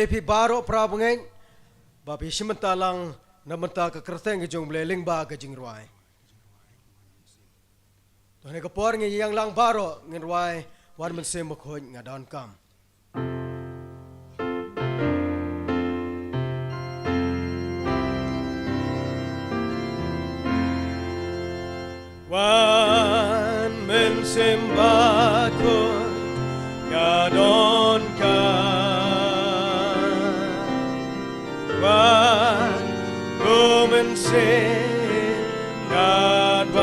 Pi baro prabangeng bapi simentalang namenta ke kerteng ke jong bleling ba ke jingruai. Tuhane ke por ngi yang lang baro ngirwai wan men sem khoi ngadan kam. Wan men sem ba khoi ngadon kam. Wan gomen se God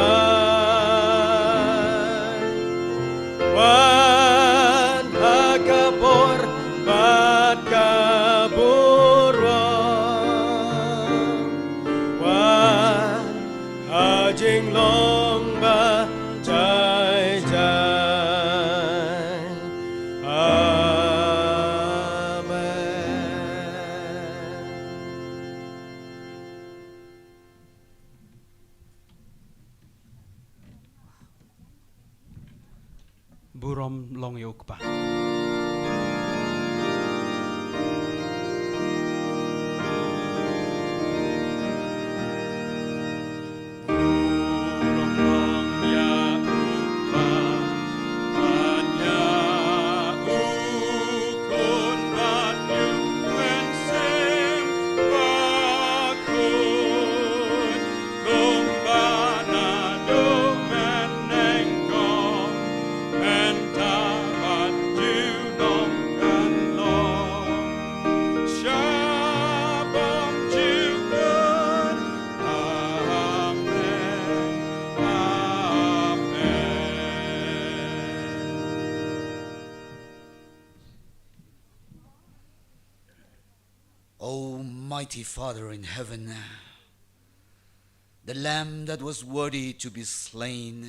wan hakabor bat kabur wan hajing long ba jai jai Burom long yokpa. Almighty Father in heaven, the Lamb that was worthy to be slain,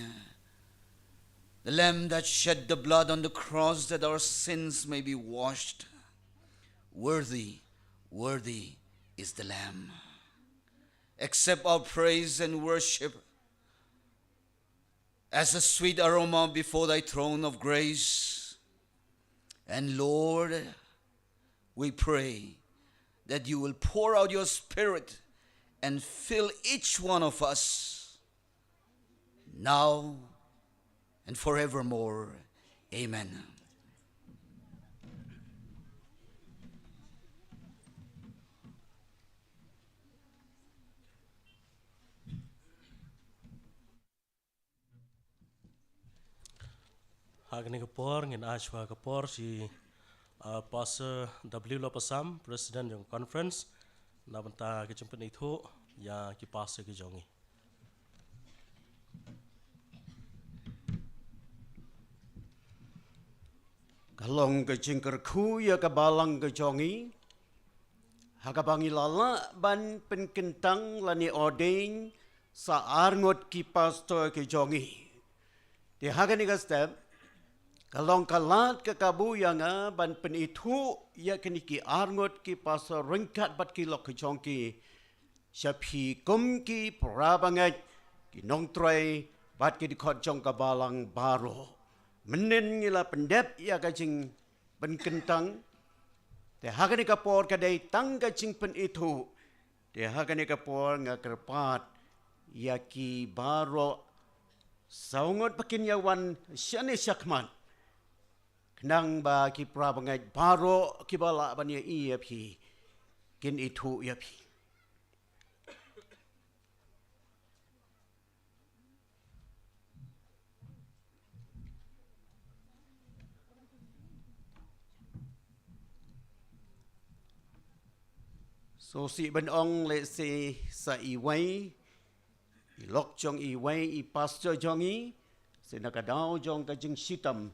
the Lamb that shed the blood on the cross that our sins may be washed, worthy, worthy is the Lamb. Accept our praise and worship as a sweet aroma before thy throne of grace. And Lord, we pray that you will pour out your Spirit and fill each one of us now and forevermore. Amen. Hagni kapor ngin ashwa kapor si Pastor W. Lopasam, President ng Conference, nabanta kejumpan itu ya ki pastor ki jongi. Kalong ke jingker ku ya ke balang ke jongi, hakabangi lala ban penkentang lani ordain sa arngot ki pastor ke jongi. Di hagani ka step, kalong kalat ke kabu yang ban pen itu ya kini ki arngot ki pastor rengkat bat ki lok ke jongi, siapi kum ki prabangat ki nongtrai bat ki dikot jong ke balang baro. Menen ngila pendep ya kajing penkentang. Te hagani kapor kadai tang kajing pen itu. Te hagani kapor ngakerpat ya ki baro saungot pakin yawan syane syakman. Kenang ba ki prabangai baro ki bala bania iya pi. Kin itu ya pi. so si ban ong le se sa I wai I lok jong I wai I pastor jong I se nakadaw jong ka jing sitam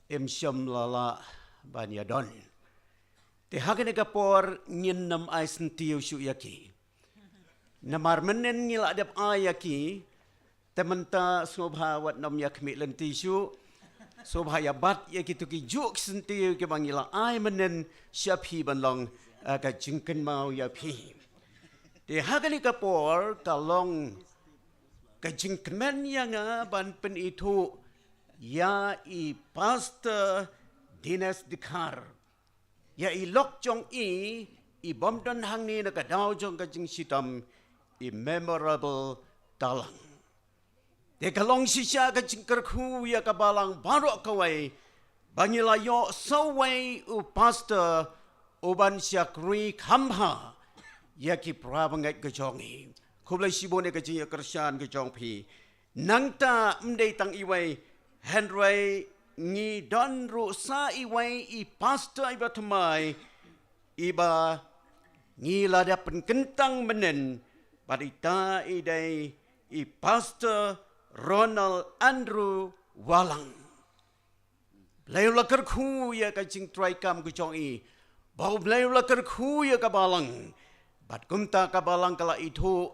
em syam lala ban ya don te hagen ka por ngin nam ai sentiu syu yaki namar menen ngila adap ayaki tementa sobha wat nam yak mi lenti syu sobha ya bat yaki tu ki juk sentiu ke bangila ai menen syapi ban long ka jingken mau ya pi te hagen ka por kalong ka jingken men yang ban pen itu ya I pastor dinas dikar ya I lok jong I bom don hang ni na ka daw jong ka jing sitam I memorable talang te kalong sisya ka jing kerku ya ka balang barok kawai bangila yo sawai u pastor uban syakri khamha ya ki prabangat ka jong I kublai sibone ka jing kersyan ka jong pi nangta mdei tang iwai Henry ngi don ru sa iwai I pastor iba tumai iba ngi lada penkentang menen badita idai I pastor Ronald Andrew Walang Blayu lakar khu ya ka jing try kam ku chong I bau blayu lakar khu ya ka balang bat kumta ka balang kala itu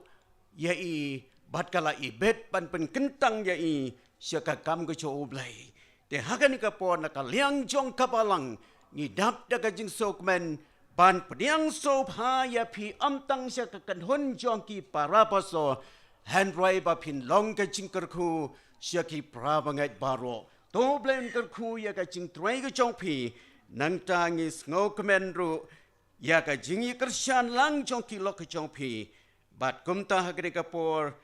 ya I bat kala I bet pan penkentang ya I syaka kam ke cho ublai te hagan ka po na ka liang jong ka balang ni dap daga jing sokmen ban pediang so pha ya pi amtang syaka kan hon jong ki para paso handrai ba pin long ka jing kerku syaki prabangat baro to blen kerku ya ka jing trai ka jong pi nang tangis ngokmen ru ya ka jing I kersyan lang jong ki lok ka jong pi bat kumta hagan ka por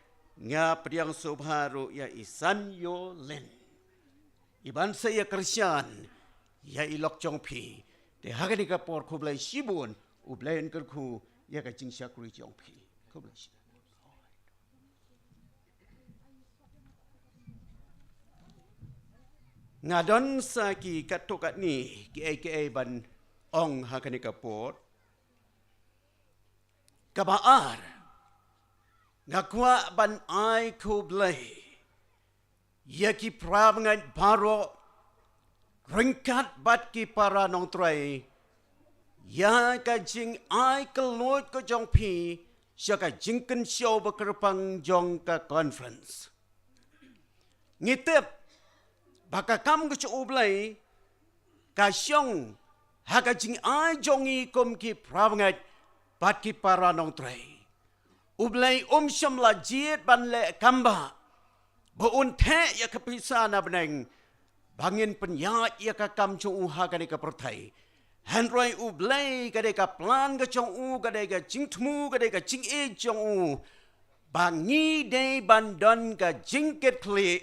nga pediang sobharu ya isan yo len iban saya kersyan ya ilok jong pi te hagani ka por kublai sibun ublain kerku ya ka jing syakuri jong pi kublai ngadon sa ki katokat ni ki ban ong hagani ka por kabaar ngakwa ban ai kublai ya ki prabangat baro ringkat bat ki para nong trai ya ka jing ai kelot ko jong pi sya ka jingken show bekerpang jong ka conference ngitep baka kam ko ublai ka syong ha ka jing ai jongi kom ki prabangat bat ki para nong trai ublai syam la jiet ban le kamba boun the ya kapisa na beneng bangin penyat ya ka kam chu ha ka ka pertai handrai ublai ka ka plan ka chong u ka ka jingtmu ka ka jing e chong u bangi de bandon ka jingket kli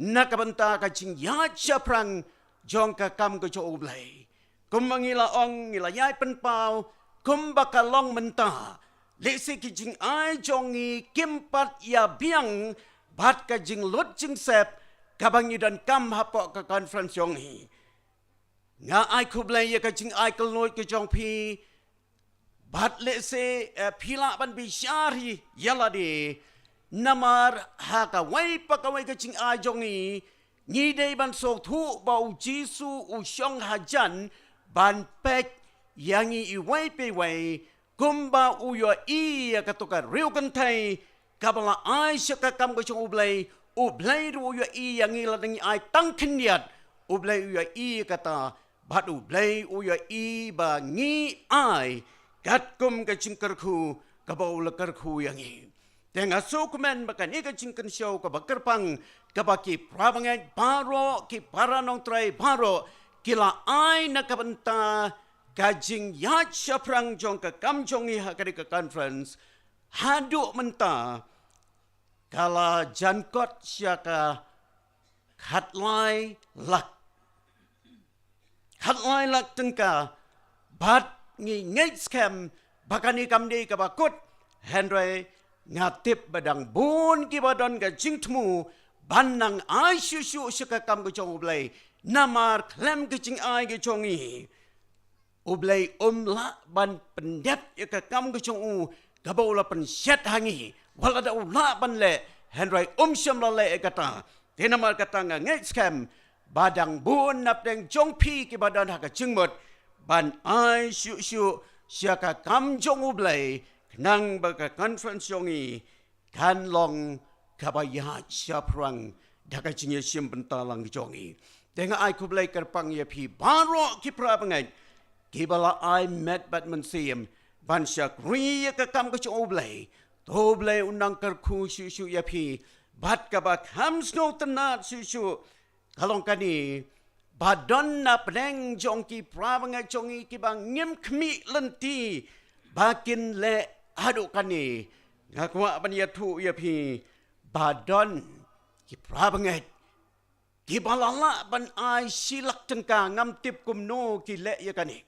na ka banta ka jing ya chaprang jong ka kam ka chu ublai kumangila ong ngila yai penpau kum bakalong menta lesi ki jing ai jongi kimpat ya biang bat ka jing lut jing sep kabangi dan kam hapok ka conference jongi nga ai kublai ya ka jing ai kelnoi ke jong pi bat lesi pila ban bi syari yala de namar ha ka wai pa ka wai ka jing ai jongi ni dei ban sok thu bau jisu u syong hajan ban pek yangi I wai pe wai kumba uyo iya katoka riu kentai kabala ai syaka kam ko chung ublai ru uyo iya ngila dangi ai tang keniat ublai uyo iya kata bat ublai uyo I ba ngi ai kat kum ka cingkerku kabau lekerku yangi tenga sukumen bakan ika cingken show ka bakerpang kabaki prabangai baro ki paranong trai baro kila ai nakabenta kajing yat syaprang jong ka kam jongi hakari ka conference haduk menta kala jankot syaka khatlai lak tengka bat ngi ngait scam bakani kamde ka bakut Henry ngatip badang bun ki badon ka jingtmu banang ai syusyu syaka kam ka jong blai namar klem ka jing ai ka jongi Ublay la ban pendep ya ka kam ke chong u gabaw la pen syat hangi wala da la ban le Henry syam la le kata tenamal kata nga ngai scam badang bun nap deng jong pi ki badan ha ka chingmot ban ai shu shu sia ka kam jong ublay nang ba ka conference yongi kan long kabaya siaprang daga jingye sim bentalang jongi denga ai kublay kerpang ye pi baro ki prabangai kibala ai met bat mensiam ban syak ri ka kam ka oblay toblay unang kerku shu shu ye pi bat ka ba kam snow tanat shu shu kalong kani badon na pneng jongki prabangai jongi ki bang ngim khmi lenti bakin le adu kani ngakwa ban ya thu ye pi badon ki prabangai ki balala ban ai silak tengka ngam tip kumno ki le ya kani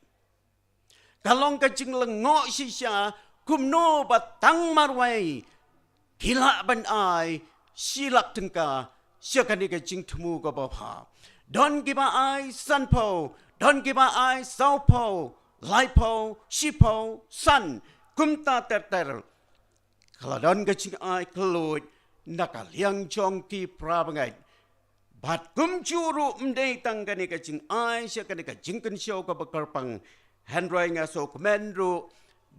kalong ka jing lengo sisya kumno batang marwai kila ban ai silak tengka sia kani ka jing thmu ko ba pha don ki ba ai san po don ki ba ai sao po lai po shi po san kumta ter kalau don ka jing ai kluj naka liang chong ki prabangai bat kum churu mdei tangani ka jing ai sia kani ka jing kan show ka bakar pang handrai nga so komendru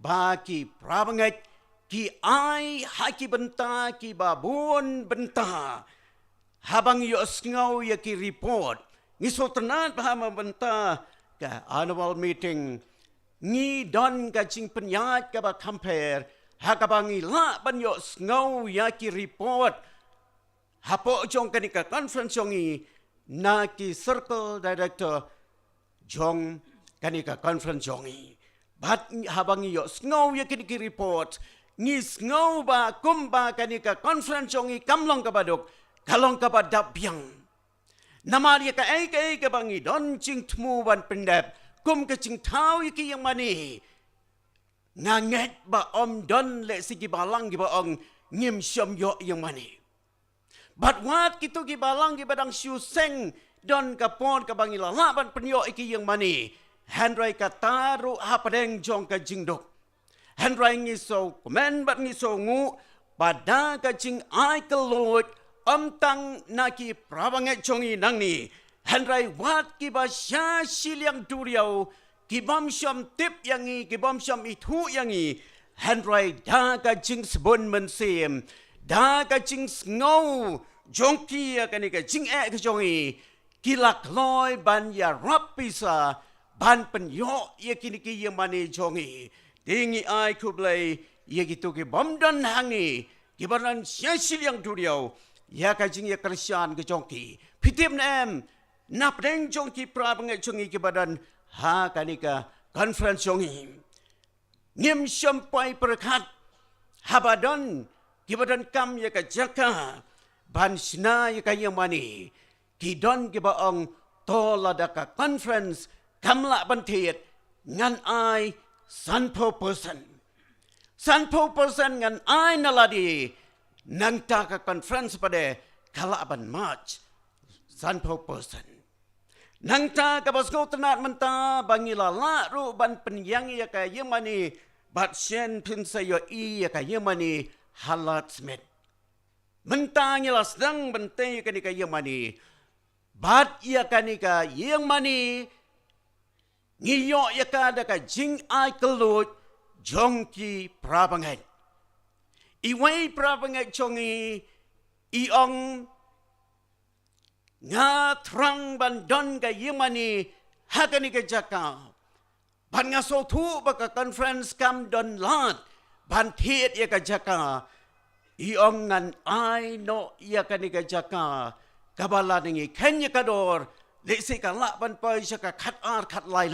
ba ki prabangai ki ai haki benta ki babun benta habang yo sngau ya ki report ngi so tenat bahama benta ka annual meeting ngi don ka jing penyat ka ba compare hakabangi la ban yo sngau ya ki report hapo jong kanika conference jongi na ki circle director jong kanika conference jongi bat habangi yo sngau ya ki report ngi sngau ba kumba kanika conference jongi kamlong ka badok kalong ka badabyang namari ka ai ka bangi don jing tmu ban pendep kum ka jing tau ki yang mani nanget ba om don le sigi balang gi ba ong ngim syam yo yang mani bat wat kitu gi balang gi badang shu seng don ka pon ka bangi la ban penyo iki yang mani handrai ka taru hapadeng jong ka jingdok handrai ngi so komen bat ngi so ngu pada ka jing ai kelot om tang naki prabangai jongi nang ni handrai wat ki ba sya siliang duriau kibam syam tip yangi kibam syam itu yangi handrai da ka jing sebon mensim da ka jing ngau jongki ya kani ka jing e ka jongi kilak loi ban ya rapisa ban penyo ye kini ki ye mani jongi tingi ai kublai ye gitu ki bomdan hangi kibaran syasil yang duriau ya ka jing ya kersian ke jongki pitim nem nap deng jongki prabangai jongi kibadan ha kanika conference jongi ngim sampai perkat habadon kibadan kam ya ka jaka ban sna ya ka yamani kidon ki baong tolada ka conference kamla bantiet ngan ai sanpo person ngan ai naladi nang ta ka conference pade kala ban march sanpo person nang ta ka basgo tenat menta bangila la ru ban penyang ya ka yemani bat shen pin sayo I ya ka yemani halat smet menta ngila sedang bente ka ni ka yemani bat ya ka ni ka yemani ngiyo ya ka da ka jing ai kelut jongki prabangai iwai prabangai jongi iong nga trang bandon ka yemani hakani ka jaka ban nga so thu baka conference kam don lat ban thiet ya ka jaka iong ngan ai no ya kani ka jaka kabala ningi kenya kador le se ka la ban pai saka khat lai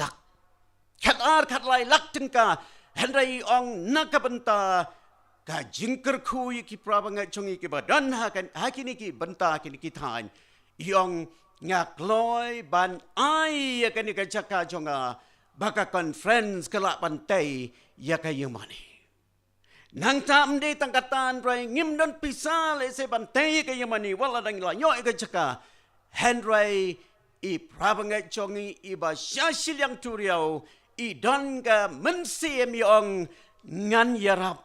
lak tengka hendai ong nakabenta ka jingker khu ki prabangai jongi ki badan hakini ki benta kini ki than iong ngak loi ban ai ya kani ka jaka jonga baka conference kala pantai ya ka yemani nang tam de tangkatan rai ngim don pisa le se bantai ka yemani wala dang la yo ka jaka handrai I prabangai jongi I ba syasil yang turiau idon ka mensiem yong ngan yarap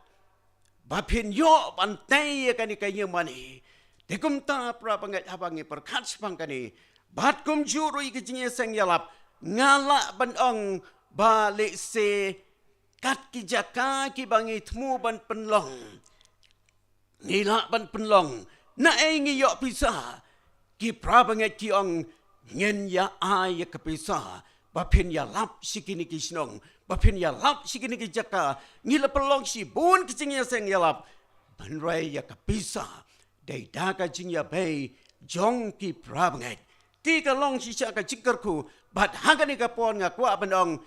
bapin yo pantai kan ka yemani dekum ta pra pangat habangi perkat spangkani bat kum juru ki jinge sang yalap ngala ban ong balik se kat ki jaka ki bangi tmu ban penlong ngila ban penlong na ngi yo pisa ki pra pangat ki ong ngen ya ai ka pisa bapin ya lap sikini ki snong bapin ya lap sikini ki jaka ngila pelong si bun ki jinge sang yalap ban rai ya ka pisa dai da ka jing ya bei jong ki pra pangat ti ka long si cha ka jikarku bat hagani ka pon nga kwa bandong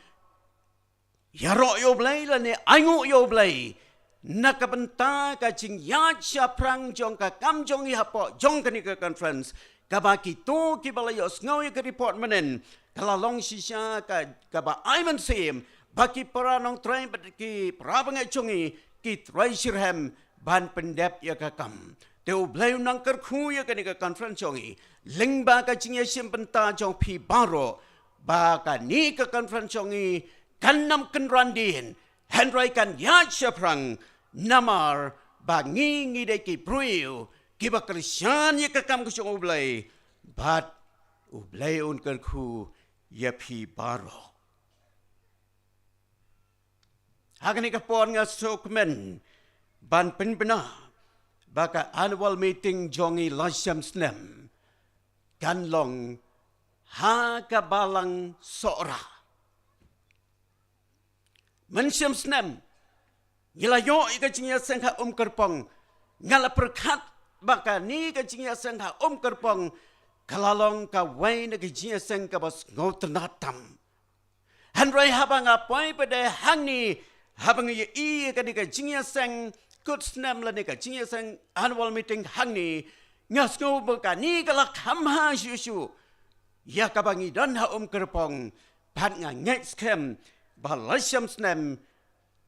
ya ro yo blai la ne aingu yo blai nakabenta ka jing ya cha prang jong ka kam jong ya po jong ka ni ka conference ka ba ki to ki bala yo sngoy ka report manen kala long si cha ka ba aiman sim ba ki para nong train ba ki prabang chongi ki trai shirham ban pendep ya ka kam teu blai nang kar khu ya ka ni ka conference chongi lingba ka jing ya sim penta jong pi baro ba ka ni ka conference chongi kanam kenrandin Henry kan ya chaprang namar ba ngi de ki bruiu ki ba krisyan ye ka kam ko ublay bat ublay un kar khu ye phi baro hagani ka pon nga sokmen ban pinpina ba ka annual meeting jongi lasham snem kan long ha ka balang sora Mensiam senam, gila yo ika jingya sengha kerpong, ngala perkat baka ni ika jingya sengha kerpong, kalalong ka wain ika jingya sengha bas ngotenatam. Handrai habang apoy pada hang ni, habang ye ika nika jingya seng, kut senam la nika jingya seng annual meeting hang ni, ngas ngo baka ni kalak hamha syusyu, ya kabangi dan ha kerpong, pat nga ngek skem, Balasham snem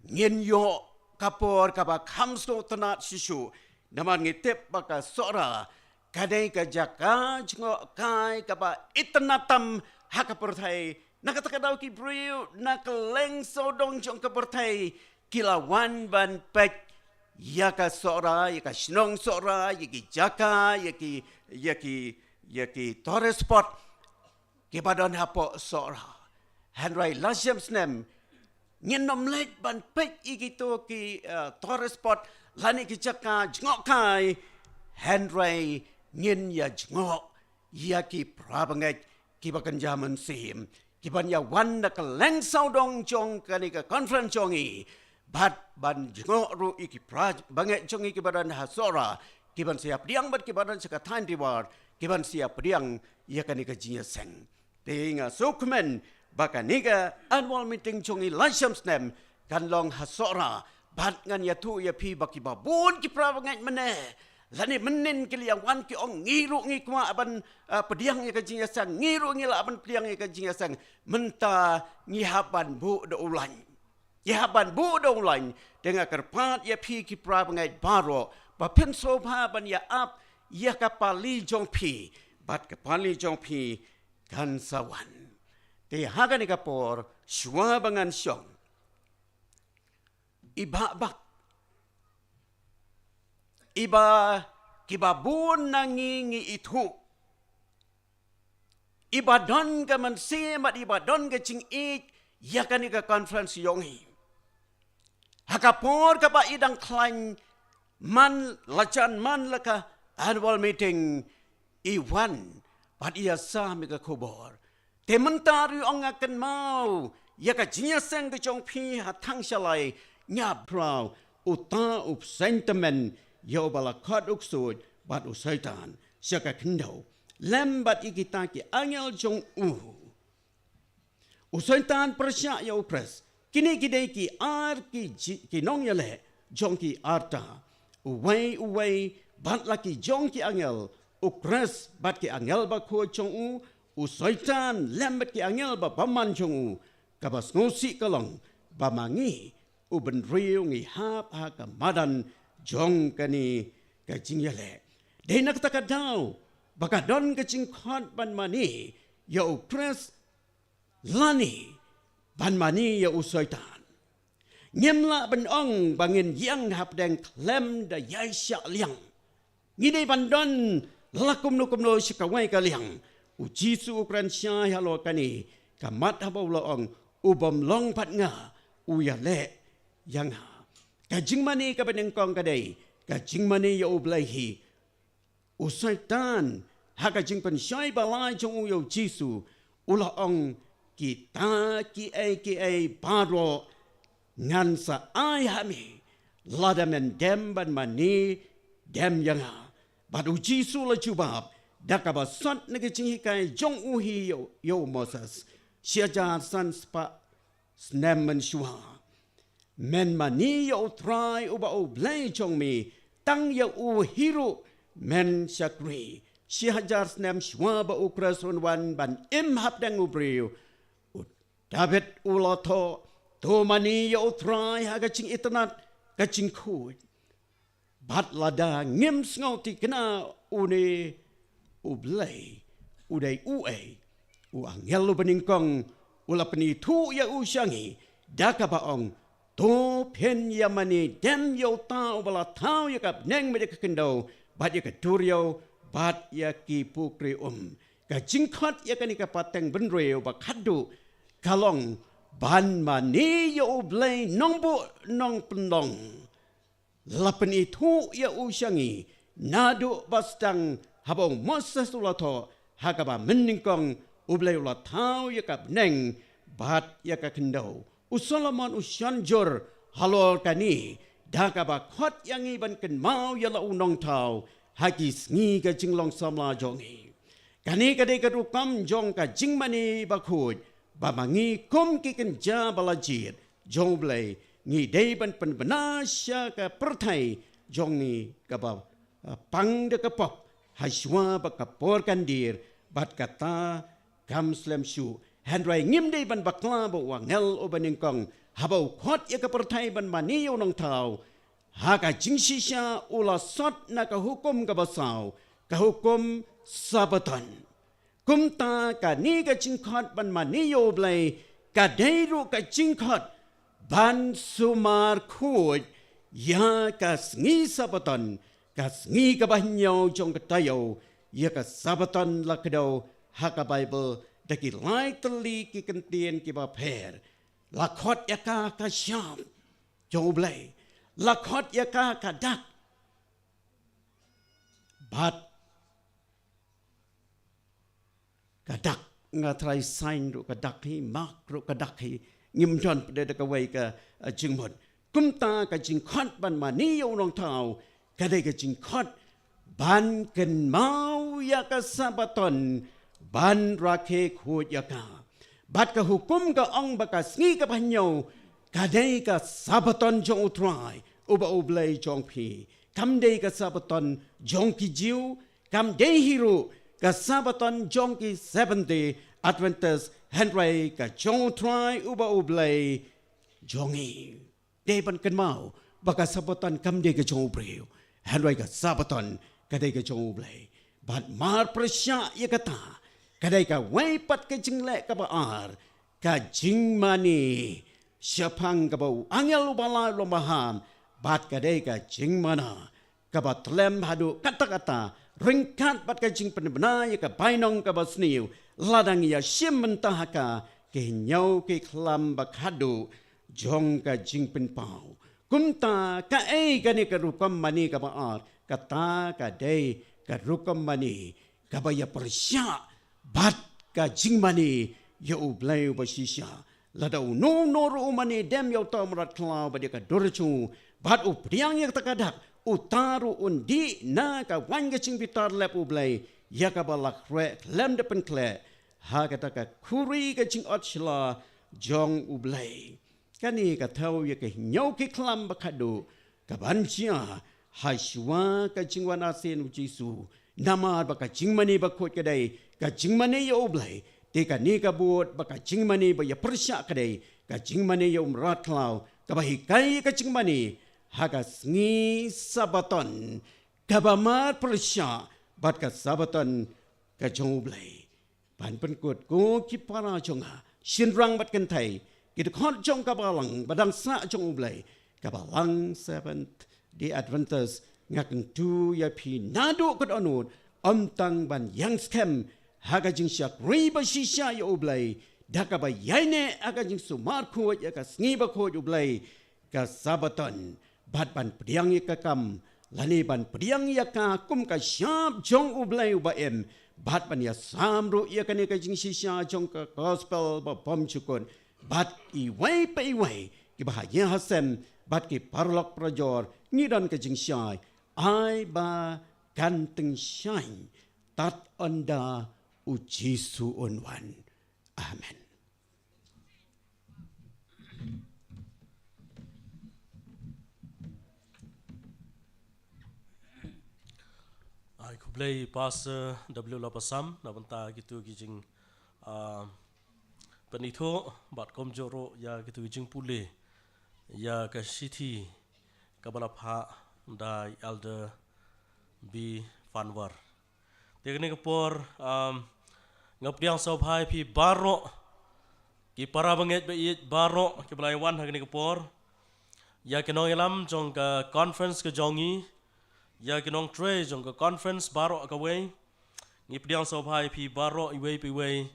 ngin yo kapor kaba kamsto tanat sisu naman ngitip baka sora kadai ka jaka jingo kai kaba itanatam hakapertai nakatakadaw ki brio nakaleng sodong jong kapertai kilawan ban pek yaka sora yaka snong sora yaki jaka yaki torres spot kibadan hapo sora Henry Lasham snem ngin nom lek ban pek igito ki torres spot lani ki jaka jngok kai Henry ngin ya jngok ya ki prabangai ki bakan jaman sim ki ban ya wan na ka leng saudong jong kani ka conference jongi bat ban jngok ru iki praj bangai jongi ki badan hasora ki ban siap diang bat ki badan saka tan diwar ki ban siap diang ya kani ka jinya seng tinga sukmen baka niga annual meeting chungi lasham snem kan long hasora bat ngan ya tu ya pi baki babun ki prawangai mene lani menin ki liang wan ki ong ngiru ngi kwa aban pediang ya kajing sang ngiru ngi la aban pediang ya kajing sang menta ngi haban bu do ulan ya haban bu do ulan dengan kerpat ya pi ki prawangai baro ba pen so ba ban ya ap ya kapali jong pi bat kapali jong pi kan sawan Te haga ni kapor, shwa bangan syong. Iba bak. Iba kibabun nangingi itu. Iba don ka man semat iba don ka ching ik yakan ka conference yongi. Hakapor ka ba idang klan man lacan man laka annual meeting iwan pat ia sami ka kubor. Tementari ong akan mau, ya ka jinyaseng ke jong pi ha Thangshalai nya prau uta up sentiment yo bala khat uksud bat usaitan syaka kendau lembat ikita ki angel jong usaitan persya ya upres kini kidai ki ar ki nong yale jong ki arta uwai bat laki jong ki angel upres bat ki angel ba ko jong usaitan lembat ki angel ba paman jong kabas ngosi kalong bamangi uben riu ngi hap ha ka madan jong kani ka jingyale de nak takadaw baka don ka jingkhot ban mani ya upres lani ban mani ya usaitan Nyemla ban ong bangin yang hap deng klem da yai syak liang. Ngidei bandon lakum nukum lo sikawai ka liang. Uji su ukran syah halo kani kamat habau lo ong ubom long pat nga uya le yang ha. Kajing mani ka beneng kong kadai kajing mani ya ublahi. Usaitan ha kajing pen syai balai jong uyo jisu ulah ong kita ki ai paro ngan sa ai hami ladamen dem ban mani dem yanga badu jisu la jubab dakaba sat nege chingi kai jong uhi yo Moses siaja san spa snemmen shua men mani yo try uba o blai chong mi tang yo u hiru men shakri siaja snem shua ba ukrason wan ban im hap dang ubriu David ulato to mani yo try ha kaching itanat kaching khud bat lada ngim snauti kena une ublai udai uai u angel lu beningkong ula peni thu ya u syangi daka baong to pen ya mani dem yo ta ubala tau ya kap neng me de kendo bat ya kadurio bat ya ki pukri kaching khat ya kanika pateng benreo ba khadu kalong ban mani yo blay nongbu nong pendong lapen itu ya usyangi nadu bastang habong Moses ulato hakaba meningkong ublay ulatau ya kap neng bat ya ka kendau usolomon usyanjur halol kani dakaba khot yang iban ken mau ya la unong tau hagis ngi ka jinglong samla jongi kani kade ka rukam jong ka jingmani bakhud Bamangi kum kiken ja balajit jong blai ngi dei ban pen benasya ka perthai jong ni ka ba pang de ka pop haswa ba ka por kandir bat kata kam slem shu handrai ngim dei ban bakla bo wangel obaning kong habau khot ya ka perthai ban mani yo nong thau ha ka jingsi sha ula sot na ka hukum ka basau ka hukum sabatan Kumta ka ni ka jingkot ban maniyo blay ka deiru ka jingkot ban sumar khud ya ka sngi sabaton ka sngi ka banyo jong katayo ya ka sabaton lakdo ha ka Bible daki lai teli ki kentien ki ba pher lakhot ya ka syam jong blay lakhot ya ka dak bat kadak ngatrai sign ru kadak hi mak ru kadak hi ngim jon de ka wei ka jingmon kumta ka jingkhot ban mani yo nong tau ka de ka jingkhot ban ken mau ya ka sabaton ban rakhe khut ya ka bat ka hukum ka ong ba ka sngi ka banyo ka de ka sabaton jong utrai uba ublai jong phi kam de ka sabaton jong ki jiu kam de hiru Kasabaton jongki 70 Adventist Henry ka jong try uba ublay jongi deban kan mau baka sabaton kam de ka jong ubreu Henry ka sabaton kadai ka jong ublay bat mar presya ya kata kadai ka wai pat ka jingle ka baar ka jingmani syapang ka bau angel ubala lombahan bat kadai ka jingmana ka batlem hadu kata-kata ringkat bat kajing penebna ya ka bainong ka basniu ladang ya syim mentahaka ke nyau ke klam bakhadu jong ka jing penpau kumta ka ka ni ka rukam mani ka baar kata ka dei ka rukam mani ka baya persya bat ka jing mani ya ublai basisya ladau no ru mani dem ya tamrat klau ba ka dorchu bat upriang ya takadak utaru undi na ka wanga ching bitar lep ublai ya ka balak re lem depen kle ha kata ka kuri ka ching otchla jong ublai kani ka thau ya ka nyau ki klam bakhadu ka banchia haishwa ka ching wana sen jisu namar ba ka ching mani ba khot ka dai ka ching mani ya ublai te ka ni ka buat ba ka ching mani ba ya persya ka dai ka ching mani ya umrat klau ka ba hikai ka ching mani hagas ngi sabaton kabamar persya bat ka sabaton ka jonglai ban pen kut ko ki para jonga shinrang bat kan thai kita khot jong kabalang badang sa jong ublay kabalang Seventh Day Adventist ngakeng tu ya pi nado kat onut tang ban yang scam haga jing syak riba shisha ya ublay daka ba yaine aga jing sumar ko ya ka sngiba ko ublay ka sabaton bat ban priang ya ka kam lani ban priang ya ka kum ka syap jong ublay ba em bat ban ya samru ya ka ne ka jing shisha jong ka gospel ba pom chukon bat i wai pa i wai ki ba ya hasem bat ki parlok projor ngidan ka jing syai ai ba ganteng shine tat onda uji su unwan. Amen. Ai ku play Pastor W Lapasam na banta gitu gijing penito bat kom joro ya gitu gijing pule ya ka city kabalapha dai elder B Fanwar. Teknik por ngapriang sobhai pi baro ki para banget be baro ki belai wan hagni por ya kinong ilam jong ka conference ke jongi ya kinong tre jong ka conference baro ka we ni priang sobhai pi baro iwe pi we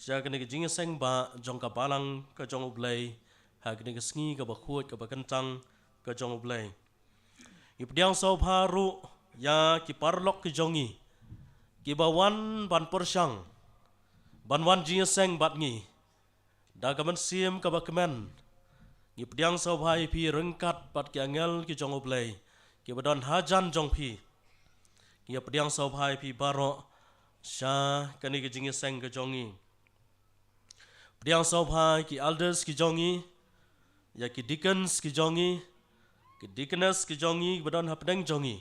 ya kini ke jing seng ba jong ka balang ka jong ublay hagni ke sngi ka ba khut ka ba kentang ka jong ublay ipriang sobharu ya ki parlok ki jongi ki bawan ban persyang banwan jing seng bat ngi da ka man sim ka ba kemen ipriang sobhai pi rengkat bat ki angel ki jong ublay ki badon hajan jong pi ki ipriang sobhai pi baro sha kani ki jing seng ka jongi priang sobhai ki elders ki jongi ya ki deacons ki jongi ki deaconess ki jongi badon hapdeng jongi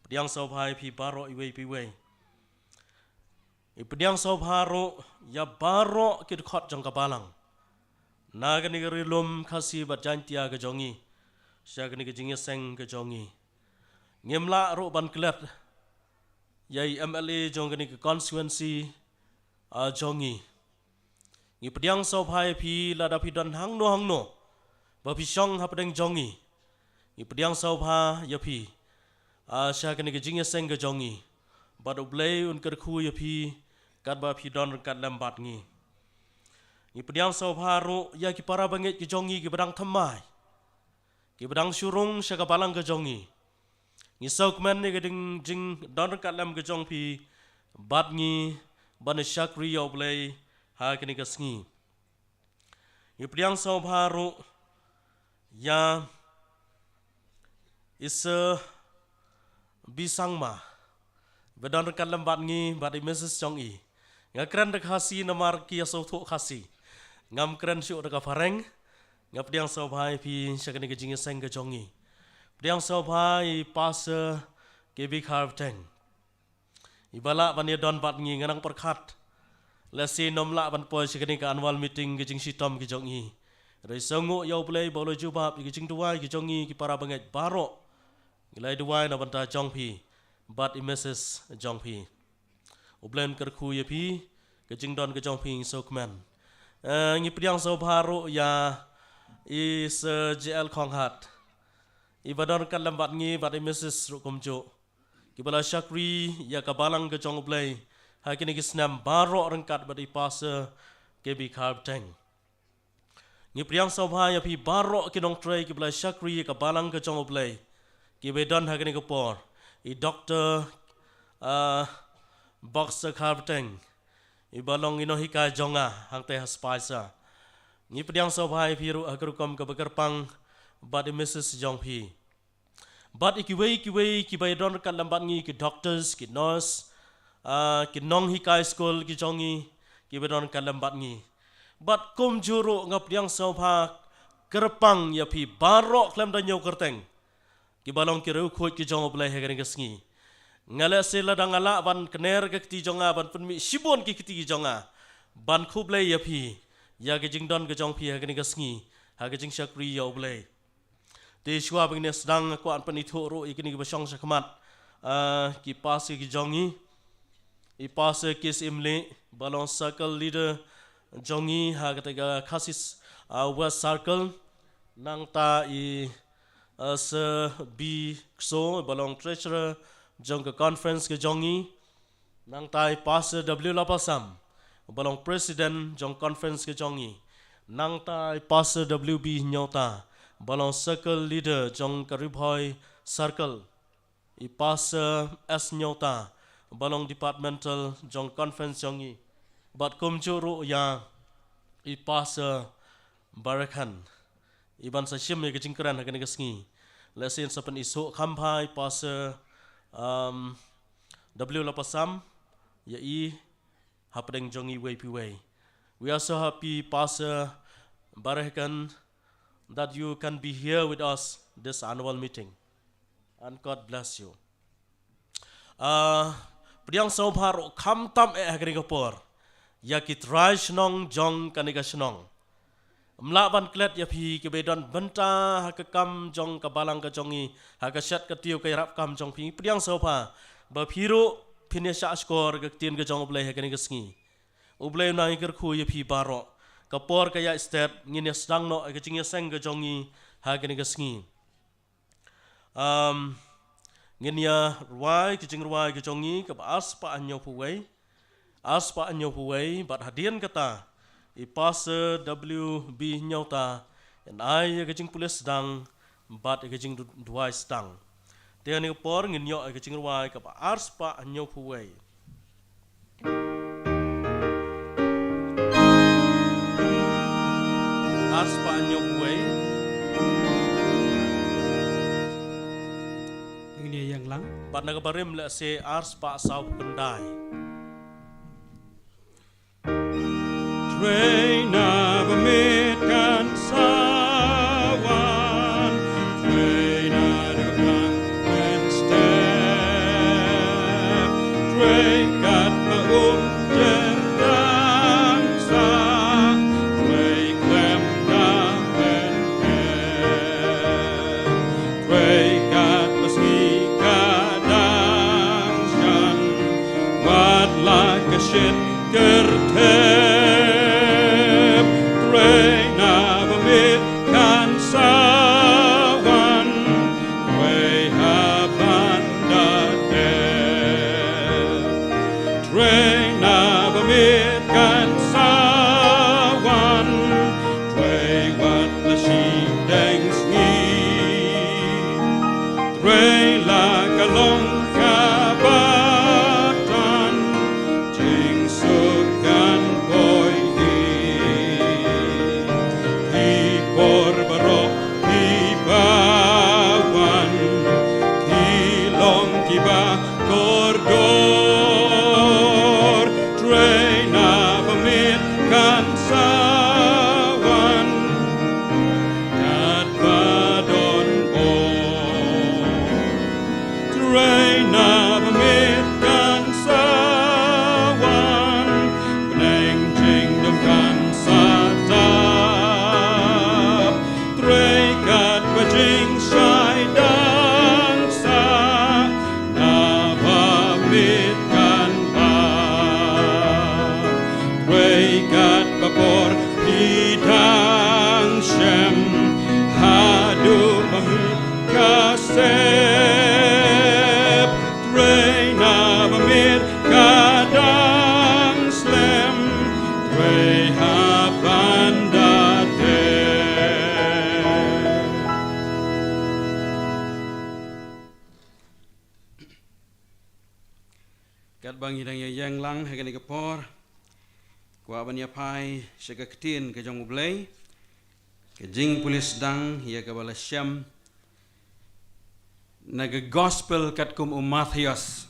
priang sobhai pi baro iwe pi we ipriang sobharo ya baro ki khot jong ka balang nagani rilum khasi bat Jaintia ke jongi syagani ke jing seng ke jongi ngemla ro ban klet yai MLA jongani ke constituency jongi ngi priang sobhai pi lada pi don hangno ba pi song hapdeng jongi ngi priang sobha ya pi syagani ke jing seng ke jongi bad ublay un ker khu ya pi kat ba pi don kat lambat ngi ni priang sobha ro ya ki para banget ki jongi ki badang thamai ki badang surung syaga balang ke jongi ni saukman ni geding jing don kat lam ke jong pi bat ngi ban syakri ya ublay ha kini ke sngi ni priang sobha ro ya isa bisangma bedon kat lambat ngi bat i Mrs. Chong i ngakran de Khasi namar ki aso tho Khasi ngam kran syu de ka fareng ngap diang sobhai pi syakani ke jing seng ke jongi diang sobhai pas ke bi kharv teng ibala ban don bat ngi nganang perkhat lesi nomla ban po syakani ka annual meeting ke jing sitom ke jongi rei songo yau play bolo jubab ke jing tuai ke jongi ki para banget baro ilai duai na banta jong pi bat i Mrs. jong pi ublen ker khu ye pi ke jing don ke jong pi sokman ngi priang sobharo ya is JL Khonghat ibadon kan lambat ngi bat i Mrs. rukumjo ki bala syakri ya ka balang ke jong ublay ha kini ki snam baro rengkat bat i pas ke bi kharb teng ngi priang sobha ya pi baro ki dong tray ki bala syakri ka balang ke jong ublay ki bedon ha kini ko por i doctor boxer karbteng i balong ino hika jonga hang te haspasa ni priang sobhai phiru agrukom ka bagarpang bad Mrs. jong phi bad ikiwei ki baydon ka lambat ngi ki doctors ki nurse ki nong hika school ki jongi ki bedon ka lambat ngi bad kom juro ngap priang sobha kerpang ya phi baro klam da nyau kerteng ki balong ki ru khoj ki jong oblai hegani gasngi ngala sela dangala ban kner ke ti jonga ban punmi sibon ki ti jonga ban khuble ya phi ya ke jingdon ke jong phi hegani gasngi ha ke jing shakri ya oblai te shwa bing ne sedang ko an pani thoro ikini ke basong sakmat ki pas ki jongi i pas kes imle balong circle leader jongi ha kataga Khasi West Circle nang ta I se bi so balong treasurer jong ke conference ke jongi nang ta I pastor W Lapasam balong president jong conference ke jongi nang ta I pastor WB nyota balong circle leader jong karibhoi circle I pastor S nyota balong departmental jong conference jongi bat kumjuru ya I pastor Barakan Iban sa siyem ke jingkran hakan ke sngi lesin sapan isu kampai pastor W Lapasam ya I hapdeng jongi way piway. We are so happy pastor Barakan that you can be here with us this annual meeting and God bless you. Priang saubhar kam tam hakan ke por ya kitrai shnong jong kanika shnong Mlaban klet ya phi ke bedon benta hakam jong kabalang ka jongi hakashat ka tiu ka rap kam jong phi priang sopa ba phiro phine sha skor ka tin ka jong oblai hakani ka sngi oblai na ikar khu ya phi baro ka por ka ya step ngin ya stang no ka jing ya seng ka jongi hakani ka sngi ngin ya ruai ka jing ruai ka jongi ka aspa anyo puwei bat hadian kata I pastor WB nyauta and I kajing pulis dang but kajing duai stang. Tiang ni por ngin yo kajing ruai ka ars pa anyo puwei. Ars pa anyo puwei. Ini yang lang. But nagabarim la se ars pa saw kendai. Train of a midcan sawan, train out of young and step, train got my dansa, train clem down and head, train got my sneaker dangshan, what like a shit curtain. Bang hidang yang lang hagan ikapor kwa banya pai sega ketin ke jong ublay ke jing pulis dang ya ke bala syam naga gospel kat kum Mathias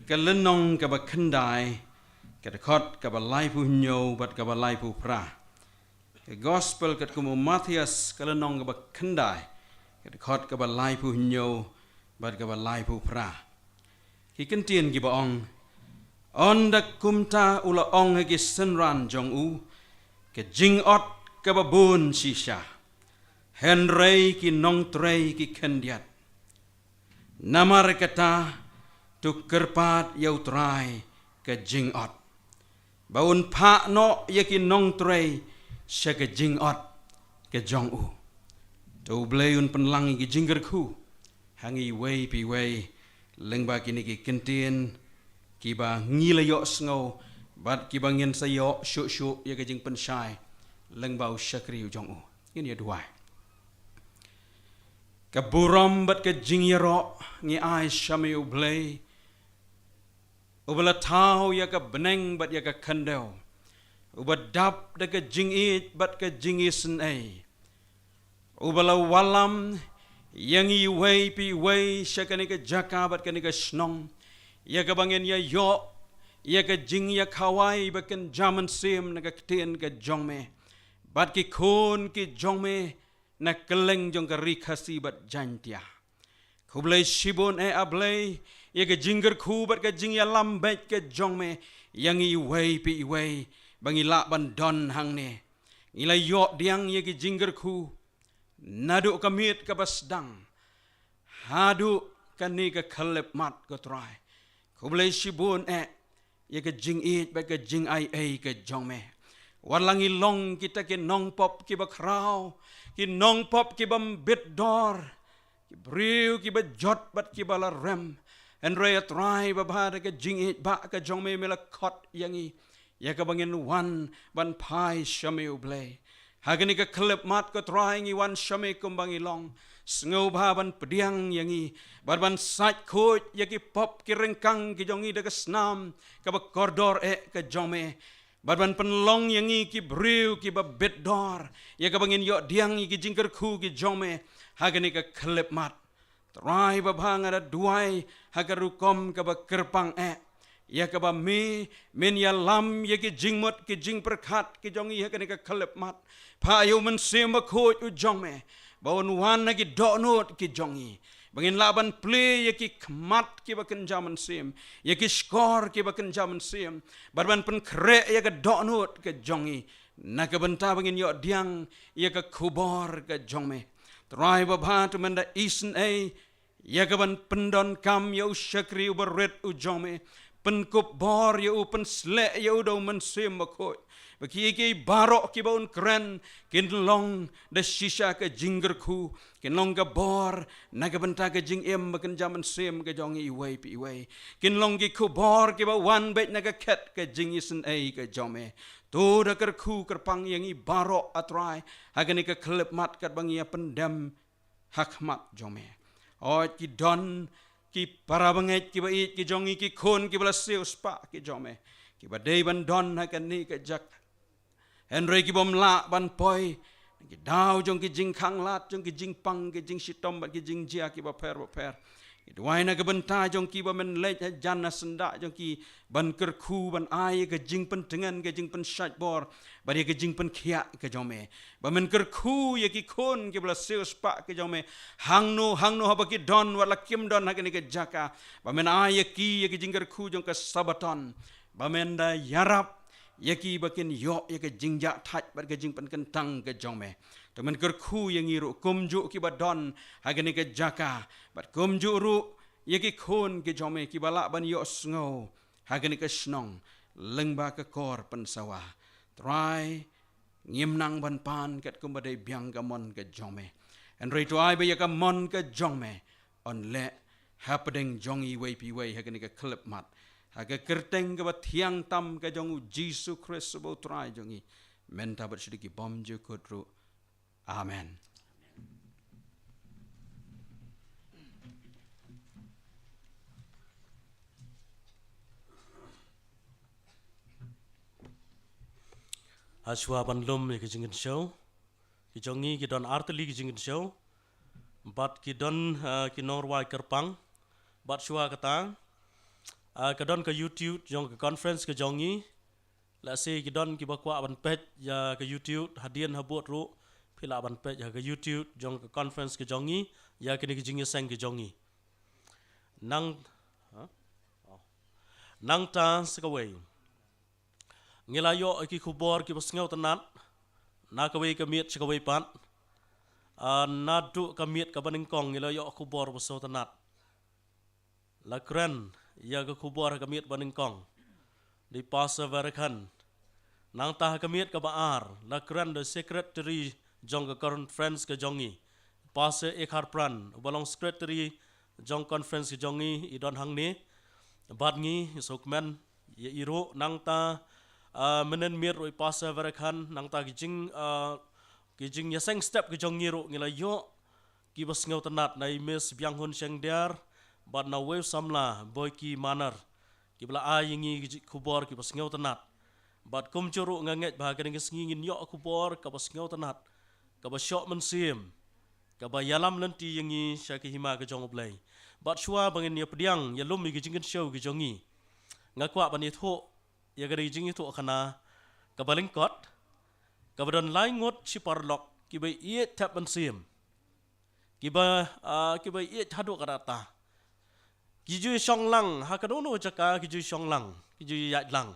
ke lenong ke ba kendai ke dekot ke ba lai pu nyo bat ke ba lai pu pra ke gospel kat kum Mathias ke lenong ke ba kendai ke dekot ke ba lai pu nyo bat ke ba lai pu pra Ki kentien ki baong ondak kumta ula ong hagi senran jong u ke jing ot ke babun shisha henrei ki nong trei ki kendiat namar kata tu kerpat yau trai ke jing ot baun pha no yaki nong trei sha ka jing ot ka jong u to bleun penlang ki jingger khu hangi wei pi wei lengba kini ki kentien ki ba ngila yo sngo bat ki ba ngien sa yo shu shu ya ka jing pen shai lengba u shakri u jong u ini dua ka buram bat ka jing yero ngi ai shami u blei ubala tau ya ka beneng bat ya ka kandel ubadap da ka jing it bat ka jing isen ai ubala walam yang i wei pi wei shakani ka jaka bat kani ka snong ya ka bangen ya yo ya ka jing ya khawai ba kan jaman sim na ka tien ka jongme bat ki khon ki jongme na keleng jong ka ri khasi bat Jaintia khublei shibon ablei ya ka jingger khu bat ka jing ya lambet ka jongme yang i wei pi wei bangi la ban don hang ne ila yo diang ya ki jingger khu nadu kamit ka basdang hadu kani ka khalep mat ko trai khublei shibon ya ka jing it ba ka jing ai ka jongme walangi long kita ki nong pop ki ba krau ki nong pop ki bam bit dor ki briu ki ba jot bat ki bala rem en re trai ba ba ka jing it ba ka jongme mela khot yangi ya ka bangin wan ban pai shame ublei hagani ka klep mat ko trying i wan shame kumbangi long sngo ba ban pediang yangi ban sat khoj yaki pop ki rengkang ki jongi de ka snam ka ba kordor ka jome ban penlong yangi ki briu ki ba bedor ya ka bangin yo diang ki jingker khu ki jome hagani ka klep mat try ba bang ada duai hagaru kom ka ba kerpang ya ka ba men ya lam ya ki jingmot ki jing perkhat ki jongi ha ka khalep mat pha yo man sem ba khoj u jong me bawon wan na ki do not ki jongi bangin laban play ya ki khmat ki ba kan jaman sem ya ki score ki ba kan jaman sem barban pen kre ya ka do not ka jongi na ka banta bangin yo diang ya ka khubor ka jong me try ba bha to menda isen ya ka ban pendon kam yo shakri u red u jong me pen kup bor ya u pen sle ya u do man sem ba khoj baki ki barok ki baun kren kin long de shisha ka jingger khu kin long ka bor na ka banta ka jing em bakan jaman sem ka jong i wei pi wei kin long ki khu bor ki ba wan bet na ka khet ka jing isen ka jome to da kar khu kar pang yang i barok atrai hagani ka klep mat kat bang ya pendam hakmat jome o ki don ki para banget ki ba it ki jongi ki khon ki bala seu spa ki jome ki ba dei ban don hagani ka jak Henry ki bom la ban poi ki dau jong ki jing khang lat jong ki jing pang ki jing shitom ba ki jing jia ki ba per ki duai na ka banta jong ki ba men le jan na senda jong ki ban ker khu ban ai ka jing pen tengan ka jing pen shat bor ba dia ka jing pen khia ka jome ba men ker khu ye ki khon ki bla seus pa ka jome hang no ha ba ki don wala kim don ha ka ni ka jaka ba men ai ki ye ki jing ker khu jong ka sabaton ba men da yarap yaki bakin yo yaka jingja thaj bat ka jing pan kentang ka jongme to men ker khu yang iru kumju ki badon hagani ka jaka bat kumju ru yaki khon ki jome ki bala ban yo sngo hagani ka snong lengba ka kor pan sawa try ngim nang ban pan kat kum badai biang ka mon ka jome and rei to ai ba yaka mon ka jongme on le happening jongi wei pi wei hagani ka clip mat aga kerteng ka bathiang tam ka jong Jesus Christ bo trai jongi menta bat shiki bom je kodru amen Ashwa ban lom ki jingin show ki jongi ki don arteli ki jingin show bat ki don ki norwai kerpang bat shwa kata ka don ka YouTube jong ka conference ka jongi la se ki don ki bakwa ban page ya ka YouTube hadian habot ro phila ban page ya ka YouTube jong ka conference ka jongi ya ki ni ki jingin sang ki jongi nang ta sekawai ngila yo ki khubor ki basngau tanat na kawai ka miet sekawai pat na du ka miet ka baning kong ngila yo khubor basau tanat la kren ya ka khubor ka miet baning kong di pasa varakan nang ta kamiet ka baar la grand the secretary jong ka conference ka jongi pastor ekhar pran balong secretary jong conference ka jongi idon hangni bad ngi sokmen ye iro nang ta menen mir roi pastor verakhan nang ta kijing ya seng step ka jongi ro ngila yo ki bas ngau tanat nai mes biang hun seng der bad na we samla boy ki manar ki bla ayingi kubor ki bas ngau tanat bad kum churu nganget bahagian ngi ngin yo kubor ka bas ngau tanat ka ba syok men sim ka ba yalam lenti yangi syaki hima ka jong oblay bad shua bangin ya pediang ya lum mi kijing show ki jongi ngakwa ban itho ya gari jing itho khana ka balingkot ka badon lai ngot si parlok ki ba ie tap men sim ki ba ie thadu karata ki ju song lang ha ka no chaka ki ju song lang ki ju ya lang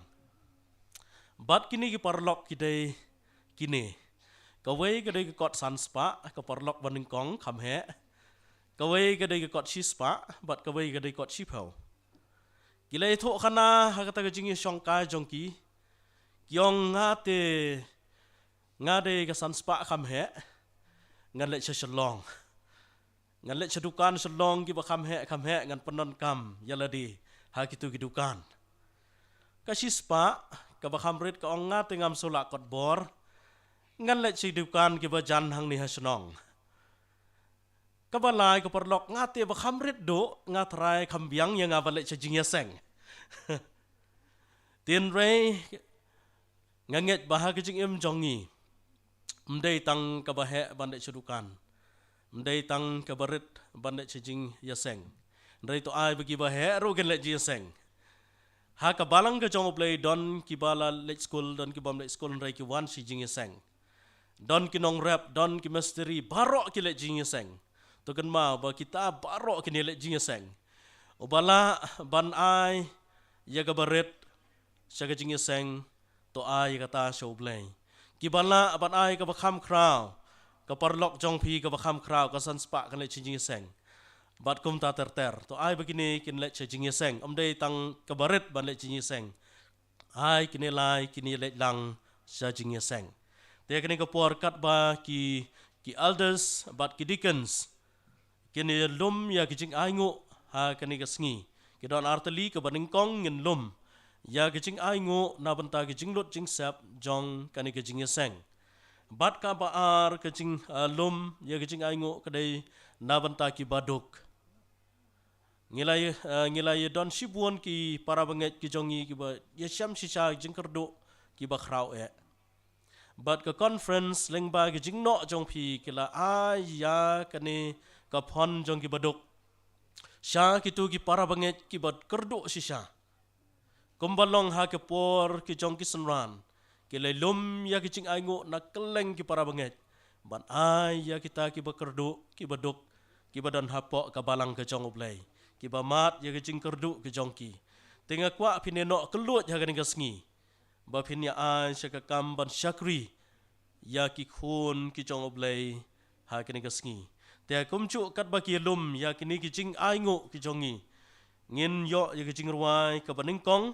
bat kini ki parlok ki dei kini ka wei ka dei kot san spa ka parlok baning kong kham he ka wei ka dei kot shi spa bat ka wei ka dei kot shi phau ki lei tho khana ha ka ta ka jing song ka jong ki kyong nga de ka san spa kham he ngan le cha shalong ngan le cha dukan shalong ki ba kham he ngan panon kam yaladi ha ki tu ki dukan ka shi spa ka ba kham rit ka ong nga te ngam sola kot bor ngan le chi dukan ki ba jan hang ni ha snong ka ba lai ka parlok nga te ba kham rit do nga trai kham biang ya nga ba le cha jing ya seng tin rei nganget ba ha ki jing em jongi mdei tang ka ba he ban le cha dukan mdei tang ka barit ban le cha jing ya seng rei to ai ba ki ba he ro gen le ji ya seng ha ka balang ka jong play don ki bala le school don ki bam le school rei ki wan si jing seng don ki nong rap don ki mystery barok ki le jing seng to kan ma ba kita barok ki ne le jing seng o bala ban ai ya ga baret sa ga jing seng to ai ka ta show play ki bala ban ai ka ba kham kraw ka parlok jong phi ka ba kham kraw ka san spa kan le jing seng bat kum ta ter to ai begini kin le che jing seng om dei tang kabaret ban le jing seng ai kini lai kini le lang sa jing seng te kini ka por kat ba ki elders bat ki deacons kini lum ya ki jing ai ngo ha kini ka sngi ki don arteli ka baning kong ngin lum ya ki jing ai ngo na ban ta ki jing lot jing sap jong kani ka jing seng bat ka ba ar ka jing lum ya ki jing ai ngo ka dei na ban ta ki baduk ngilai don sibuan ki para banget ki jongi ki ba yasham shisha jingkerdo ki ba khrau e but ka conference lengba ki jingno jong phi kila ya kani ka phon jong ki baduk sha ki tu ki para banget ki ba kerdo shisha kumbalong ha ke por ki jong ki sunran ki le lum ya ki jing ai ngo na keleng ki para banget ban ya kita ki ba kerdo ki baduk ki ba don hapo ka balang ka jong oblay ki ba mat ya ke jing kerdu ke jongki tenga kwa phine no kelut ya kan gasngi ba phin ya an shaka kam ban shakri ya ki khun ki jong oblay ha kan gasngi te kumchu kat ba ki lum ya kini ki jing ai ngo ki jongi ngin yo ya ke jing ruai ka baning kong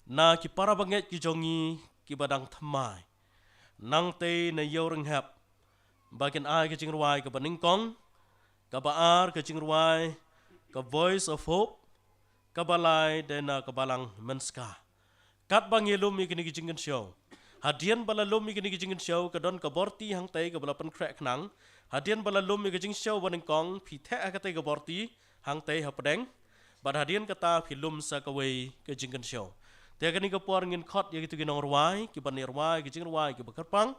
na ki para banget ki jongi ki badang thamai nang te na yoreng hap bakin ai ke jing ruai ka baning kong ka baar ke jing ruai ka voice of hope ka balai dena ka balang menska kat bang yelum mi kini kijingen show hadian bala lum mi kini kijingen show ka don ka borti hang tai ka bala pen crack nang hadian bala lum mi kijing show baning kong phi the ka tai ka borti hang tai ha pedeng bad hadian kata phi lum sa ka wei ka jingen show te kani ka por ngin khot ya gitu ginong ruai ki ban ruai ki jing ruai ki bakar pang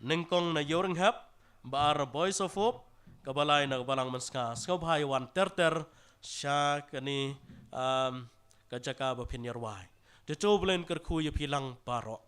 ning kong na yoreng hap bar voice of hope kabalay na kabalang manska skaw bhai wan ter sha kani kajaka ba phinyarwai te choblen kar khu ya philang paro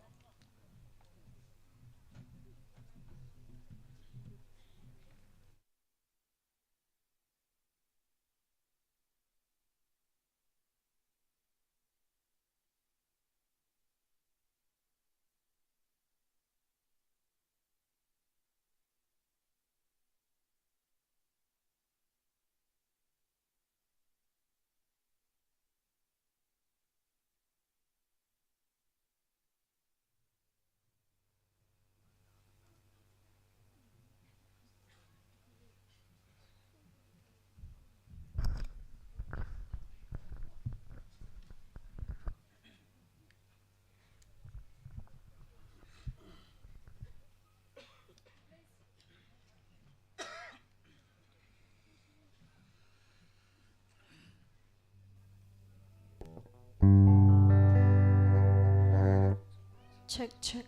Check, check.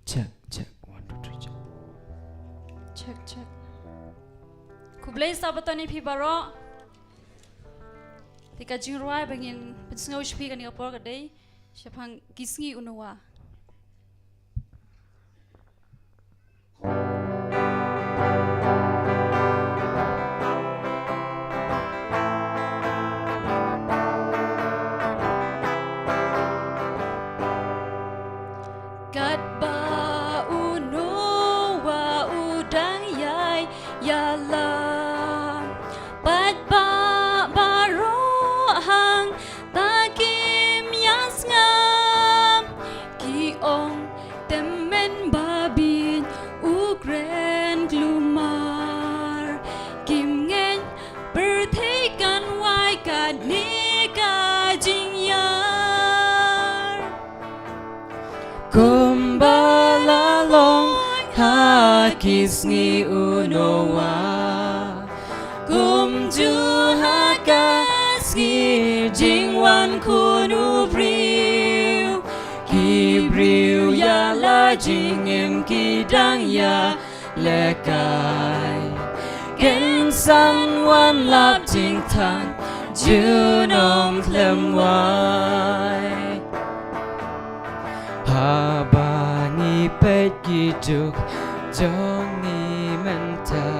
Check, check. 1, 2, 3, check. Check, check. Kublay sabatani pi baro. Tika jingruai bangin pensengau shpi kan kapor kadai. Siapang gisngi unawa. Gat ba unawa udang yai yala. Bat ba baro hang takim yas ngam. Kiong temen babin ukren glumar. Kim ngen bertekan wai kad nika jing yar. Kumbala long hakisngi unowa. Kumju hakasngi jingwan kunu briu. Kibriu ya la jingim kidang ya lekai. Ken san wan lap jing thang junom klem wai. Habangi pet giduk jong ni menta.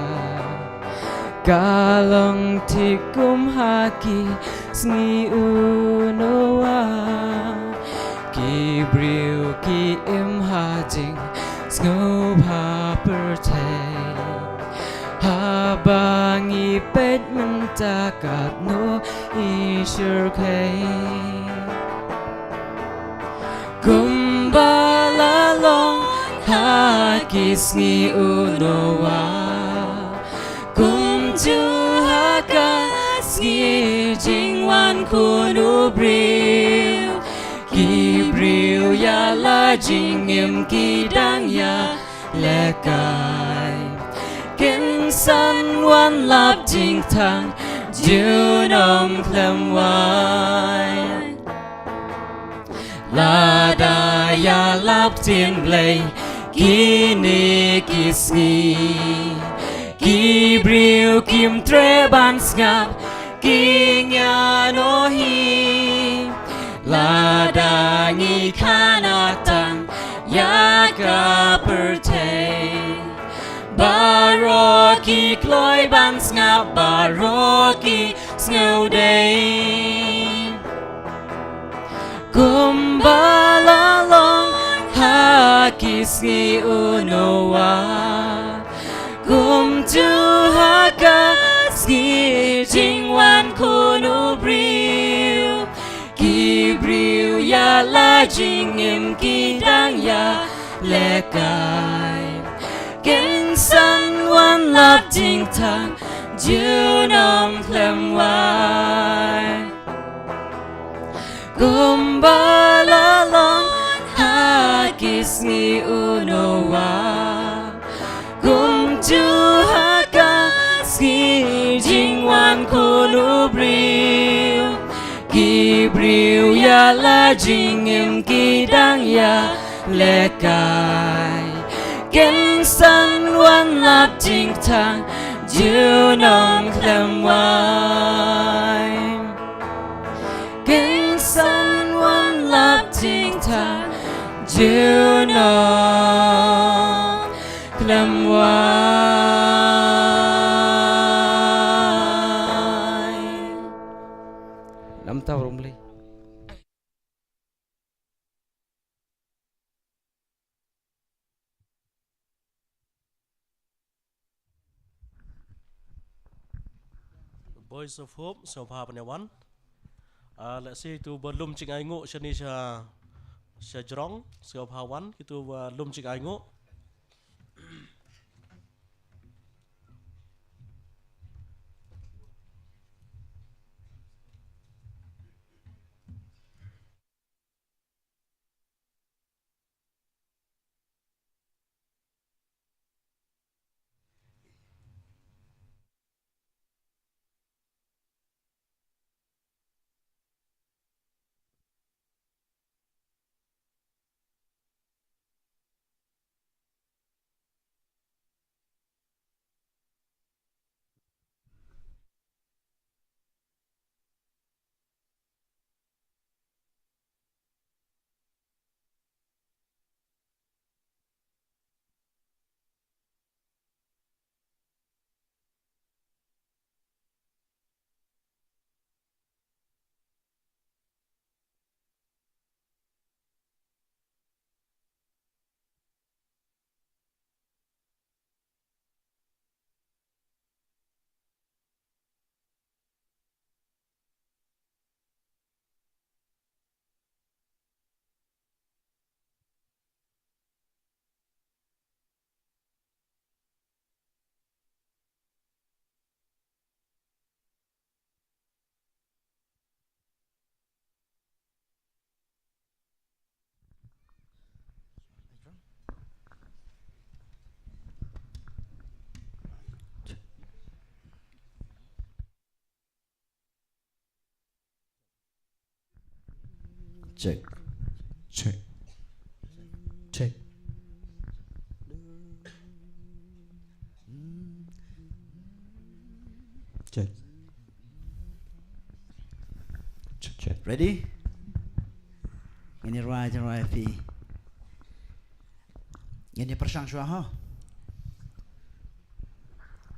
Galong tikum haki sngi unowa. Kibriu ki im hajing snow pertai. Habangi pet menta kat no isur kai. Kumbala long hakisngi unowa. Kumju hakasngi jingwan kunu briu. Kibriu ya la jingim kidang ya lekai. Ken san wan lap jing thang junom klem wai. Lada ya lap tin blay kini kisngi. Kibriu kim treban ngap kinya nohi. Lada ngi kanatan ya kapertai. Baroki kloy ban ngap baroki ngau day. Kumbala long hakisngi unowa. Kumju hakasngi jingwan kunu briu. Kibriu ya la jingim kidang ya lekai. Ken san wan lap jing thang junom klem wai. Kumbala long hakisngi unowa. Kumju hakasngi jingwan kunu briu. Kibriu ya la jingim kidang ya lekai. Ken san wan lap jing thang junom klem wai. Ken san wan lap jing thang junom klem wai. Năm tàu rung ly. Boys of Hope so pa panewan. Let's say tu belum cing ai ngộ cho nên sa jrong so pa wan itu belum cing ai ngộ. Check. Check. Check. Check. Check. Check. Ready? Ini Rai Fi. Ini persang suah ha.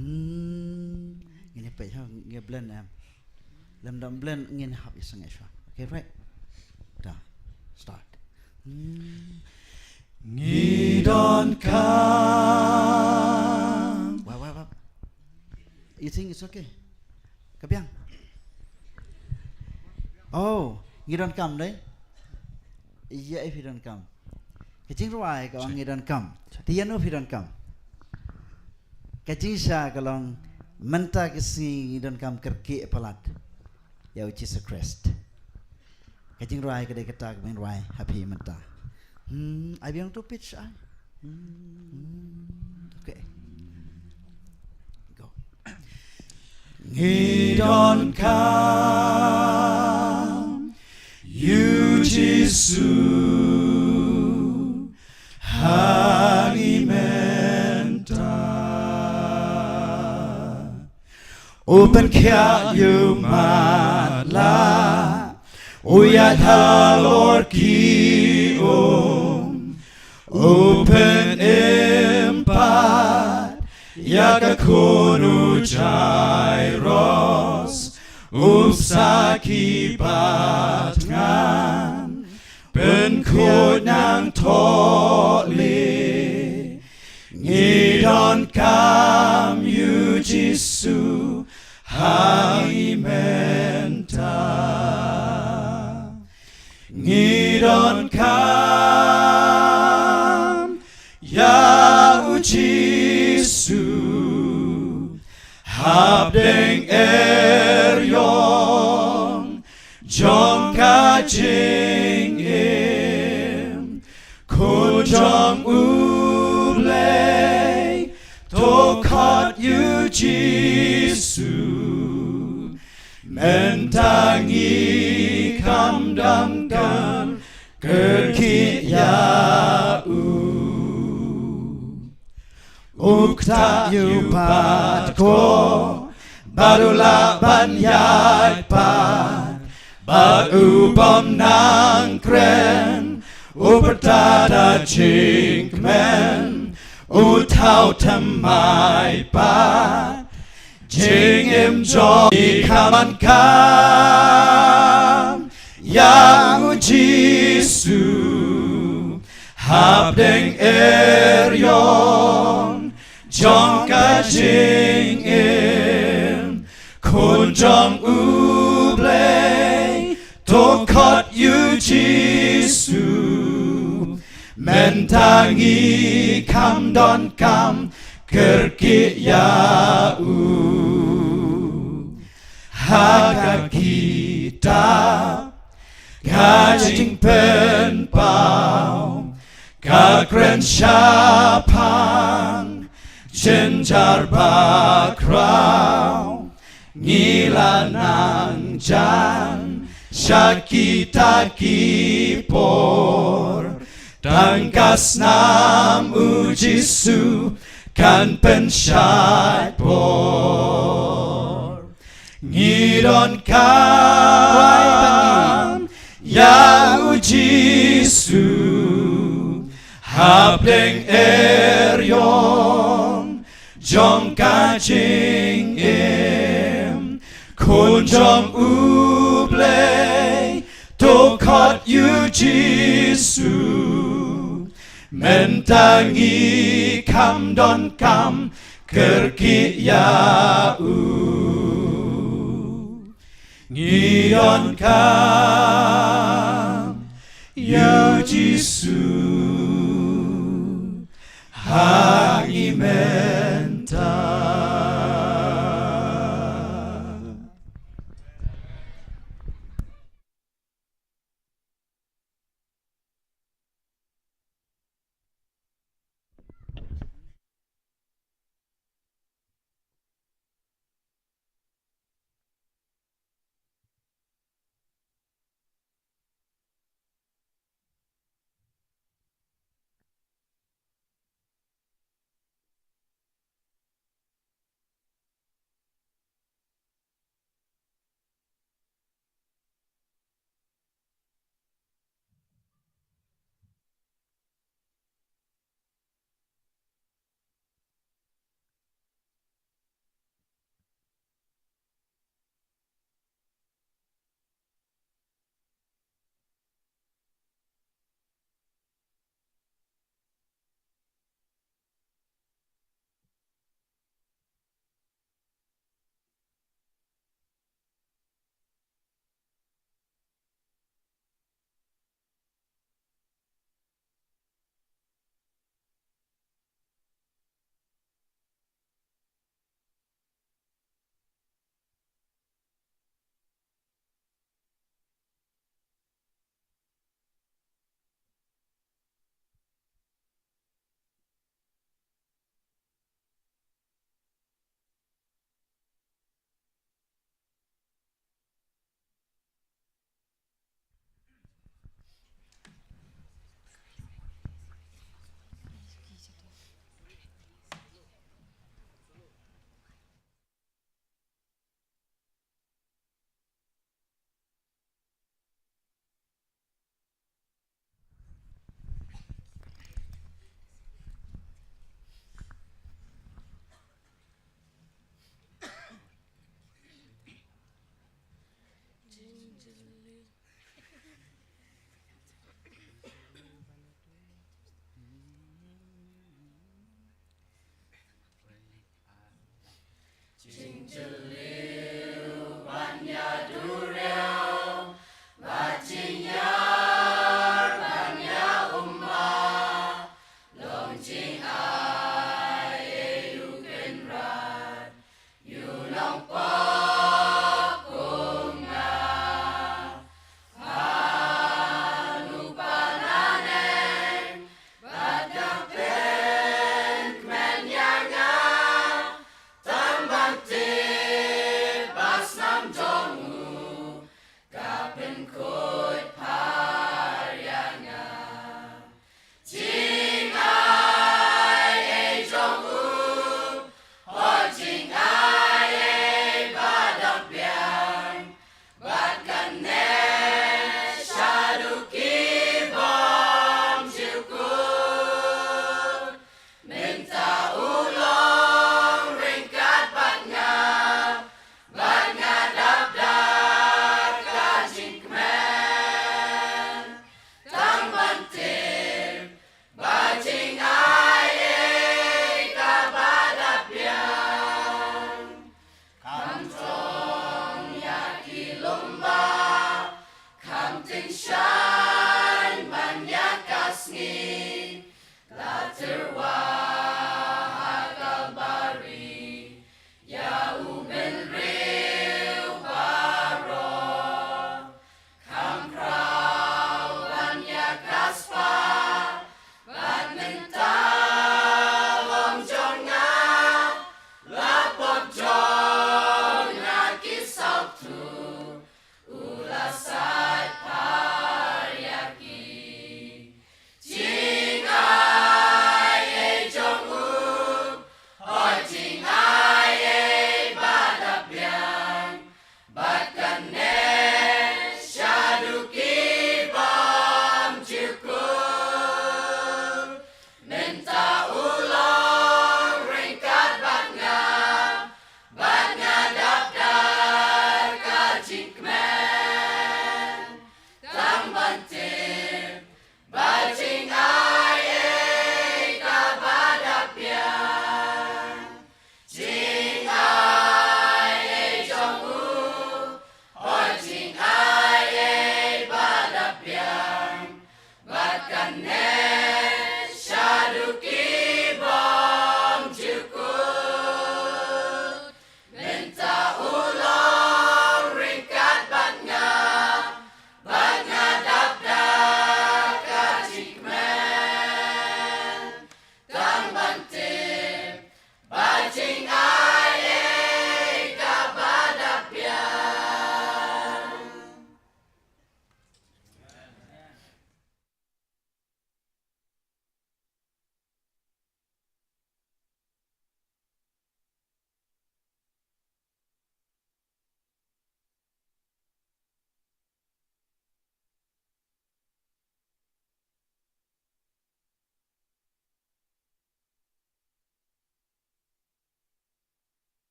Ini pe ha, ini blend am. Lem dam blend ini hab isang suah. Okay, right? Dah. Start. Ngidon kam. Wow. You think it's okay? Kapiang? Oh, you don't come đấy. Yeah, if you don't come. Cái chính rồi cái ông you don't come. Thì you know if you don't come. Cái chính sa cái long menta cái si you don't come kerki palat. Ya which is a crest. Cái chính rồi cái đây cái tag men rồi happy menta. I belong to pitch I. Okay. Go. Ngidon kam. You Jesu Harimenta Open kia you matla Uyat halor ki Open empat Yaka kunu jairos Upsaki batngan Ben kunang toli Ngidon kam you Jesu Haimenta Ngidon kam Ya Jesu Habdeng eryong Jong ka jing im Kujong ublay Tokot you Jesu Mentangi kamdamkan Kerki yau Ukta yupat ko Barulah banyai pat Barubom nang kren Upertada jingmen Utau temai pat Jingim joy kaman kam Yang Jesu Habdeng eryong Jong ka jing im Kunjong ublay Tokot you Jesu Mentangi kam don kam Kerki yau Haga kita Kajing penpau Kakren syapang Jenjar bakrau Ngilanang jan Syakita kipor Tangkas nam Jesu Kan pensyat por Ngidon kam Ya Jesu Habdeng eryong Jong ka jing im Kunjong ublay Tokot you Jesu Mentangi kam don kam Kerki yau Ngidon kam Ya Jesu Harimenta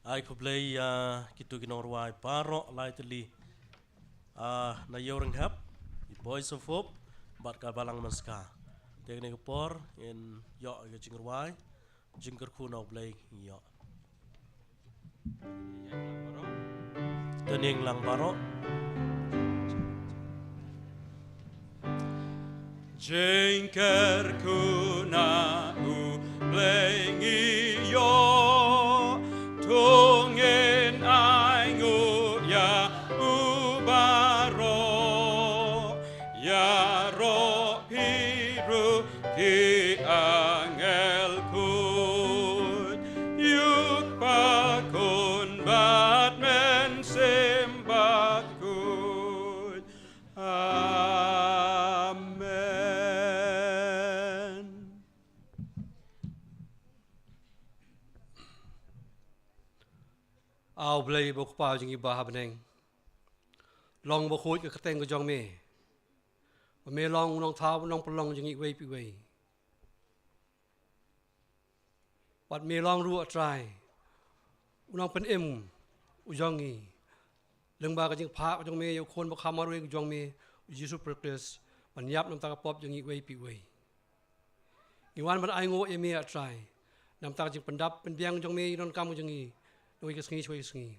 ai ko play kitu ginorwai paro lai teli na yoreng hap Voice of Hope bat ka balang maska teknik por in yo ke jingruai jingker ku no play yo tening lang baro Jengker kuna u lengi yo tungen aingu ya ubaro ya ro piru ki angel kun yuk pakun bat men sembah kun Amen. ao blei bok pau jingi ba habneng long bo khoi ka teng ko jong me long long thao long plong jingi wei pi wei wat me long ru trai long pen em u jongi leng ba ka jing pha ko jong me yo khon bo kham ru ko jong me jisu practice man yap nam ta ka pop jingi wei pi wei i wan ban ai ngo e me trai nam ta jing pendap pen biang jong me non kam jingi noi ka sngi choi sngi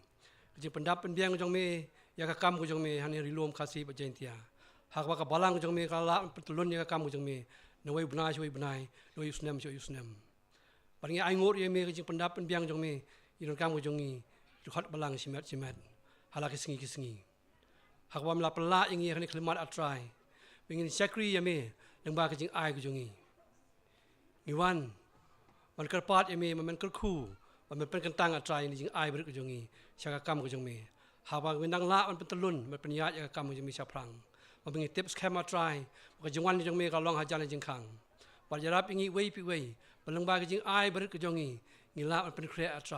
jing pendap pen biang jong me ya ka kam ko jong me han ri lom khasi ba Jaintia hak ba ka balang jong me ka la petulun ya ka kam ko jong me noi bna choi bnai noi usnem choi usnem paling ai ngot ye me ka jing pendap pen biang jong me non kam ko jong ni khat balang simet hala ki sngi hak ba mla pala ing ye kan klimat atrai pengin sakri ya me nang ba ka jing ai ko jong ni wan man kerpat ye me man kerkuมันเป็นกันตั้งอะไรนี่จึงไอ้บริกจงงี้ชากกรรมก็จงมีหากว่าเป็นดังละมันเป็นตะลุนมันเป็นญาติกรรมก็จะมีชาพลังมันเป็นทิปส์แค่มาทรายมันก็จงวันจงมีการลองหาจานจึงขังปัจจัยรับอย่างงี้เว้ยพี่เว้ยเป็นลงบาก็จึงไอ้บริกจงงี้งี้ละมันเป็นเครียดอะไร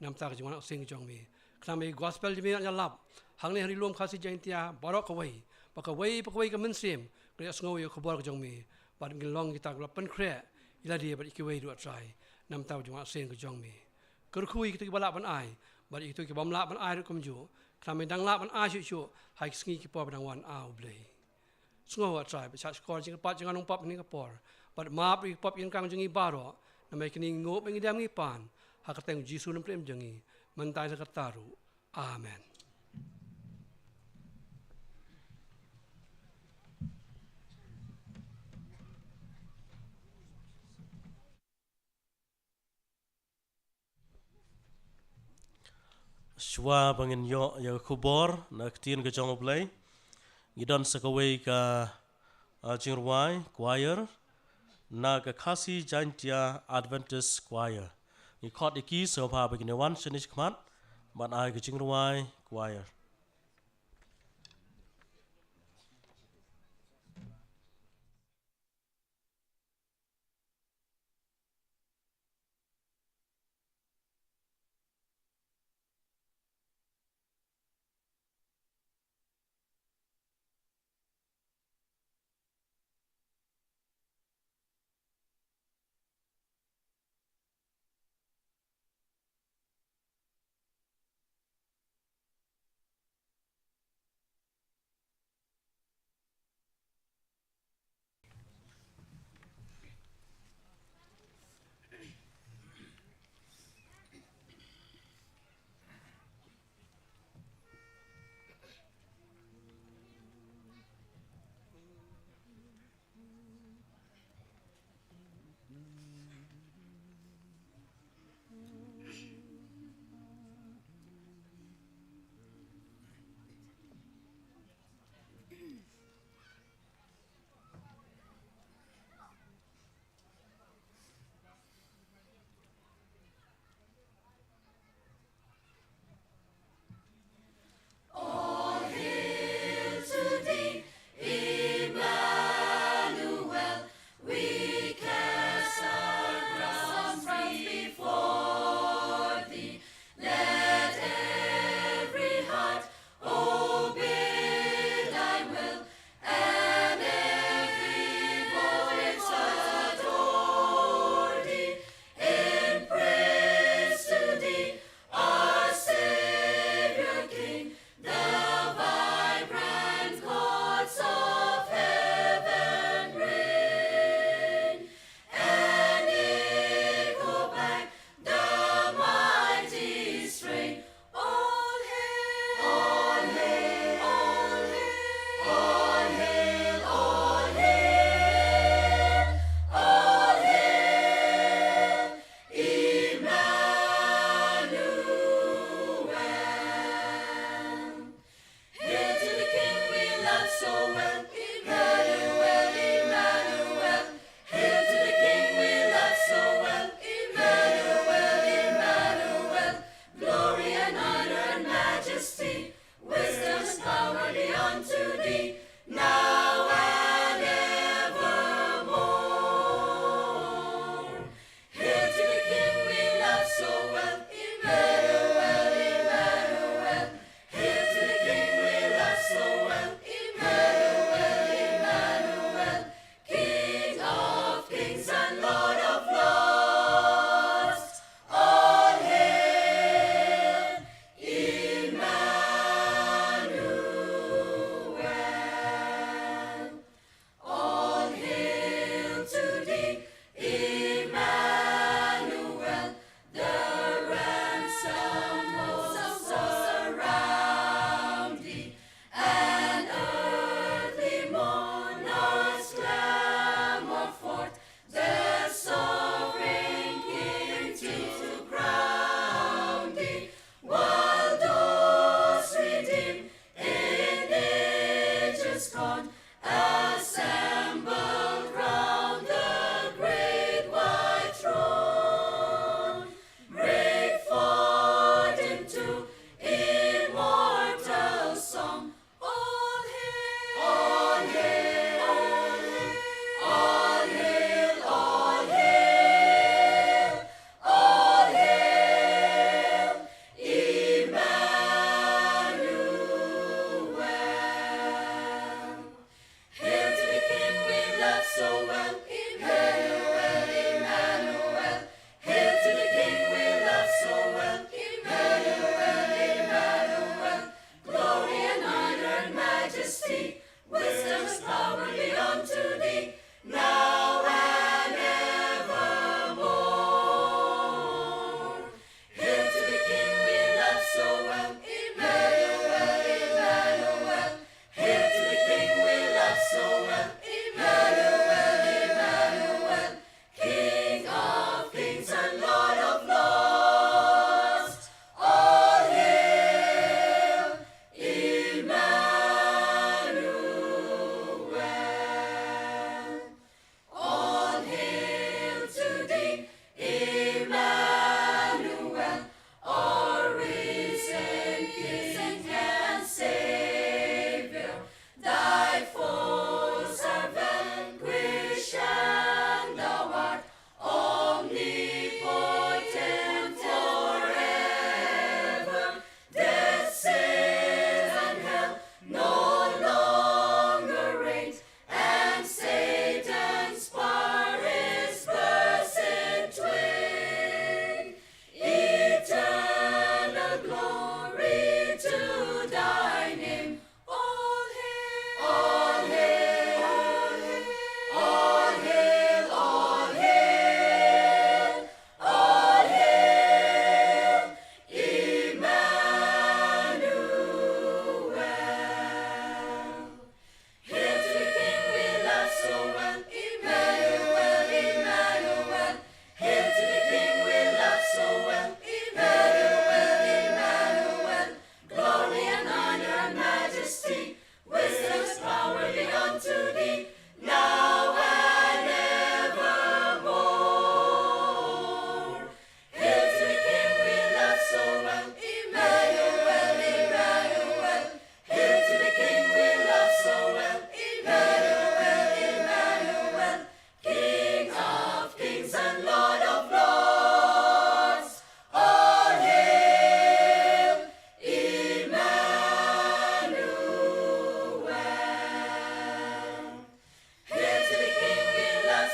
นำตาก็จงวันเอาสิ่งจงมีครั้งนี้กอสเปลจะมีอันลับหางนี้ให้รวมข้าศึกใจเตียบารอกเอาไว้ปักเอาไว้กับมันเสียมเกลียดสงวยขบวนก็จงมีปัจจัยลองกีตาร์รับเป็นเครียดอีลาดีบัดอีกเว้ยดูอะไรนำตาก็จงวันเอาสิ่งก็จงมีkerkui kita balak ban ai bad itu ki bamla ban ai kom ju kami dang la ban ai chu hai sngi ki por dang wan au blei sngo wa trai ba cha skor jing pat jing anong pap ni ka por bad ma pri pop yin kang jing i baro na mai kini ngo beng dam ngi pan ha ka teng jisu nam prem jing i man tai ka taru amen shwa bangin yo ya kubor na ktin ka jong play gidan sakaway ka jingruai choir na ka Khasi Jaintia Adventist choir ni khot iki so pa begin wan shinish kmat ban ai ka jingruai choir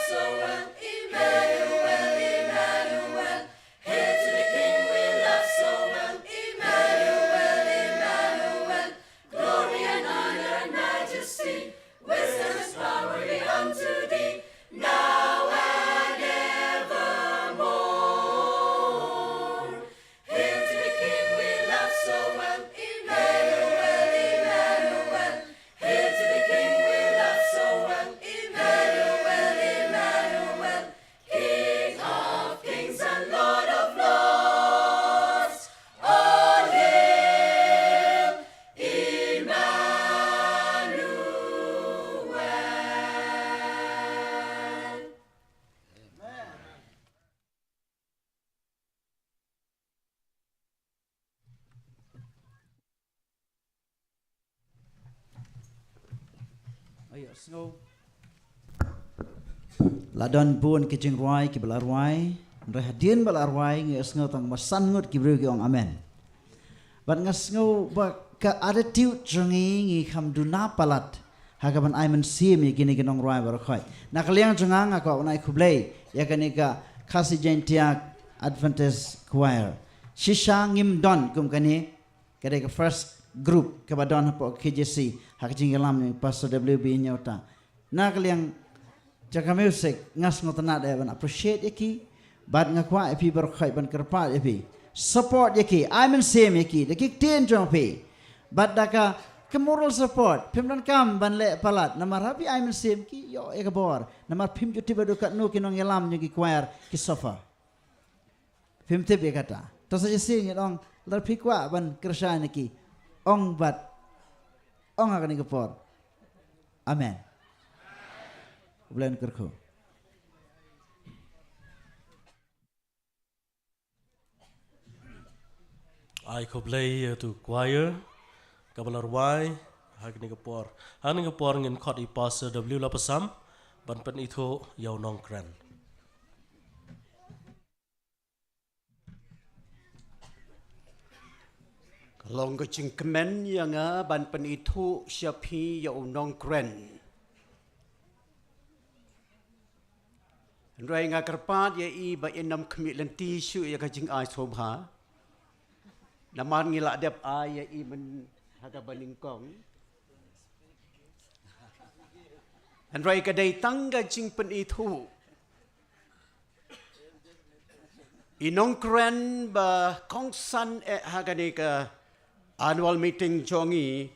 so well. Emmanuel, Emmanuel. Hail to the King we love so well. Emmanuel, Emmanuel. Glory and honor and majesty. Wisdom and power be unto thee. Now and evermore. Hail to the King we love so well. Emmanuel, Emmanuel. Hail to the King we love so well. Emmanuel, Emmanuel. King of kings and Lord of lords. All hail Emmanuel. Ayo snow. Ladon pun kicing ruai ki belarwai, rahadian belarwai ngi snow tang masan ngut ki bru ki ong amen. Bat ngas snow ba ka attitude jongi ngi kham duna palat. Hagaban aiman sim yi gini ginong ruai barakhoi. Nak liang jongang ako nai kublei ya kanika Khasi Jaintia Adventist Choir. Shisha ngim don kum kani kadeka first group kabadon hapo KJC hakjing lam ni Pastor WB nyota. Nak liang jaga music ngas ngotana da ban appreciate yaki bad ngakwa epi barakhoi ban kerpa epi support yaki aiman sim yaki dekik ten jong pi bad daka ke moral support pimdan kam ban le palat namar happy aiman sim ki yo ekabor namar pim juti badukat no kinong elam nyugi choir ki sofa pim tip ye kata to saja sing dong lar pikwa ban kersha niki ong bat ong akan ikapor amen bulan kerko I koblei tu choir kabalarwai hagni kapor hani kapor ngin khot I Pastor W la pasam ban pen itho yau nong kran Long ke jing kemen yang ban pen itu siapi ya unong kren. Rai nga kerpat ya I ba enam kemik lenti su ya ka jing ai sobha. Naman ngila dep ai ya I men haga balingkong. Rai ka dai tangga jing pen itu. Inong kren ba kongsan haga ni ka annual meeting jongi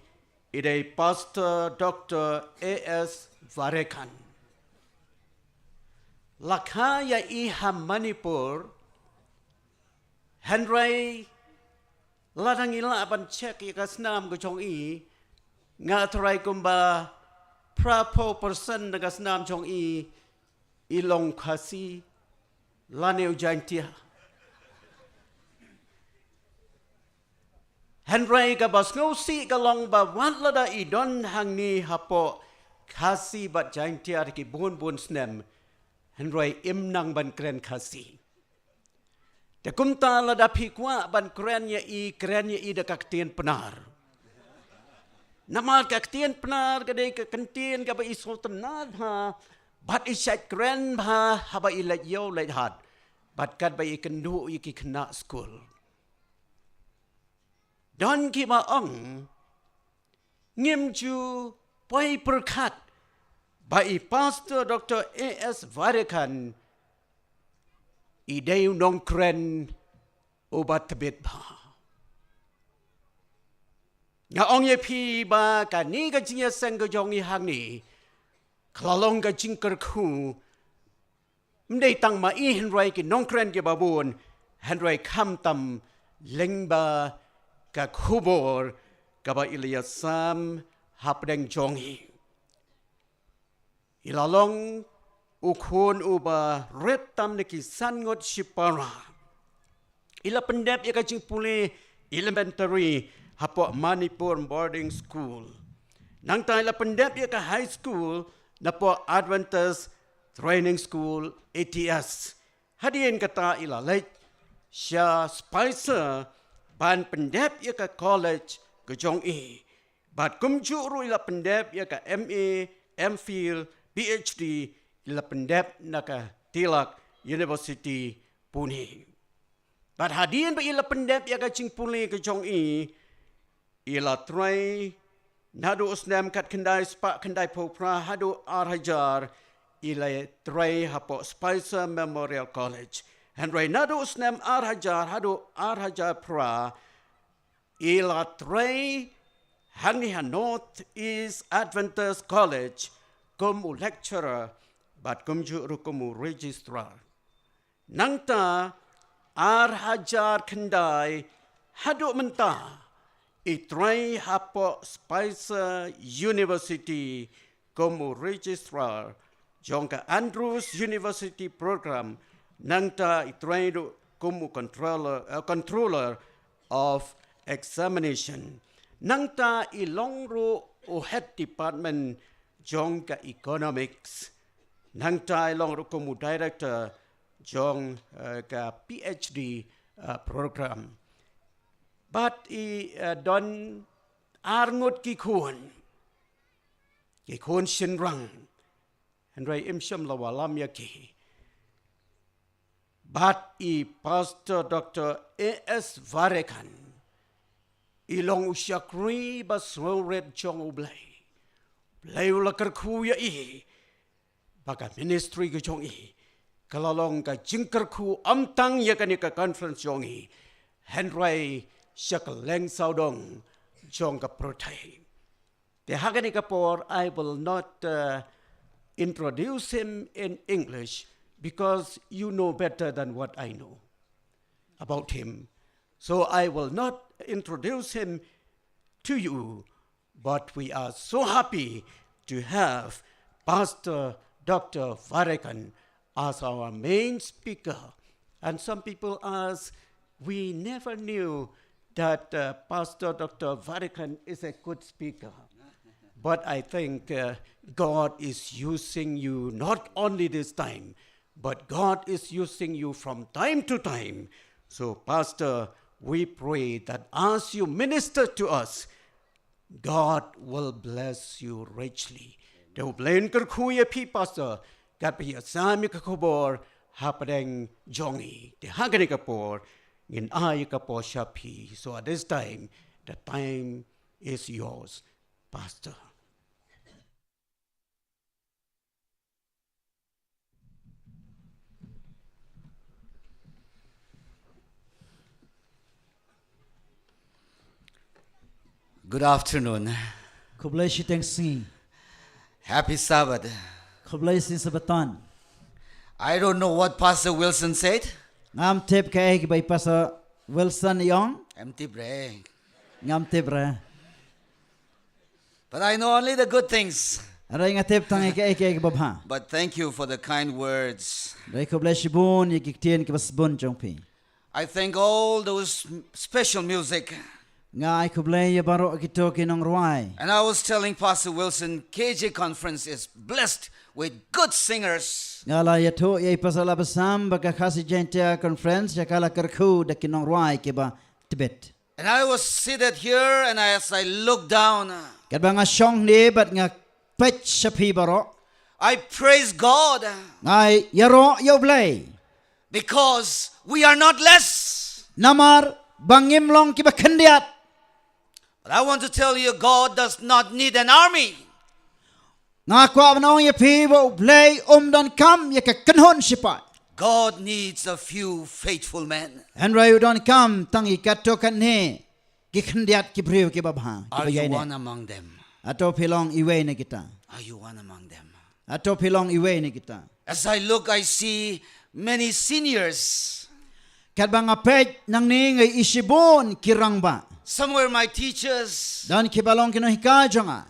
idai Pastor Dr. A.S. Varekan. Lakha ya iha Manipur Henry ladang ila apan cek ya kasnam ko jongi nga try kumba prapo person na kasnam jongi ilong Khasi laneu Jaintia. Henry ka bas ngosi ka long ba wan lada idon hang ni hapo Khasi bat Jaintia ki bun snem Henry imnang ban kren Khasi. Te kumta lada pikwa ban kren ya I da kaktien penar. Namal kaktien penar ka de ka kentien ka ba iso tenad ha bat isat kren ha haba ilat yo lait had bat kat ba ikendu ki kena school. Don ki ma ong ngim ju pai perkat by Pastor Dr. A.S. Varekan ideu nong kren obat tebet ba. Nga ong ye pi ba ka ni ka jing ya seng ka jong ni hang ni klalong ka jing kerku mdei tang ma I Henry ki nong kren ki babun Henry kam tam leng ba ka kubor ka ba Ilyasam hapdeng jongi. Ilalong ukun uba retam neki sangot shipara. Ila pendep ya kajing puli elementary hapo Manipur boarding school. Nang ta ila pendep ya ka high school na po Adventist training school ATS. Hadiin kata ila late siya Spicer ban pendep ya ka college ke jong E. Bat kumju ru ila pendep ya ka MA, MPhil, PhD ila pendep naka tilak University Pune. But hadian ba ila pendep ya kacing Pune ke jong ila try nadu usnam kat kendai spak kendai popra hadu arhajar ila try hapo Spicer Memorial College. And right nadu usnam arhajar hadu arhajar pra ila try Haniha North East Adventist College como lecturer but como registrar. Nangta arhajar kendai hadu menta itrai hapo Spicer University como registrar jongka Andrews University program nangta itrai como controller of examination. Nangta ilongru o head department jongka economics. Nangta ilongru como director jong ka PhD program. But don arngot ki kun shinrang. And ray imsham lawalam yaki. But Pastor Dr. A.S. Varekan ilong usyakri basro red jong ublay. Blay ulakar kuya baka ministry ke jong kalalong ka jingkar ku amtang ya kanika conference jong Henry Shakaleng Saudong jong ka protai. The haganika por I will not introduce him in English because you know better than what I know about him. So I will not introduce him to you, but we are so happy to have Pastor Dr. Varekan as our main speaker. And some people ask, we never knew that Pastor Dr. Varekan is a good speaker. But I think God is using you not only this time, but God is using you from time to time. So, Pastor, we pray that as you minister to us, God will bless you richly. The blain kerkuya pi pastor, kapi asami kakobor, hapadeng jongi, the hagani kapor, in ay kapor shapi. So at this time, the time is yours, Pastor. Good afternoon. Kublai shiteng sing. Happy Sabbath. Kublai sin sabaton. I don't know what Pastor Wilson said. Ngam tip ka ek by Pastor Wilson yong. Empty brain. Ngam tip ra. But I know only the good things. Aray nga tip tang ek babha. But thank you for the kind words. Ray kublai shibun yikitien ki basbun jongpi. I thank all those special music. Nga kublai ya baro kito kinong ruai. And I was telling Pastor Wilson, KJ Conference is blessed with good singers. Nga la ya to ya pasala basam baka Khasi Jaintia conference ya kala kerku da kinong ruai ke ba Tibet. And I was seated here, and as I looked down, Kat ba nga shong ni bat nga pech shapi baro. I praise God Ngai yaro yoblay. because we are not less. Namar bangim long ki ba kendiat. But I want to tell you, God does not need an army. Nga kwa banong ya pi bo play dan kam ya ka kanhon sipai. God needs a few faithful men. And rayu don kam tangi kato kan ne ki kendiat ki priu ki babha. Are you one among them? Ato pilong iwe na kita. Are you one among them? Ato pilong iwe na kita. As I look, I see many seniors. Kat ba nga pej nang ni ngay isibon kirang ba. Some were my teachers. Dan kibalong kinohika jonga.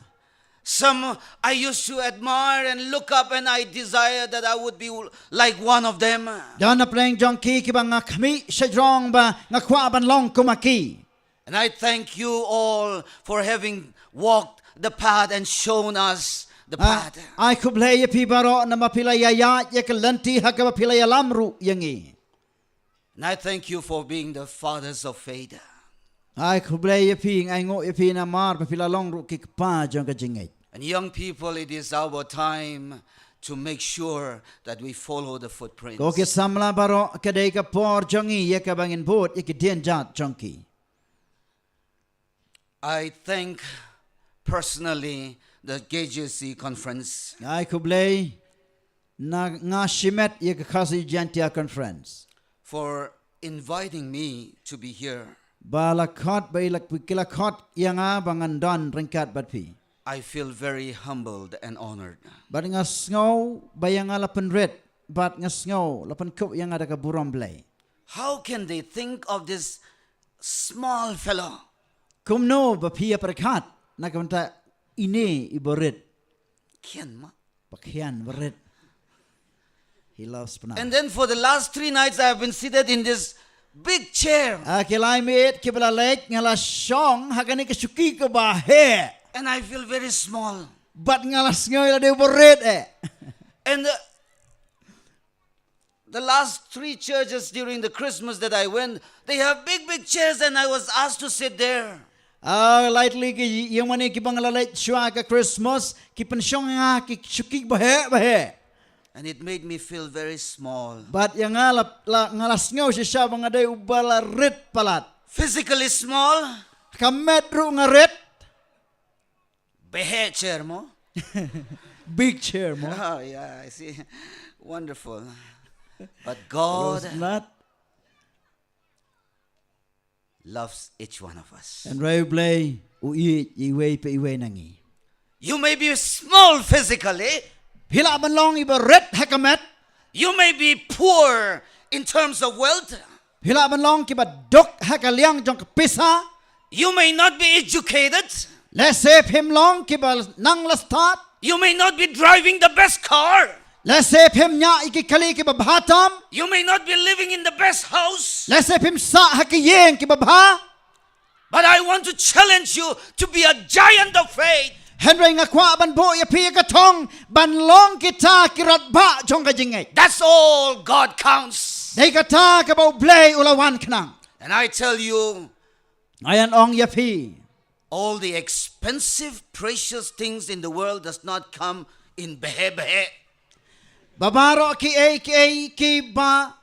Some I used to admire and look up, and I desire that I would be like one of them. Dan na pleng jong ki kiba nga kami sajrong ba nga kwa ban long kumaki. And I thank you all for having walked the path and shown us the path. Ay kublay pi baro na mapilaya ya kalanti ha ka mapilaya lamru yangi. And I thank you for being the fathers of faith. Ay kublay pi ay ngo pi na mar mapila long ru ki pa jong ka jingay. And young people, it is our time to make sure that we follow the footprints. Ko ke samla baro kadai ka por jongi ye ka bangin put ye ke dien jat jongki. I thank personally the KJC conference Ai kublay na nga shimet ye ka Khasi Jaintia conference. for inviting me to be here. Balakot bailak pikilakot yanga bangan don ringkat batpi. I feel very humbled and honored. Bat nga sngow bayanga lapan red bat nga sngow lapan kup yang ada ka buram blay. How can they think of this small fellow? Kumno bapia perkat na kamta ini iborit Kian ma? pakhian berit. He loves penat. And then for the last 3 nights I have been seated in this big chair. Kilai mit kibala lek ngala shong hakani ka suki ka bahe. And I feel very small. Bat ngala sngoy la de borit And the last 3 churches during the Christmas that I went, they have big chairs and I was asked to sit there. Lightly ki yung mani ki bangala lek shwa ka Christmas ki pensyong nga ki suki bahe. And it made me feel very small. Bat yang ngala sngoy siya bang ada ubala rit palat. Physically small. Kamet ru ngarit. Behe chair mo. Big chair mo. Oh yeah, I see. Wonderful. But God Was not. loves each one of us. And Ray Blay iwe pe iwe nangi. You may be small physically. Hila man long iba red hakamet. You may be poor in terms of wealth. Hila man long kiba dok hakaliang jong pisa. You may not be educated. Let's say him long kiba nang la start. You may not be driving the best car. Let's say him nya iki kali kiba bhatam. You may not be living in the best house. Let's say him sa hakiyeng kiba bha. But I want to challenge you to be a giant of faith. Henry nga kwa ban bo ya pi ka tong ban long kita kirat ba jong ka jingay. That's all God counts. Dei kata ka ba blay ulawan kanang. And I tell you, Ayan ong ya pi. all the expensive, precious things in the world does not come in behe. Babaro ki ba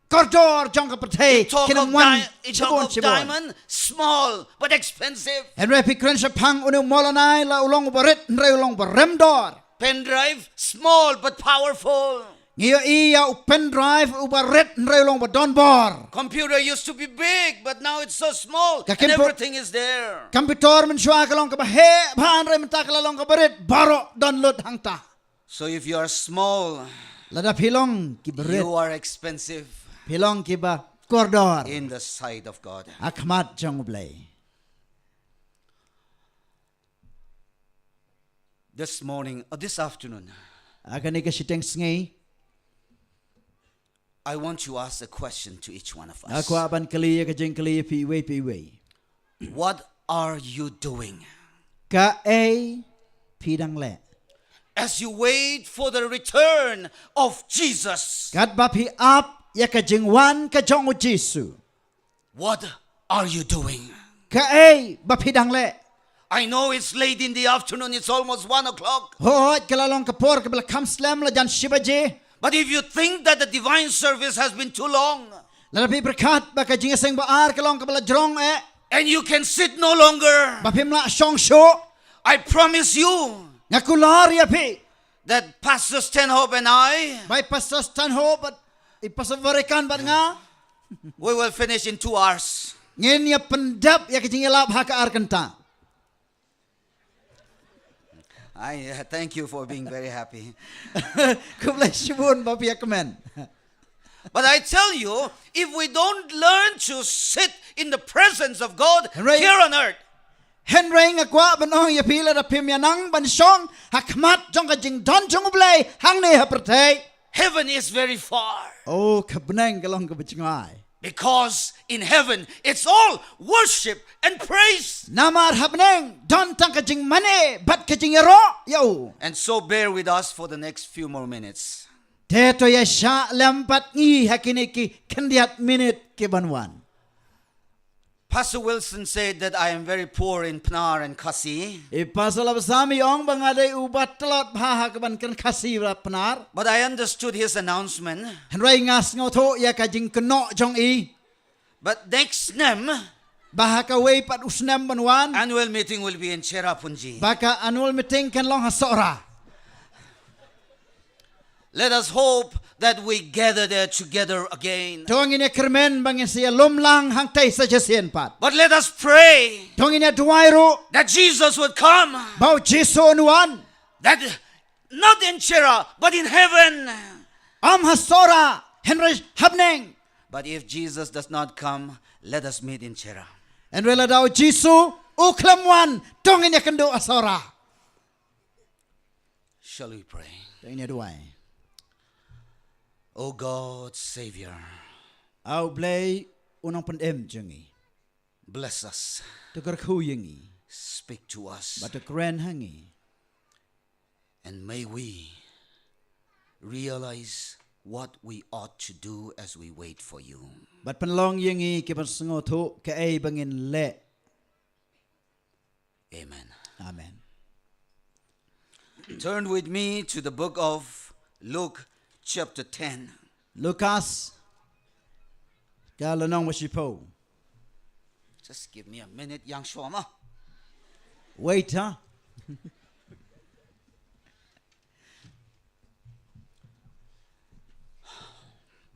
Kordor jong ka patay Talk kinang of, wan talk of diamond, small but expensive. Henry pi kren sa pang unu molanay la ulong barit nre ulong baremdor. Pen drive, small but powerful. Ngiyo iya pen drive ubarit nre ulong badon bor. Computer used to be big, but now it's so small and Kakin po- everything is there. Komputer men shwa ka long ka ba he ba nre men takala long ka barit baro download hangta. So if you are small, Lada pilong ki barit you are expensive pilong ki ba kordor. in the sight of God. Akmat jong blay. This morning, or this afternoon, Akani ka siteng sngi. I want to ask a question to each one of us. Ako aban kaliya ka jeng kaliya pi we. What are you doing Ka ay pidang le. as you wait for the return of Jesus? Kat ba pi up ya ka jingwan ka jong Jesu. What are you doing? Ka ay ba pidang le. I know it's late in the afternoon, it's almost 1 o'clock. Hoy kalalong ka por ka bala kam slam la jan shibaje. But if you think that the divine service has been too long, La pi berkat ba ka jingaseng ba ar kalong ka bala jrong and you can sit no longer, ba pim la shong sho. I promise you Ngakular ya pi. that Pastor Stenhope and I, Bay pasas tan ho but ipasavarikan ba nga. we will finish in 2 hours. Ngin ya pendap ya ka jingilap ha ka ar kanta. I thank you for being very happy. Kublay shibun ba pi kamen. But I tell you, if we don't learn to sit in the presence of God Right. here on earth, Henry nga kwa banong ya pila da pim yanang bansyong hakmat jong ka jing don jong blay hang ne ha pertay. heaven is very far. Oh kabneng kalong ka bachingay. Because in heaven, it's all worship and praise. Namar habneng don tang ka jing mane bat ka jing yaro yo. And so bear with us for the next few more minutes. Teto ya sha lampat ngi hakiniki kandiat minute ke banwan. Pastor Wilson said that I am very poor in Pnar and Khasi. Pasal sami ong bangadai ubat telot baha kaban kan Khasi benar. But I understood his announcement. Henry ngas ngoto ya kajing kenok jong i. But next NEM, Baha ka wei pat usnam banwan. annual meeting will be in Cherrapunji. Baka annual meeting kan long hasora. Let us hope that we gather there together again. Tong ini kermen bangin siya lumlang hang tay sa jasien pat. But let us pray Tong ini duai ru that Jesus would come. bau Jesu nuan. That not in Cherra, but in heaven. Am hasora Henry habneng. But if Jesus does not come, let us meet in Cherra. And wela daw Jesu uklamwan tong ini kendo asora. Shall we pray? Tong ini duai. O God, Savior, Au blay unang pandem jengi. bless us. Tukar khu yengi. Speak to us. But kren hangi. And may we realize what we ought to do as we wait for you. But panlong yengi ke pansengo thu ke ai bangin le. Amen. Amen. Turn with me to the book of Luke chapter 10. Lucas galanong wasipo. Just give me a minute, Yang Shoma. Wait, huh?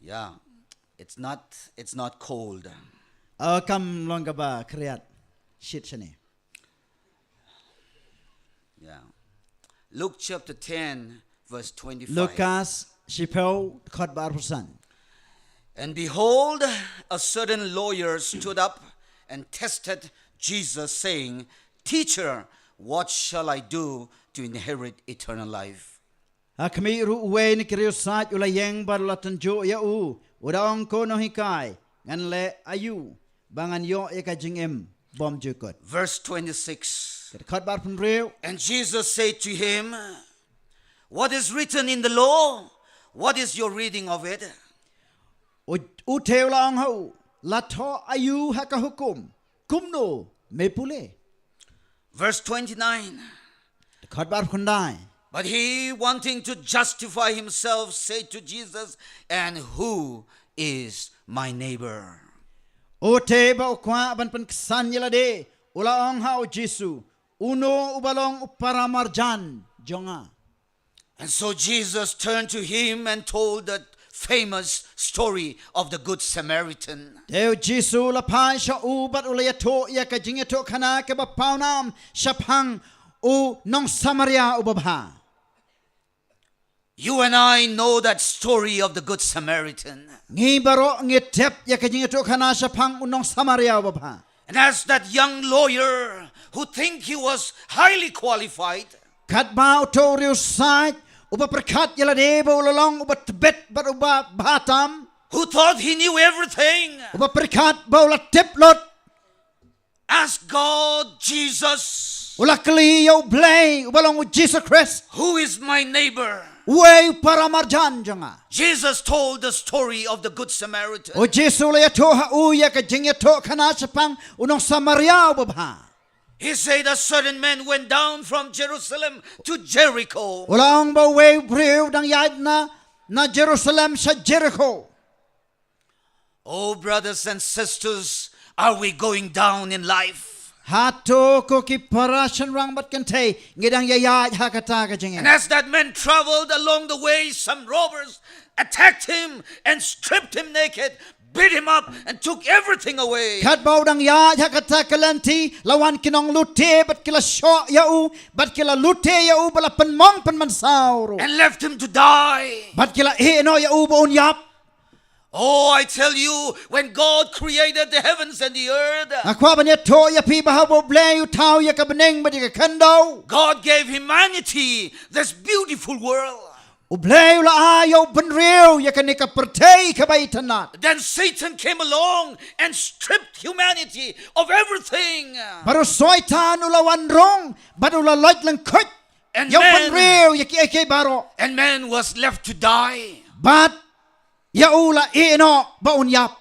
Yeah, it's not cold. Kam longa ba kriat shit shani. Yeah. Luke chapter 10, verse 25. Lucas sipo khot bar persan. And behold, a certain lawyer stood up and tested Jesus, saying, Teacher, what shall I do to inherit eternal life? Kami ru uwe ni kriyo sat ulayeng barlatan jo ya u. Udaong ko no hikay. Ngan le ayu. Bangan yo ya kajingem bom jukot. Verse 26. Khot bar pun rew. And Jesus said to him, What is written in the law? What is your reading of it? U teo lang ho. Latho ayu hakahukum. Kumno me pule. Verse 29. Khot bar khundai. But he, wanting to justify himself, said to Jesus, And who is my neighbor? O te ba ukwa ban pan ksan yala de. Ulaong hao Jesu. Uno ubalong uparamarjan jonga. And so Jesus turned to him and told that famous story of the Good Samaritan. Teo Jesu lapai sha ubat ulayato ya kajingato kana ke bapaunam shapang u nong Samaria ubabha. You and I know that story of the Good Samaritan. Ngi baro ngitep ya kajingato kana shapang u nong Samaria ubabha. And as that young lawyer who think he was highly qualified, Kat ba to riu sait uba perkat yala de ba ulalong uba tibet ba uba batam who thought he knew everything, uba perkat ba ula tiplot asked God, Jesus, ula kli yo blay ubalong u Jesus Christ who is my neighbor? way paramarjan janga. Jesus told the story of the Good Samaritan. O Jesu la to ha u ya kajingato kana shapang u nong Samaria ubabha. He said a certain man went down from Jerusalem to Jericho. Ulang ba way briw dang yad na Jerusalem sa Jericho. Oh, brothers and sisters, are we going down in life? Hato ko ki parashan rang bat kantay ngidang yayad hakata ka And jingin. as that man traveled along the way, some robbers attacked him and stripped him naked, beat him up and took everything away. Kat bau dang yad hakata kalanti lawan kinong lute bat kila syo yau bat kila lute yau bala penmong penmansauro. And left him to die. Bat kila ino yau ba unyap. Oh, I tell you, when God created the heavens and the earth, Akwa ba niya to ya pi bahabo blay u tao ya kabeneng ba di ka kando. God gave humanity this beautiful world. Ublay ula ayaw benriw ya kanika pertay kabaitanat. Then Satan came along and stripped humanity of everything. Baru soitan ulawan rong, baru ula loit lang kut. And Yaw man, benriw ya ki baro. and man was left to die. But ya ula ino ba unyap.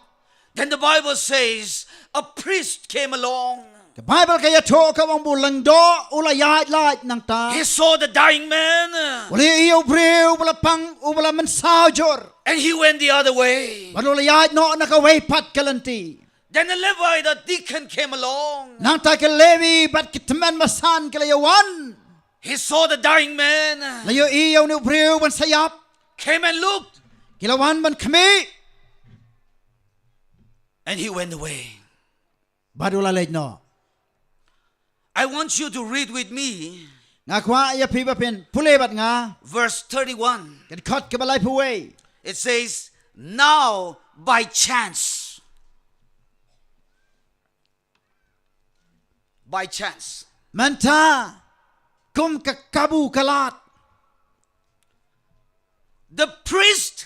Then the Bible says, a priest came along. Cái Bible kaya to ka wang bulang do ula ya lai nang ta. He saw the dying man Uli iyo breu ula pang ula men saujor. and he went the other way. Baru ula ya no nakaway pat kalanti. Then a Levite, a deacon, came along. Nang ta ke Levi bat kitman masan kalayawan. He saw the dying man, Layo iyo ni breu ban sayap. came and looked, Kilawan ban kami. and he went away. Baru ula lej no. I want you to read with me Nga kwa ya piba pin pule bat nga. verse 31. Kat kot ke balai puwe. It says, now by chance. By chance. Manta kum ka kabu kalat. The priest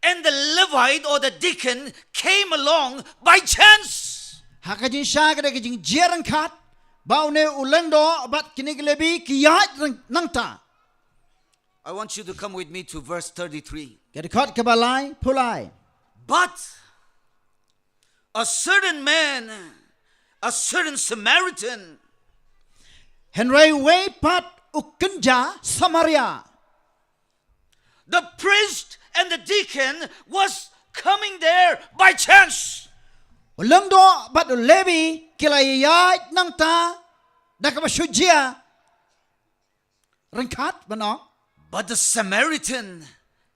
and the Levite or the deacon came along by chance. Hakajin sya kada kajing jerang kat. Bau ne ulang do bat kinig lebi kiyat nang ta. I want you to come with me to verse 33. Kat kot ke balai pulai. But a certain man, a certain Samaritan, Henry way pat ukenja Samaria. the priest and the deacon was coming there by chance. Ulang do bat lebi kilayat nang ta. Dakabasujia. Rengkat banok. But the Samaritan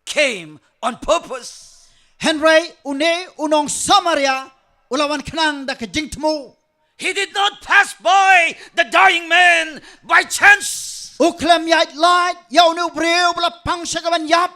came on purpose. Henry une unong Samaria ulawan kenang dakajing temu. He did not pass by the dying man by chance. Uklam yat light yau nu breu bela pang sagaban yap.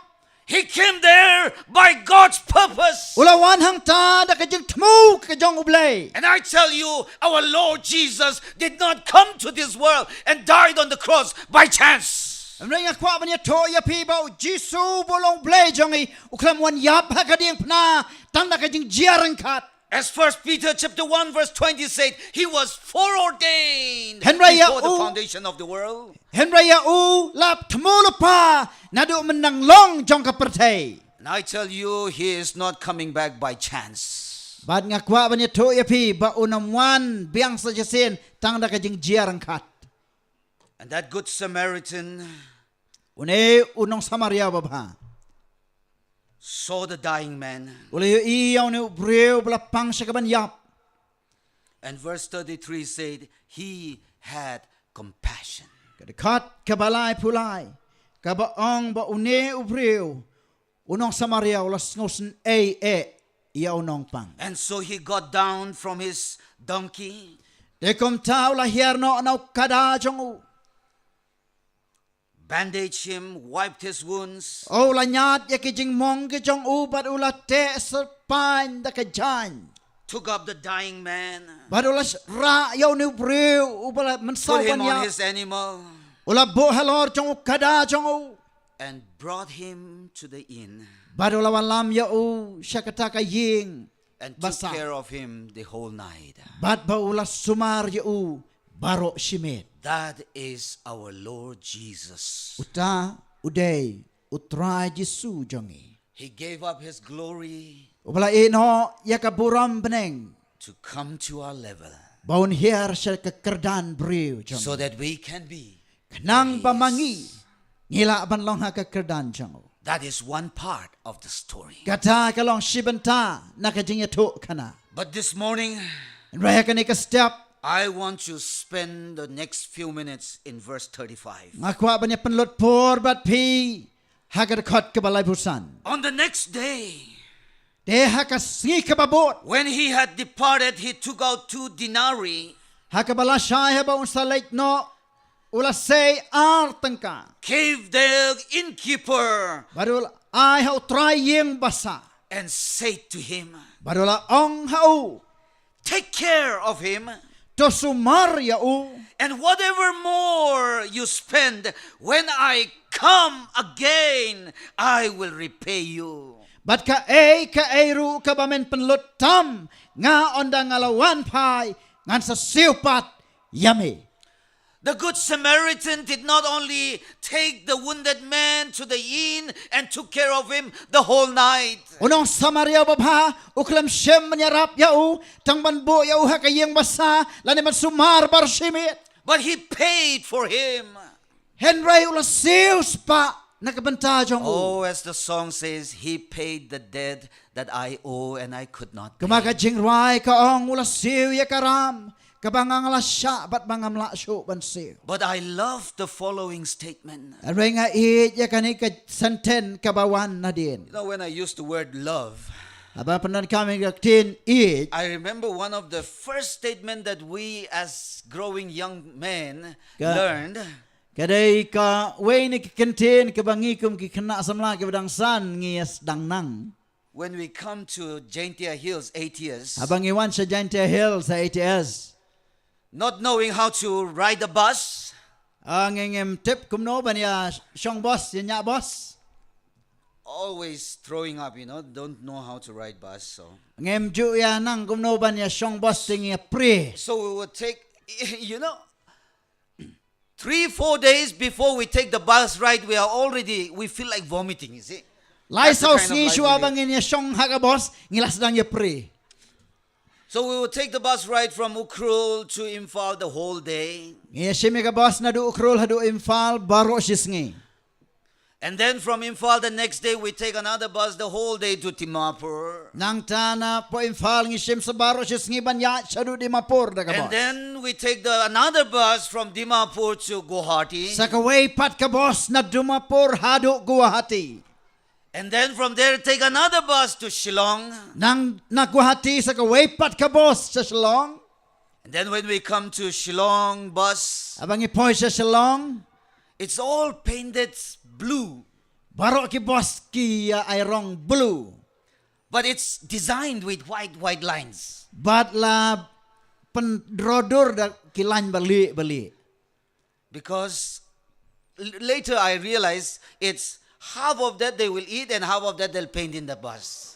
He came there by God's purpose. Ulawan hang ta dakajing temu kajong ublay. And I tell you, our Lord Jesus did not come to this world and died on the cross by chance. Amreng akwa banya to ya pi bau Jisu bolong blay jongi uklam wan yap hakading pna tang dakajing jiarang kat. As 1 Peter chapter 1 verse 20 said, he was foreordained Henry before the u- foundation of the world. Henry ya u lap temu lupa nadu menang long jong kapertay. And I tell you, he is not coming back by chance. Bad ngakwa banya to ya pi ba unamwan biang sajasin tang dakajing jiarang kat. And that good Samaritan Une unong Samaria babha. saw the dying man. Ule iyaw ni breu bela pang sagaban yap. And verse 33 said, he had compassion. Kadekat kabalay pulay. Kabaong ba une ubreu. Unong Samaria ulas ngosen iya unong pang. And so he got down from his donkey Dekom tau la hierno anau kada jongu. bandaged him, wiped his wounds, O la nyat ya kijing mong kijong ubat ula te serpan da kajan. took up the dying man, Bad ulas ra yaw ni breu ubala put mensawan him on ya. his animal, Ula bo halor jongu kada jongu. and brought him to the inn, Bad ula walam ya u syakata ying. and took Basa. care of him the whole night. Bad ba ula sumar ya u baro shimit. That is our Lord Jesus. Uta uday utray Jesu jongi. He gave up his glory Ubala ino ya kaburam beneng. to come to our level Baun hier siya kekerdan breu jongi. so that we can be. Nang pamangi ngila ban long ha kekerdan jongi. That is one part of the story. Kata kalong shibenta nakajing ya tu kana. But this morning, Raya kanika step I want to spend the next few minutes in verse 35. ngakwa banya penlut por bat pi hagar kot ke balai busan. On the next day, De hakas ke babot. when he had departed, he took out 2 denarii, Hakabala syaya ba unsa late no ula say artengka. gave the innkeeper, Barul ay hau try yeng basa. and said to him, Barula ong hau take care of him, to sumar ya u. and whatever more you spend, when I come again, I will repay you. Bat ka ru ka bamen penlut tam nga onda ngalawan pai ngan sa siupat yami. The Good Samaritan did not only take the wounded man to the inn and took care of him the whole night. Unong Samaria babha uklam shem menyarap yau tang ban bo yau ha kayeng basa lani man sumar bar shimit. But he paid for him. Henry ulas sius pa nakabanta jong u. Oh, as the song says, he paid the debt that I owe and I could not pay. Kamaga jingrai kaong ulas siu ya karam. Kabangang lasya bat bangam la syu ban siu. But I love the following statement. Renga it ya kani ka senten kabawan na din. You know, when I use the word love, Aba penan kami tin it. I remember one of the first statement that we as growing young men Ka- learned. Kadai ka way ni kikentin kabangikum ki kena samla ke badang san ngias dang nang. When we come to Jaintia Hills, 8 years, Abang iwan sa Jaintia Hills sa ATS. not knowing how to ride a bus, Ang ngem tip kumno ban ya syong boss ya nya boss. always throwing up, don't know how to ride bus. Ngem ju ya nang kumno ban ya syong boss ting ya pre. So we would take, 3-4 days before we take the bus ride, we feel like vomiting, you see. Lai That's the sau kind of si life shu we live. abang ya syong haga boss ngilas dang ya pre. So we would take the bus ride from Ukrul to Imphal the whole day. Ngiya shimi ka boss na du ukrol hadu imfal baro sisngi. And then from Imphal the next day, we take another bus the whole day to Timapur. Nang tana po imfal ngishim sa baro sisngi ban ya shadu di mapur da ka And boss. then we take another bus from Dimapur to Guwahati. Sa kaway pat ka boss na dumapur hadu Guwahati. And then from there, take another bus to Shillong. Nang naguhati sa kaway pat ka boss sa Shillong. And then when we come to Shillong bus, Abang ipoy sa Shillong. it's all painted blue. Baro ki boss ki ayrong blue. But it's designed with white lines. Bat la pendrodur da kilan bali. Because later I realized it's half of that they will eat and half of that they'll paint in the bus.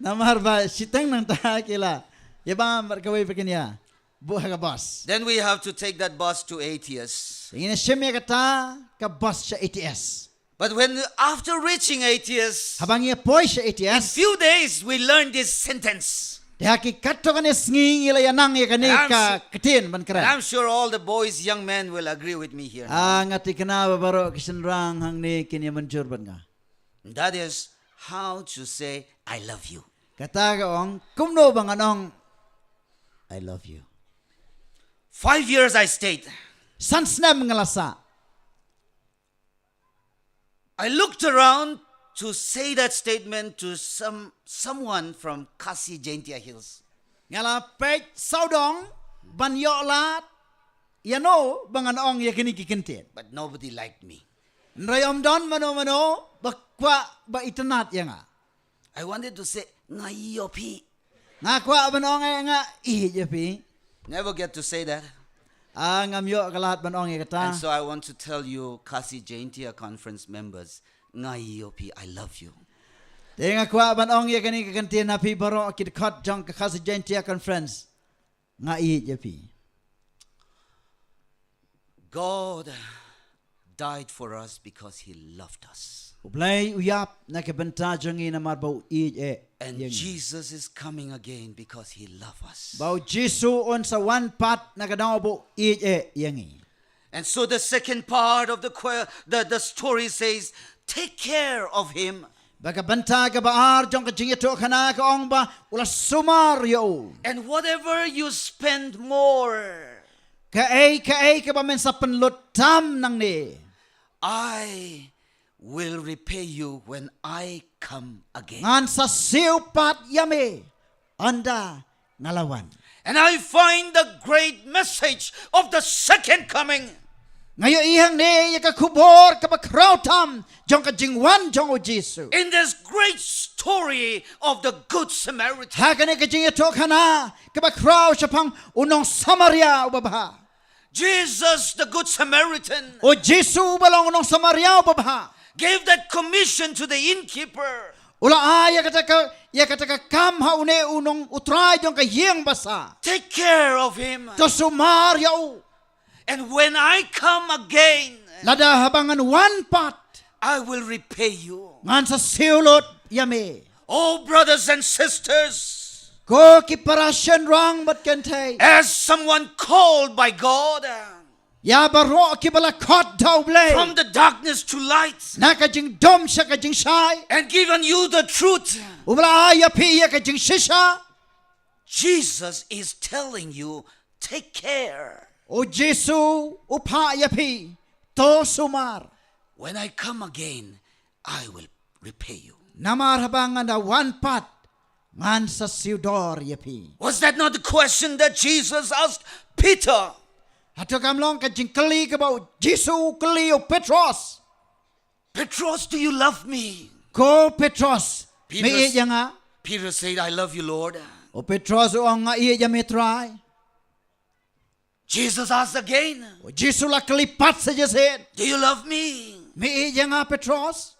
Namar ba sitang nang ta kila. Yaba markaway pa kanya. Buha ka boss. Then we have to take that bus to ATS. Ingin siyempre kata ka boss sa ATS. But after reaching ATS, Habang ipoy sa in ATS. few days we learned this sentence. Dihaki kato ka nisngi ila yanang ya kani I'm ka katin ban And kara. I'm sure all the boys, young men will agree with me here. Ang ati kana baro kisenrang hang ni kini manjur ban nga. That is how to say, I love you. Kata ka ong kumno bang anong I love you. 5 years I stayed. Sansnam ngalasa. I looked around to say that statement to someone from Khasi, Jaintia Hills. Ngala pek saudong ban yolat yano bangan ong yakini kikintin. But nobody liked me. Nrayom don mano bakwa ba itanat ya nga. I wanted to say, Ngayopi. Nga kwa ban ong nga ihijapi. Never get to say that. Ngam yo kalat ban ong And kata. so I want to tell you, Khasi Jaintia conference members, Ngayopi, I love you. Tenga kwa ban ong yakini kikintin na pi baro kidkot jong Khasi Jaintia conference. Nga ihijapi. God died for us because he loved us. Ublay uyap na kebenta jongi na marbaw ij And Jesus is coming again because he loves us. Bau Jisu on sa one part na kadaw bo ij yangi. And so the second part of the story says, take care of him. Baka banta ka baar jong ka jingeto kana ka ong ba ula sumar yo. And whatever you spend more, Kaay ka ba men sa penlutam nang ni. I will repay you when I come again. Ngan sa siupat yami anda ngalawan. And I find the great message of the second coming. Ngayo ihang ni ka kubor ka ba krautam jong ka jingwan jong o Jisu. In this great story of the Good Samaritan. Hakane ka jingeto kana ka ba kraw sa pang unong Samaria ubabaha. Jesus, the Good Samaritan, O Jisu balong unong Samaria ubabaha. gave that commission to the innkeeper. Ula ya kata ka kam ha une unong utrai jong ka yeng basa. Take care of him. To sumar ya u. And when I come again, Lada habangan one part. I will repay you. Ngan sa siulot yame. Oh, brothers and sisters, Ko ki parasyan rang bat kentay. as someone called by God Ya baro ki bala kot daw blay. from the darkness to light Na ka jing dom sa ka jing sai. and given you the truth, Ubla ya pi ya ka jing shisha. Jesus is telling you, take care. O Jesu upa ya pi. To sumar. When I come again, I will repay you. Namar habangan na one part. Ngan sa siudor ya pi. Was that not the question that Jesus asked Peter? Hato kamlong ka jing kali ka ba Jesu kali o Petros. Petros, do you love me? Ko Petros. Peter- Me iya nga. Peter said, I love you, Lord. O Petros o nga iya metrai. Jesus asked again, O Jesu la kalipat sa jasin. do you love me? Me iya nga Petros.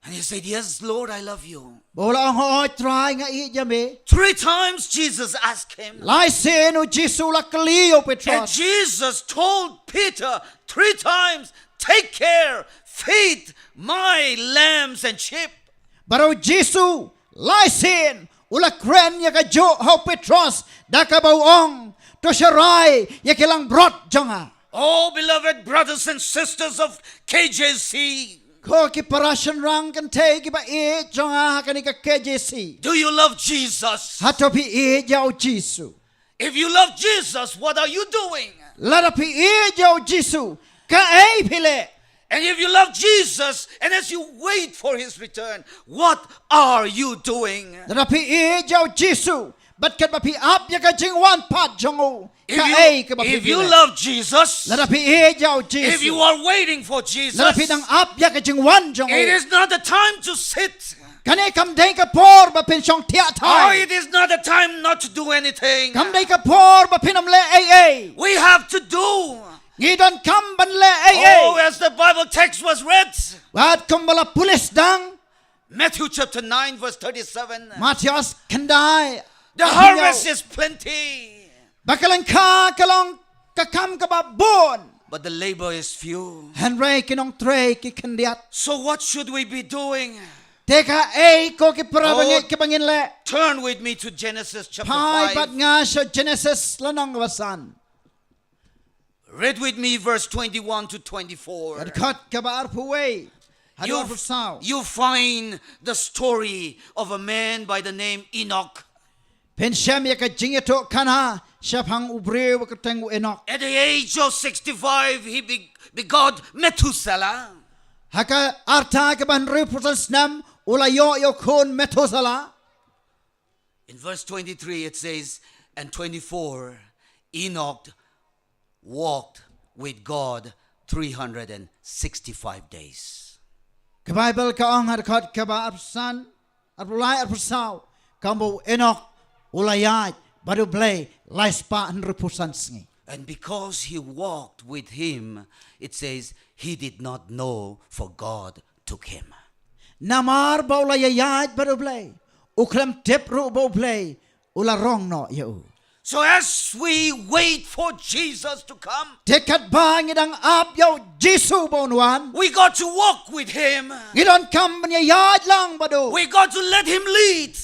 And he said, yes, Lord, I love you. Bola ang hoy try nga iya me. 3 times Jesus asked him. Lai sen o Jesu la kali o And Petros. Jesus told Peter 3 times, take care, feed my lambs and sheep. Baro Jesu lai sen ula kren ya ka jo ho Petros da ka bawong to sharai ya kilang brot jonga. Oh, beloved brothers and sisters of KJC, Ko ki parasyan rang kan te ki ba e jonga ha ka KJC. do you love Jesus? Hato pi e jau Jesu. If you love Jesus, what are you doing? Lada pi e jau Jesu ka e pile. And if you love Jesus, and as you wait for his return, what are you doing? Lada pi e jau Jesu. But kat ba pi ap ya ka jing one part jongo. Ka e ka ba pi If you pile. love Jesus, Lada pi e jau if Jesu. you are waiting for Jesus, Lada pi nang ap ya ka jing one jongo. it is not the time to sit. Kane kam dai ka por ba pin song tia Oh, thai. it is not the time not to do anything. Kam dai ka por ba pinam le ai. We have to do. Ngi don kam ban le Oh, ai. as the Bible text was read, Wat kum bala pulis dang. Matthew chapter 9, verse 37. Matias kendai. The harvest is plenty, Bakalang ka kalong kakam ka ba bon. but the labor is few. Henry kinong tre ki kendiat. So what should we be doing? Teka ay ko ki Oh, parabangit ki bangin le. Turn with me to Genesis chapter Pai bat 5. nga sa Genesis lanong wasan. Read with me verse 21 to 24. At kat ka ba arpuway. Hado arpusaw. You find the story of a man by the name Enoch. Pensyam ya ka jingeto kana. Siya pang ubre wa katengu enok. At the age of 65, he begot Methuselah. Haka arta ka ban reputan snam. Ula yo kun metosala. In verse 23, it says, and 24, Enoch walked with God 365 days. Ka Bible ka ang hadkat ka ba arpusan. Arpulay arpusaw. Kambo enok. Ulayat. Badu blay. Laispa an reputan sngi. And because he walked with him, it says, he did not know, for God took him. Namar ba ulayayat badu blay. Uklam tip ru ba blay. Ula rong no yau. So as we wait for Jesus to come, Tekat ba ngidang ap yau Jesu bonwan. we got to walk with him. Ngidon kam banyayat lang badu. We got to let him lead.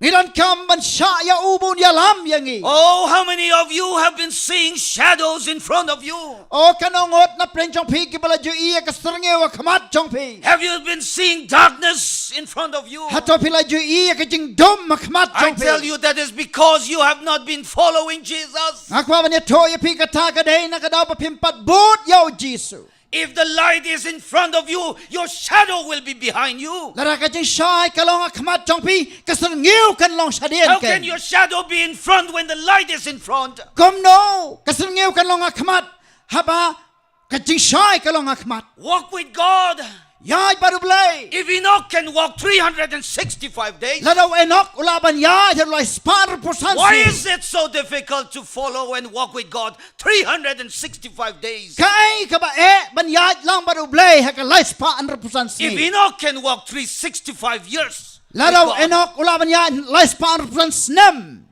Ngidon kam ban sya ya ubun yalam yangi. Oh, how many of you have been seeing shadows in front of you? O kanongot na prenchong pi kibala ju iya kastrngewa kamat chong pi. Have you been seeing darkness in front of you? Hato pila ju iya kajing dom makmat I chong pi. tell you that is because you have not been following Jesus. Akwa banya toya pi kataka day na kadaw pa pimpat boot yaw Jesu. If the light is in front of you, your shadow will be behind you. Lara kajing shy kalong akamat chong pi kastrngew kan long shadien How can ken. your shadow be in front when the light is in front? Kom no kastrngew kan long akamat haba kajing shy kalong akamat. Walk with God. Yai baru belai. If Enoch can walk 365 days, Ladau Enoch ulaban yai terlai spar persen. why is it so difficult to follow and walk with God 365 days? Kai kaba ban yai lang baru belai haka lai spar 100% If sni. Enoch can walk 365 years, with Ladau God, Enoch ulaban yai lai spar 100% snem.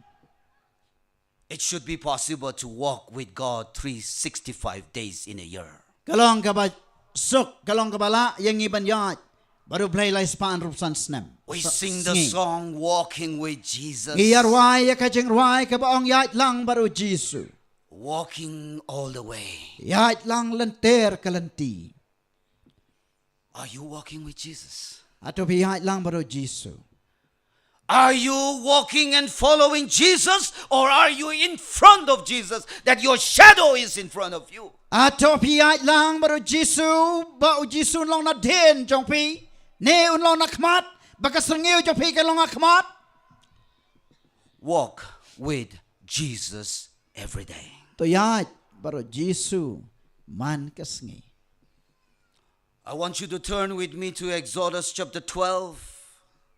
it should be possible to walk with God 365 days in a year. Kalong kaba sok kalong kaba la yang iban yai baru belai lai spar 100% snem. We sing the song Walking with Jesus. Iyar wai ya kajeng wai kaba ong yai lang baru Jisu. Walking all the way. Yai lang lenter kalenti. Are you walking with Jesus? Atau pi yai lang baru Jisu. Are you walking and following Jesus, or are you in front of Jesus that your shadow is in front of you? Atau pi yai lang baru Jisu ba Jisu long na den jong pi. Ne un long na khmat baka sengeu jong pi ka long na khmat. Walk with Jesus every day. To yai baru Jisu man kasngi. I want you to turn with me to Exodus chapter 12.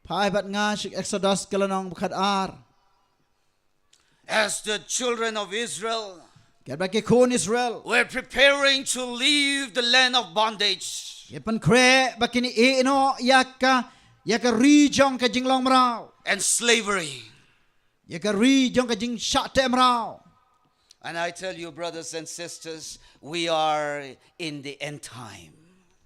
Pai bat nga shik Exodus kalanong bukat ar. As the children of Israel Kat baki kun Israel. were preparing to leave the land of bondage Yepan kre baki ni ino yaka ri jong ka jinglong mrao. and slavery. Yaka ri jong ka jing shat te mrao. And I tell you, brothers and sisters, we are in the end time.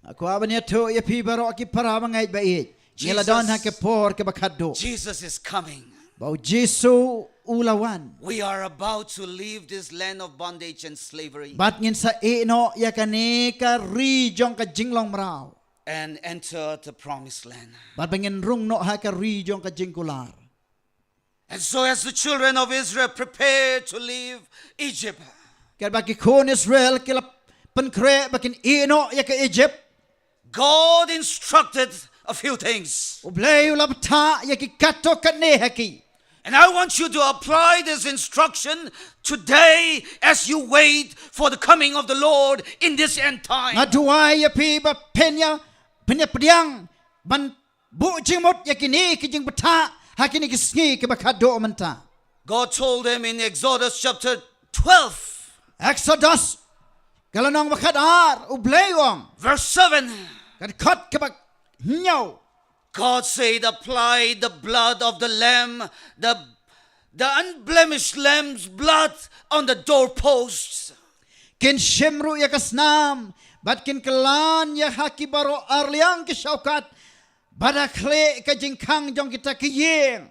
Aku aban ya to ya pi baro ki para bangai bait. Ngela don ha ke por ke bakado. Jesus is coming. Bau Jisu ulawan. We are about to leave this land of bondage and slavery Bat ngin sa ino ya kane ka ri jong ka jinglong mrao. and enter the promised land. Bat bangin rung no ha ka ri jong ka jingkular. And so as the children of Israel prepared to leave Egypt, Kat baki kun Israel kila pen kre bakin ino ya ka Egypt. God instructed a few things. Ublay ulabta ya ki kato kane haki. And I want you to apply this instruction today as you wait for the coming of the Lord in this end time. Ngaduai ya pi ba penya pediang ban bu jingmot ya kini ki jing bata hakini ki sngi ki bakado menta. God told them in Exodus chapter 12, Exodus kalanong bakadar ublay wong. verse 7. Kat kot ke bak nyau. God said, apply the blood of the lamb, the unblemished lamb's blood on the doorposts. Kin shimru ya kasnam bat kin kelan ya haki baro arliang ki syaukat badakle ka jingkang jong kita kiyeng.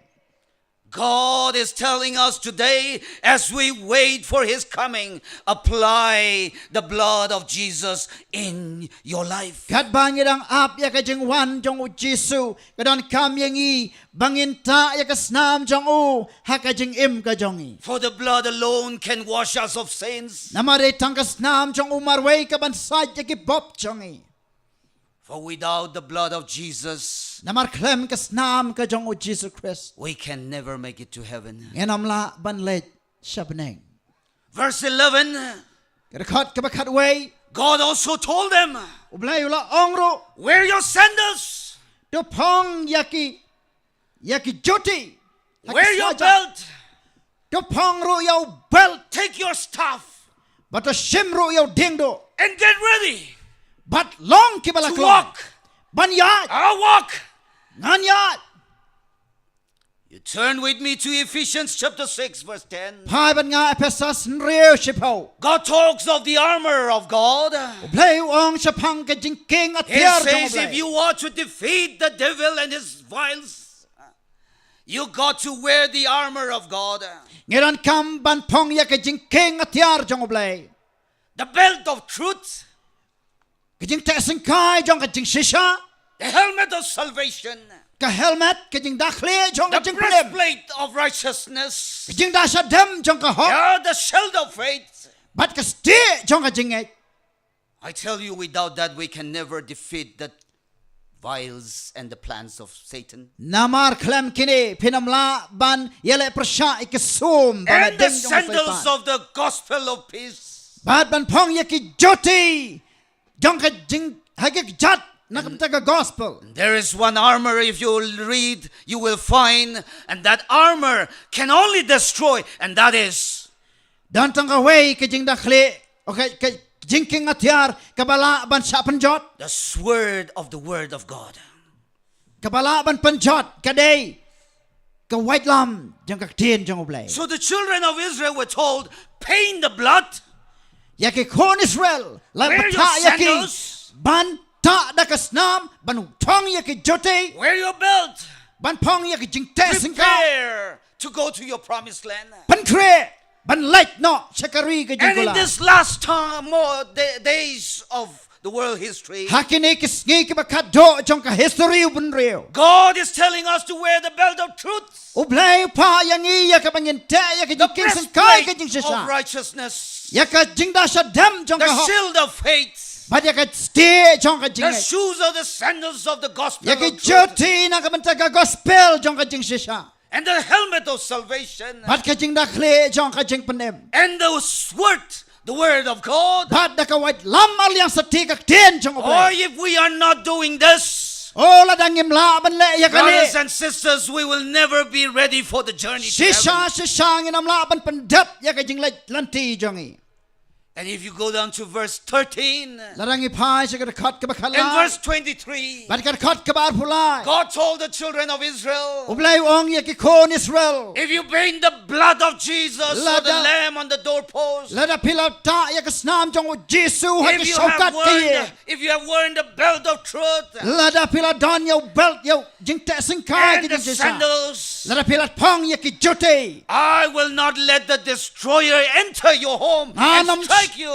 God is telling us today, as we wait for His coming, apply the blood of Jesus in your life. Kat bangirang ap ya ka jingwan jong u Jisu kadon kam yangi banginta ya kasnam jong u haka jing im ka jongi. For the blood alone can wash us of sins. Namare tangkas nam jong u marway ka bansad ya ki bop jongi. For without the blood of Jesus, Namar klem kasnam ka jong u Jesus Christ. we can never make it to heaven. Ngenam la banlet shabneng. Verse 11, Kadakot ka bakat way God also told them, ublay ula ongro wear your sandals, do pong yaki joti. wear your belt, Do pong ro yaw belt. take your staff, But a shimro yaw dingdo. and get ready But long to kibalak walk. Banyat. I'll walk. Nganyat. You turn with me to Ephesians chapter 6, verse 10. Pai ban nga Ephesus nreo shipaw. God talks of the armor of God. Ublay ong shapang ka jingking at He tiar says if you want to defeat the devil and his vials, you got to wear the armor of God. Ngiran kam ban pong ya ka jingking at tiar jong ublay. The belt of truth, Ka jing tesing kai jong ka jing shisha. the helmet of salvation, Ka helmet ka jing dakhli jong ka the jing prem. breastplate of righteousness, Ka jing dasha dem jong ka hok. yeah, the shield of faith. Bat ka sti jong ka jing et. I tell you, without that, we can never defeat the vials and the plans of Satan. Namar klem kini pinamla ban yele persya ikasum And the ding jong sandals saitan. of the gospel of peace. Bat ban pong ya ki joti. Jong ka jing hagik jat nakaptaga gospel. There is one armor, if you read, you will find, and that armor can only destroy, and that is Dan tang away ke jing da khle okay ke jing king athiar kabala ban sa panjot the sword of the word of God. kabala ban panjot kadai ka white lam jang ka tien jang oblay. So the children of Israel were told, pay in the blood, Ya ke kon Israel la wear your bata ya ke sandals, ban ta da kasnam ban thong ya ke jote wear your belt, ban pong ya ke jing te singka prepare to go to your promised land. ban kre ban light no shakari ke And in jingula. this last time, more days of the world history, Hakine ke sngi ke bakat do jang ka history ubun reo. God is telling us to wear the belt of truth, Ublay pa yang i ya ka bangin te ya ke the jing king singka ke jing breastplate sisa. of righteousness, Ya ka jing da sa dam jang the ka ho. shield of faith, Ba ya ka ste jang ka jing. the shoes of the sandals of the gospel Ya of ke truth, joti na ka banta gospel jang ka jing sisa. and the helmet of salvation, Bat ka jing da khle jang ka jing panem. and the sword, the word of God. Bat da ka white lam al yang sati ka tien jang Or oblay. if we are not doing this, Oh la dangim la ban le ya ka brothers le. and sisters, we will never be ready for the journey to Sisa heaven. sisa nginam la ban pandap ya ka jing le lanti jang i. And if you go down to verse 13 La dangi pai sa ka khat ka bakhala. and verse 23, Bat ka khat ka bar pulai. God told the children of Israel, Ublay ong ya ki kon Israel. if you bring the blood of Jesus or the Lada- lamb on the doorpost, La da pilaw ta ya ka snam jang o Jesu ha ki if you sokat ki. if you have worn the belt of truth La da pilaw don yo belt yo jing te singkai ki and the jing sisa. sandals, La da pilaw pong ya ki jote. I will not let the destroyer enter your home and Anam- strike you.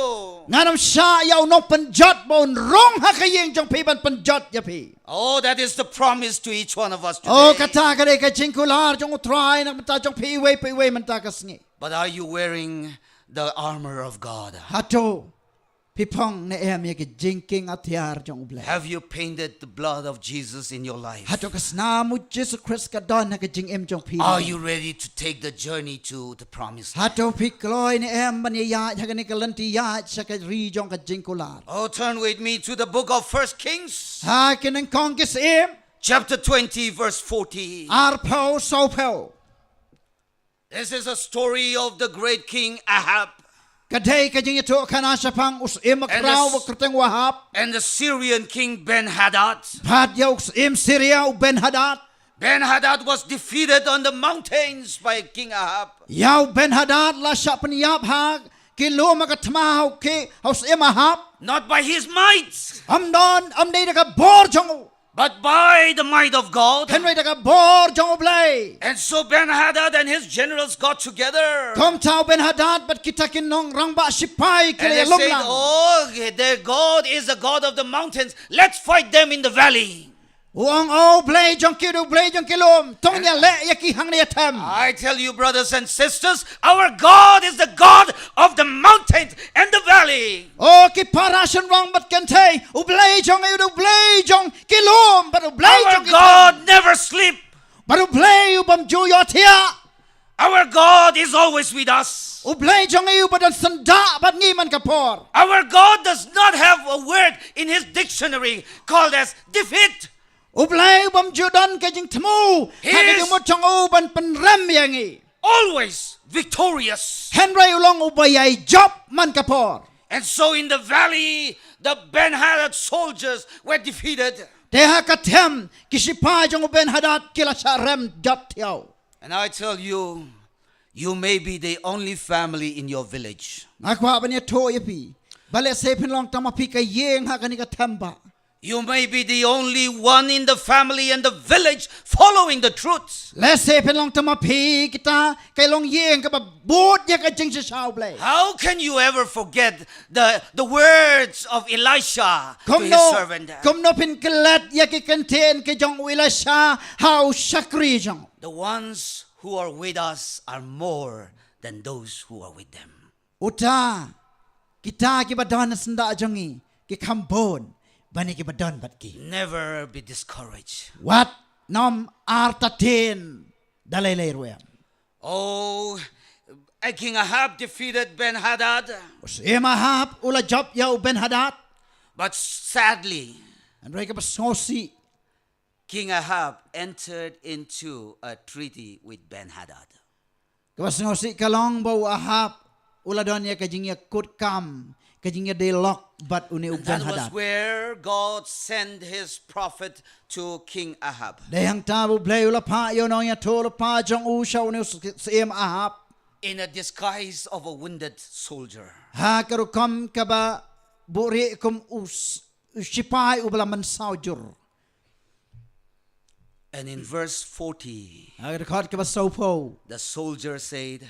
Nganam sha yaw no panjot bon rong ha ka yeng jang pi ban panjot ya pi. Oh, that is the promise to each one of us today. Oh kata ka de ka jingkular jang utrai na mata jang pi we manta ka sngi. But are you wearing the armor of God? Hato pi pong ne em ya ki jingking athiar jang ublay. Have you painted the blood of Jesus in your life? Hato ka snamu Jesus Christ ka don ha ka jing em jang pi. Are you ready to take the journey to the promised land? Hato pi kloy ne em ban ya ha ka ni ka lanti ya sa ka ri jang ka jingkular. Oh, turn with me to the book of 1 Kings, Ha kinang kong kis em chapter 20, verse 40. arpo so po. This is a story of the great king Ahab Kadai ka jing ito kana sa pang us em akraw wa kerteng wahap. and the Syrian king Ben-Hadad. Had yaw us em Syria u Ben Hadad. Ben-Hadad was defeated on the mountains by King Ahab. Yaw Ben Hadad la sa paniyap ha kilo makatmahaw ki haus em ahap. Not by his might, Amdon amday da ka bor jong. but by the might of God. Henry da ka bor jong oblay. And so Ben-Hadad and his generals got together. Kom tao Ben Hadad bat kita kinong rangba sipay And they kile long said, lang. oh, their God is the God of the mountains. Let's fight them in the valley. Uang oblay jong kilom. Tong ya le yaki hang na yatam. I tell you, brothers and sisters, our God is the God of the mountains and the valley. Oh ki parasyon rang bat kentay. Ublay jong kilom. But ublay Our jong God never sleeps. But ublay ubam juyo tia. Our God is always with us. Ublay jong iyo badan sanda bat ngiman kapor. Our God does not have a word in his dictionary called as defeat. Ublay ubam judon kajing temu. He Hagad is- mo chong uban penrem yangi. Always victorious. Henry ulong ubayay job man kapor. And so in the valley, the Ben-Hadad soldiers were defeated. Teha katem kisipa jong uben hadat kila sa rem job tiyaw. And I tell you, you may be the only family in your village. Nakwa ba niya to yapi. Bale sepin long tamapi ka yeng ha kanika tamba. You may be the only one in the family and the village following the truth. Le sepin long tamapi kita kay long yeng ka ba bud ya ka jing sa sao blay. How can you ever forget the words of Elisha to his servant? Kom no pin kelat ya ki kenten ke jong wila sa how sakri jong. The ones who are with us are more than those who are with them. Uta kita ki badan senda jongi ki kambon bani ki badan bat ki. Never be discouraged. What nom artatin dalay ruem. Oh, King Ahab defeated Ben-Hadad, Us emahap ula job ya Ben Hadad. but sadly, An roi ka pasngosi. King Ahab entered into a treaty with Ben-Hadad. Ka pasngosi kalong bau Ahab uladon ya kajing ya kut kam kajing ya delok bat uni And ugdan that was hadat. where God sent his prophet to King Ahab. Dehang tabu blay ula pa yo no ya tolo pa jong u shaw ni siem Ahab. In a disguise of a wounded soldier. Ha karukam kaba buri kum usipai ubala man saujur. And in verse 40, Agar khat kaba saupo the soldier said,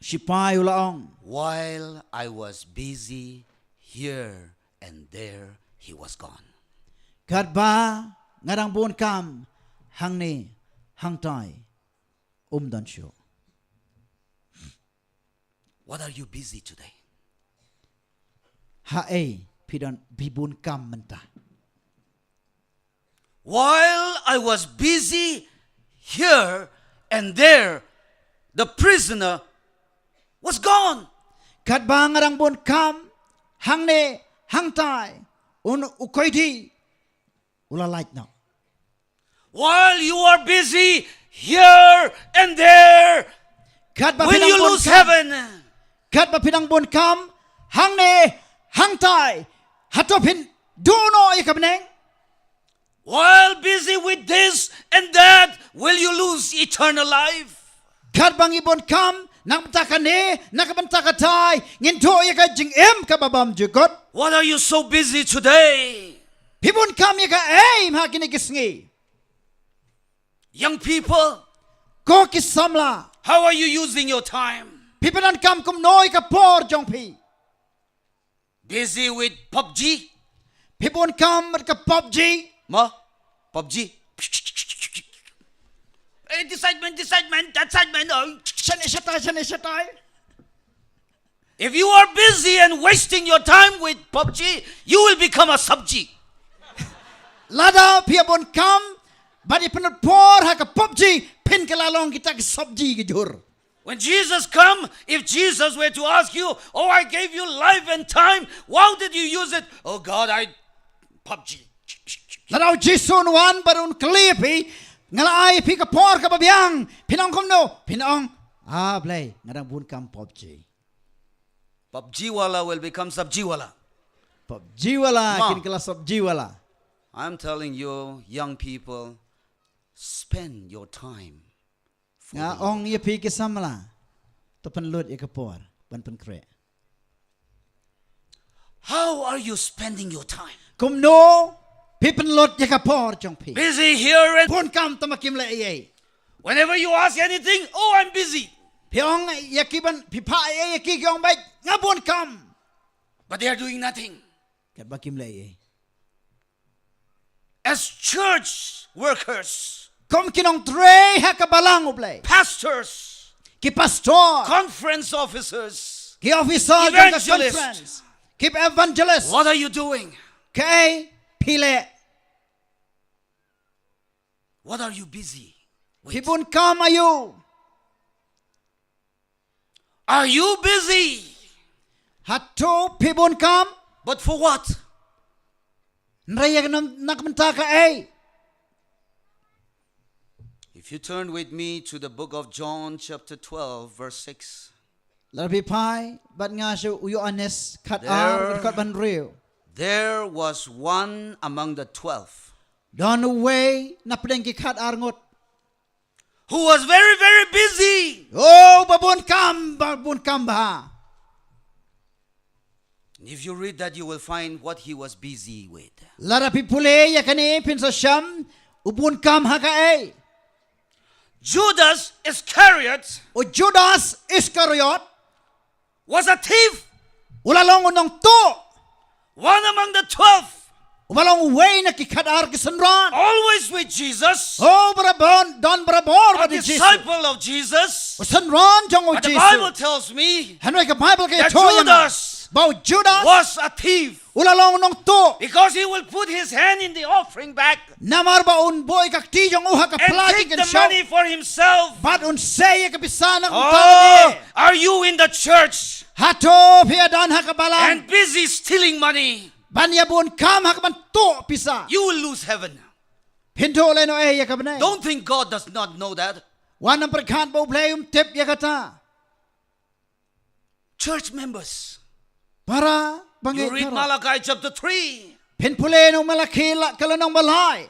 sipai ulaong. while I was busy here and there, he was gone. Kat ba ngarang bun kam hang ni hang tai dan syo. What are you busy today? Ha ei pidan bibun kam menta. While I was busy here and there, the prisoner was gone. Kat ba ngarang bun kam hang ni hang tai ukoi di ula light now. While you are busy here and there, Kat ba will pinang you bun lose kam? heaven? Kat ba pinang bun kam hang ni hang tai hatopin duno ikabneng. While busy with this and that, will you lose eternal life? Kat bang ibon kam nang takane nakabantakatai nginto yaka jing kababam jugot. What are you so busy today? Pibun kam yaka ha kinigisngi. Young people, Ko kisamla. how are you using your time? Pipanan kam kum noi ka por jong pi. Busy with PUBG? Pibun kam mat ka PUBG. Ma? PUBG? Excitement, oh. Shatai. If you are busy and wasting your time with PUBG, you will become a subji. Lada piabun kam badi penut por ha ka PUBG pin kalalong kita ke sabji ke jur. When Jesus come, if Jesus were to ask you, oh, I gave you life and time, how did you use it? Oh God, I PUBG. Lada jisun wan barun klipi ngalai pi ka por ka babyang pinong kum no pinong blay ngadang bun kam PUBG. PUBG wala will become subji wala. PUBG wala Ma. kin kala sabji wala. I'm telling you, young people, spend your time. for Nga the ong ye pi ke samla. To penlut ye ka por ban pen kre. How are you spending your time? Kum no pi penlut ye ka por jong pi. Busy here and Bun kam tamakim le ye. whenever you ask anything, oh, I'm busy. Piong yakiban pipa ye yakigyong bai ngabun kam. But they are doing nothing. Kat bakim le ye. As church workers, Kom kinong tre ha kabalang ublay. pastors, Ki pastor, conference officers, ki officer jong ka Evangelist. conference. Ki evangelist. what are you doing? Kay pile. What are you busy with? Hibun kam ayu. Are you busy? Hato pibun kam. But for what? Nraya nakmenta ka ay. If you turn with me to the book of John, chapter 12, verse 6. Larbi pai bat nga siya uyo anes kat There- kat ban riyo. There was one among the 12 Don way na pedeng ki kat arngot. who was very, very busy. Oh babun kam ba. And if you read that, you will find what he was busy with. Larapi pule ya kani pin sa syam ubun kam ha ka ay. Judas Iscariot O Judas Iscariot was a thief, ulalong unong to. one among the 12, Ubalong way na ki kat ar kisanran. always with Jesus, Oh barabon don barabor a ba di Jesus. disciple of Jesus. O sanran jong o But the Bible Jesus. tells me Hanoi ka Bible kay that to yang. Judas Bao Judas was a thief ulalong unong to. because he will put his hand in the offering bag Namar ba un boy kak ti jong uha ka and plagi take kan the show. money for himself. Bat un say ka bisana Oh, utang are you in the church Hato pia dan ha ka balang. and busy stealing money? ban ya bun kam hak ban to pisa You will lose heaven. pinto le no ya ka bane Don't think God does not know that. wan am perkhan bo play tip ya kata Church members, para you bangai read Malachi chapter 3. pin pule no malaki la kalanong balai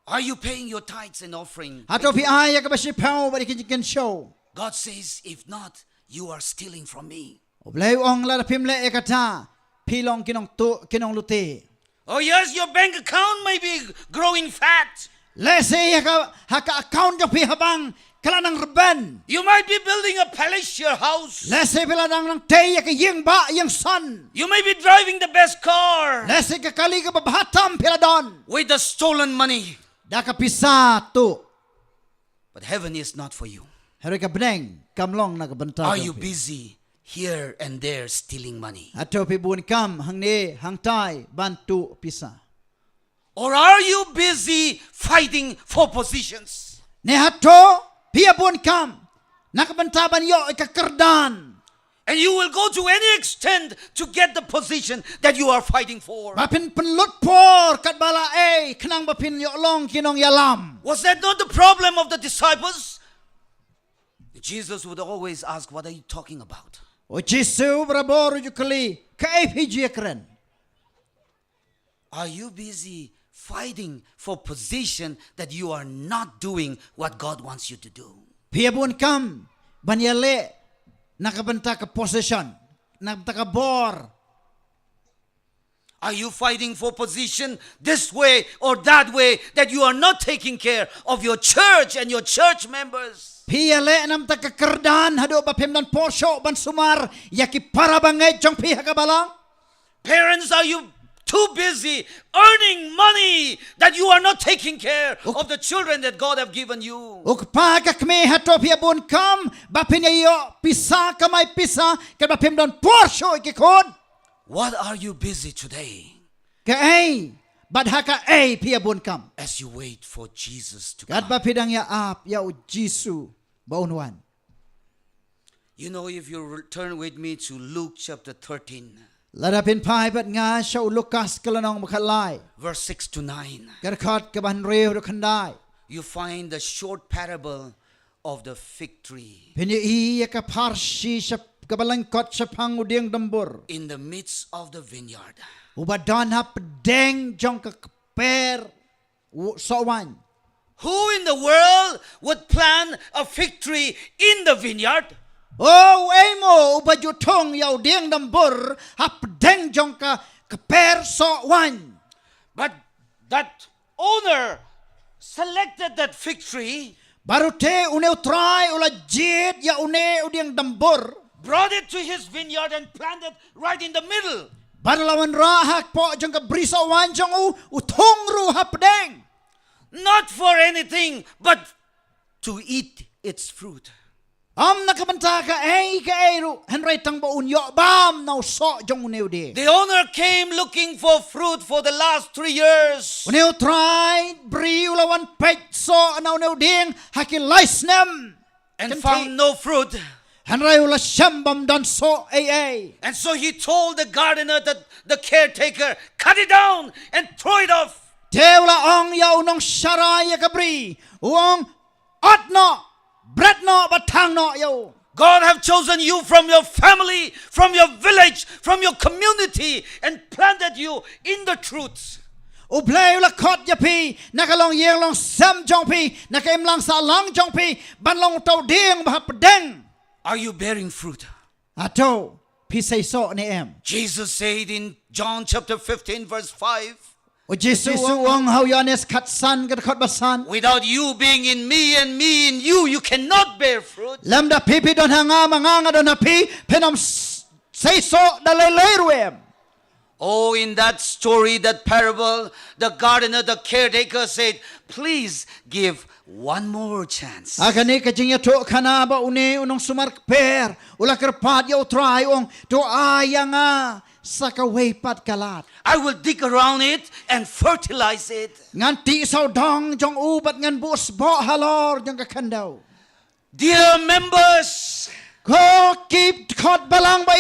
Are you paying your tithes and offering? hato pi ay ya ka basi pau ba dikin show God says, if not, you are stealing from me. play ong la pim le ya kata pilong kinong lute Oh yes, your bank account may be growing fat. le se ya ka haka account jo pi habang kalanang reben You might be building a palatial house. le se piladang nang te ya ka yeng ba yang son You may be driving the best car le se ka kali ka babatam piladon with the stolen money. da ka pisa tu But heaven is not for you. hari ka beneng kamlong na ka benta Are you busy here and there stealing money? ato pi bun kam hang ne hang tai bantu pisa Or are you busy fighting for positions? ne hato pia bun kam nak benta ban yo ka kerdan And you will go to any extent to get the position that you are fighting for. bapin penlut por kat bala kenang bapin yo long kinong yalam Was that not the problem of the disciples? Jesus would always ask, what are you talking about? o jisu brabor ju kali ka pg kren Are you busy fighting for position that you are not doing what God wants you to do? pia bun kam ban yale nakabenta ka possession nakabenta ka bor Are you fighting for position this way or that way that you are not taking care of your church and your church members? pia le nam ta ka kerdan hado bapim dan porsho ban sumar yaki para bangai jong pihak ka balang Parents, are you too busy earning money that you are not taking care of the children that God have given you? ukpa ka kme hato pia bun kam bapin yo pisa kamay pisa ka bapim dan porsho ikikod What are you busy today ka badhaka pia bun kam as you wait for Jesus to kat come? bapidang ya ap ya o jisu baunwan You know, if you turn with me to Luke chapter 13, ladapin pai bat nga shaw lukas kalanong makhalai verse 6 to 9, karkhat ka ban reu do khandai you find the short parable of the fig tree pini ka parshi sa kabalangkot sa panguding dambur in the midst of the vineyard. ubadon ha pedeng jong ka per sawan Who in the world would plant a fig tree in the vineyard? oh emo ubajutong yaw ding dambur ha pedeng jong ka per sawan But that owner selected that fig tree, barute uneu try ula jit ya une uding dambur brought it to his vineyard and planted right in the middle. barlawan rahak po jong ka brisa wan jong utong ru ha pedeng Not for anything, but to eat its fruit. am nakabanta ka ru henry tang ba unyo bam now so jong uneu de The owner came looking for fruit for the last 3 years. uneu try bri ulawan pet so anau neu ding hakil licenem And found no fruit. henry ula shambam dan so And so he told the gardener, that the caretaker, cut it down and throw it off. Teula ong yaw nong sharay kabri uong atno bretno batang no yaw God have chosen you from your family, from your village, from your community, and planted you in the truth. ublay ula kot yapi nakalong yeng long sam jong pi nakaim lang sa lang jong pi ban long tau ding ba pedeng Are you bearing fruit? ato pi say so ni em Jesus said in John chapter 15 verse 5, o jisu uong how yanes kat san kat kot basan without you being in me and me in you, you cannot bear fruit. lamda pipi don hanga manganga don api penom say so dalay ruem Oh, in that story, that parable, the gardener, the caretaker said, please give one more chance. akani kajing ya to kana ba une unong sumar per ula kerpat ya utrai ong to ayanga sakaway pat kalat I will dig around it and fertilize it. ngan ti sao dong jong ubat ngan bus bo halor jong ka kandau Dear members, ko keep kot balang ba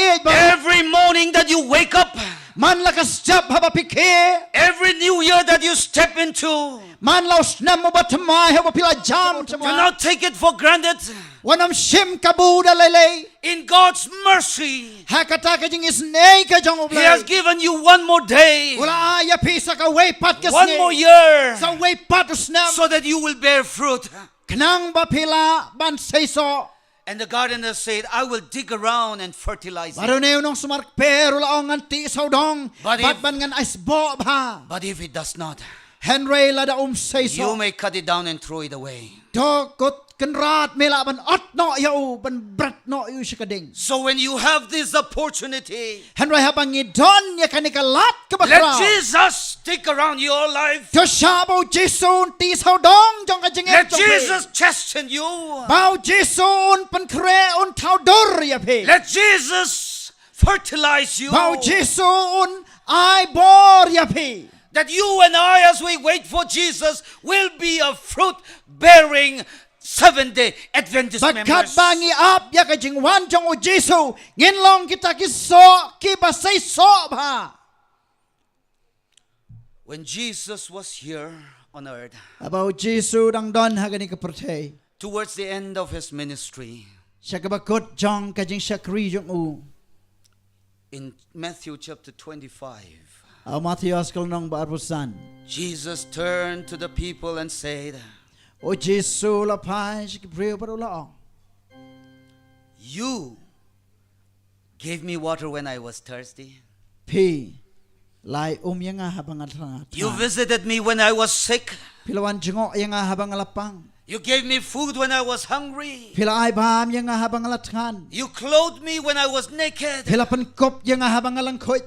every morning that you wake up, Man lakas jab haba pikir. Every new year that you step into, Man laus nam ubatamai haba pila jam do semua. not take it for granted. Wanam shim kabuda lele. In God's mercy, Hakata ka jing isnei ka jong He has ublay. given you one more day, Wala ya pisa ka way pat ka one more year, Sa way pat usnam. so that you will bear fruit. Knang ba pila ban seiso. And the gardener said, I will dig around and fertilize it. Baru ne unong sumark pero laong nganti saudong. But if- Bat ban ngan isbo ba. But if it does not, Henry lada you seiso. may cut it down and throw it away. Do kot kenrat mela ban ot no yau ban brat no yu shikading. So when you have this opportunity, Henry habang idon ya kanikalat ka let bakra. Jesus stick around your life. To shabo Jisun ti saudong jong ka jing Let Jesus chasten you. Bao Jisun pan kre un tau dor ya pe. Let Jesus fertilize you. Bao Jisun ai bor ya pe. That you and I, as we wait for Jesus, will be a fruit-bearing Seventh-day Adventist Bakat members. bangi ap ya ka jing wan jong o Jisu. Ngin long kita kiso ki ba say so ba. When Jesus was here on earth, About Jisu dang don hagani ka pertay. towards the end of his ministry, Siya ka bakot jong ka jing syakri jong u. in Matthew chapter 25, Matthews kalnong baarpusan. Jesus turned to the people and said, O Jisu lapay siya kibriyo parulaong. You gave me water when I was thirsty. Pi lai yang nga habang atrangat. You visited me when I was sick. Pilawan jingo yang nga habang alapang. You gave me food when I was hungry. Pila ay bam yang nga habang alatkan. You clothed me when I was naked. Pila pankop yang nga habang alangkoy.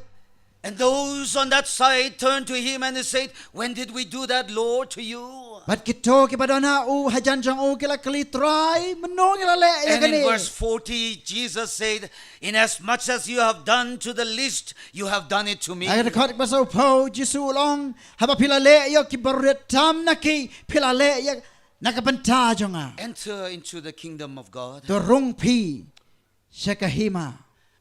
And those on that side turned to him and they said, when did we do that, Lord, to you? Bat kito kipadona u hajan jang u kila kalitray menong ilale ya And in gani. verse 40, Jesus said, inasmuch as you have done to the least, you have done it to me. Ay rekod baso po Jisu long haba pila le yo kibaret tam naki pila le ya nakabanta jonga. Enter into the kingdom of God. Dorong pi siya kahima.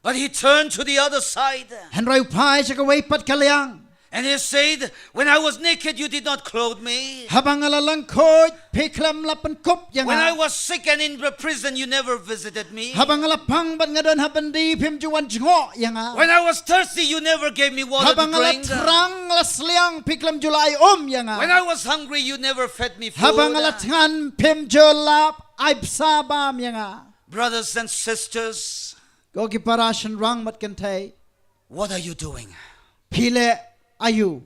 But he turned to the other side Henry pai siya kawaypat kalayang. and he said, when I was naked, you did not clothe me. Habang alalangkoy piklam lapan kop yang When I was sick and in the prison, you never visited me. habang alapang bat nga don habang di pim juwan jingo yang When I was thirsty, you never gave me water to habang drink. alatrang lasliang piklam julay yang When I was hungry, you never fed me food. habang alatngan pim julap ay sabam yang Brothers and sisters, go kiparasyon rang mat kantay what are you doing? pile ayu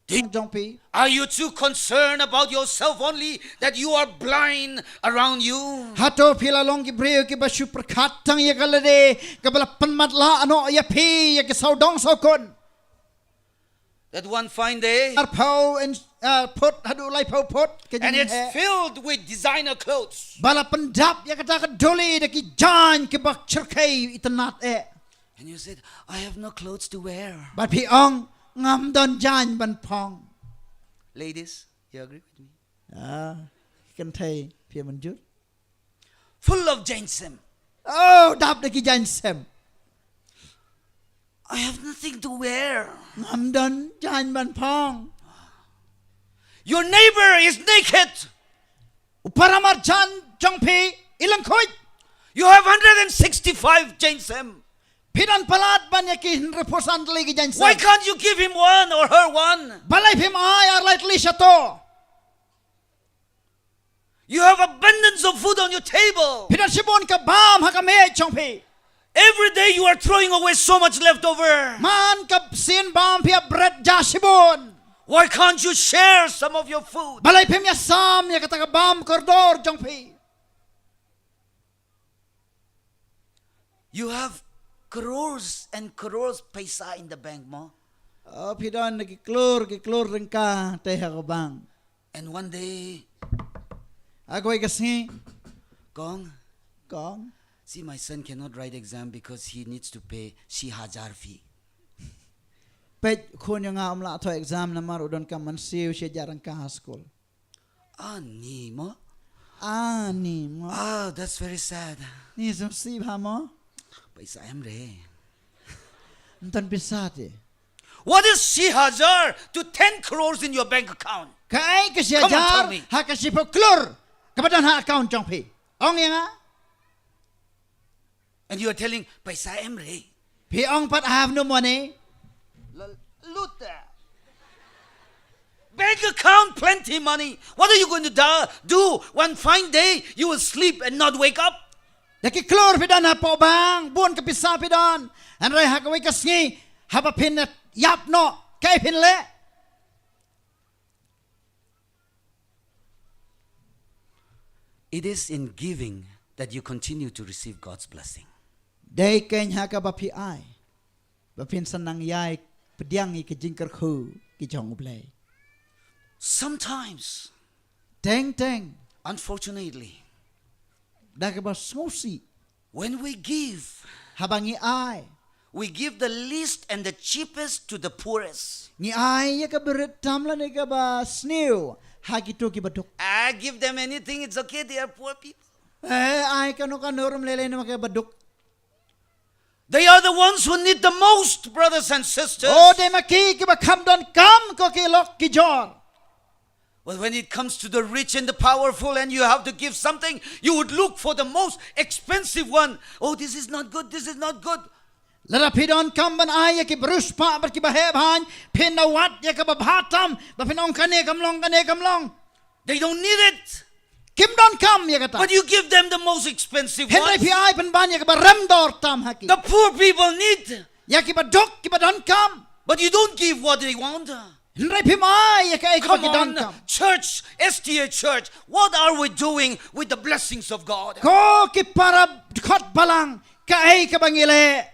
jong pi Are you too concerned about yourself only that you are blind around you? hato pila long gibreo ki basu perkatang ya kalade kabala panmatla ano ya pi ya ki saudong saukon That one fine day, arpau and put hadu lai pau put and it's filled with designer clothes. bala pendap ya kata kadoli da ki jan ki bak cerkai itanat And you said, I have no clothes to wear. bat pi ong ngam don jan ban pong Ladies, you agree with me? kan thai pi manjut Full of ginseng. oh dap da ki jan sem I have nothing to wear. ngam don jan ban pong Your neighbor is naked. uparamar jan jong pi ilang khoi You have 165 ginseng. pidan palat ban ya ki reposan lagi jan sem Why can't you give him one or her one? balai pim ay ar lightly shato You have abundance of food on your table. pidan sibon ka bam hakame jong pi Every day you are throwing away so much leftover. man ka sin bam pia bread jasibon Why can't you share some of your food? balai pim ya sam ya kata ka bam kordor jong pi You have crores and crores paisa in the bank mo. pidan nagiklor rengka teh ka bang And one day, agoy kasi Kong, kong see my son cannot write exam because he needs to pay 6,000 fee. pet kun yang amla to exam namar udon ka man siu siya jarang ka school Ani mo? ani mo Ah, that's very sad. ni som si ha mo Paisa em re. Tan pisate. What is Shihazar to 10 crores in your bank account? Kai ke sia Come on, tell jar me. ha ka si poklur. Kapadan ha account jong pi. Ong yang a. And you are telling, Paisa emre. Pi ong pat have no money. Look there. Bank account, plenty money. What are you going to do one fine day you will sleep and not wake up? Daki klur pi dan ha po bang. Buon ka pisa pi dan. An rai ha ka wai ka sngi. Ha pa pin na yap no. Kai pin le. It is in giving that you continue to receive God's blessing. Dai ken ha ka ba pi ai. Ba pin sanang yai pediang I ke jingker khu ki jong blai. Sometimes, Teng teng. unfortunately, Da ka ba smusi. when we give, Habangi ai. we give the least and the cheapest to the poorest. Ni ai ya ka berit tamla ni ka ba snew. Ha ki to ki ba duk. I give them anything, it's okay, they are poor people. Ai ka no ka norum lele na ka ba duk. They are the ones who need the most, brothers and sisters. Oh, de maki ki ba kam don kam ko ki lok ki jor. Well, when it comes to the rich and the powerful and you have to give something, you would look for the most expensive one. Oh, this is not good, this is not good. Lara pidon kam ban ai ya ki brus pa bar ki ba heb han. Pin na wat ya ka ba bhatam. Ba pin ong kane kam long. They don't need it. Kim don kam ya ka ta. But you give them the most expensive Henry one. pi ai pan ban ya ka ba ram dor tam ha ki. The poor people need. Ya ki ba duk ki ba don kam. But you don't give what they want. Henry pi mai ya ka ai ki ba Come ki don on, kam. church, STA church, what are we doing with the blessings of God? Ko ki para khot balang ka ai ka bangile.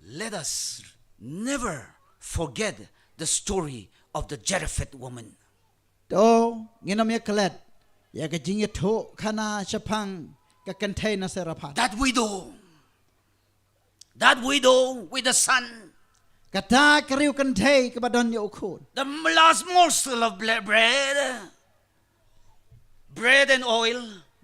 Let us never forget the story of the Zarephath woman. To nginom ya kalet. Ya ka jing ya tho khana chapang ka kantay na serapat. That widow with the son, Kata kariu kantay ka ba don ya ukod. the last morsel of bread and oil.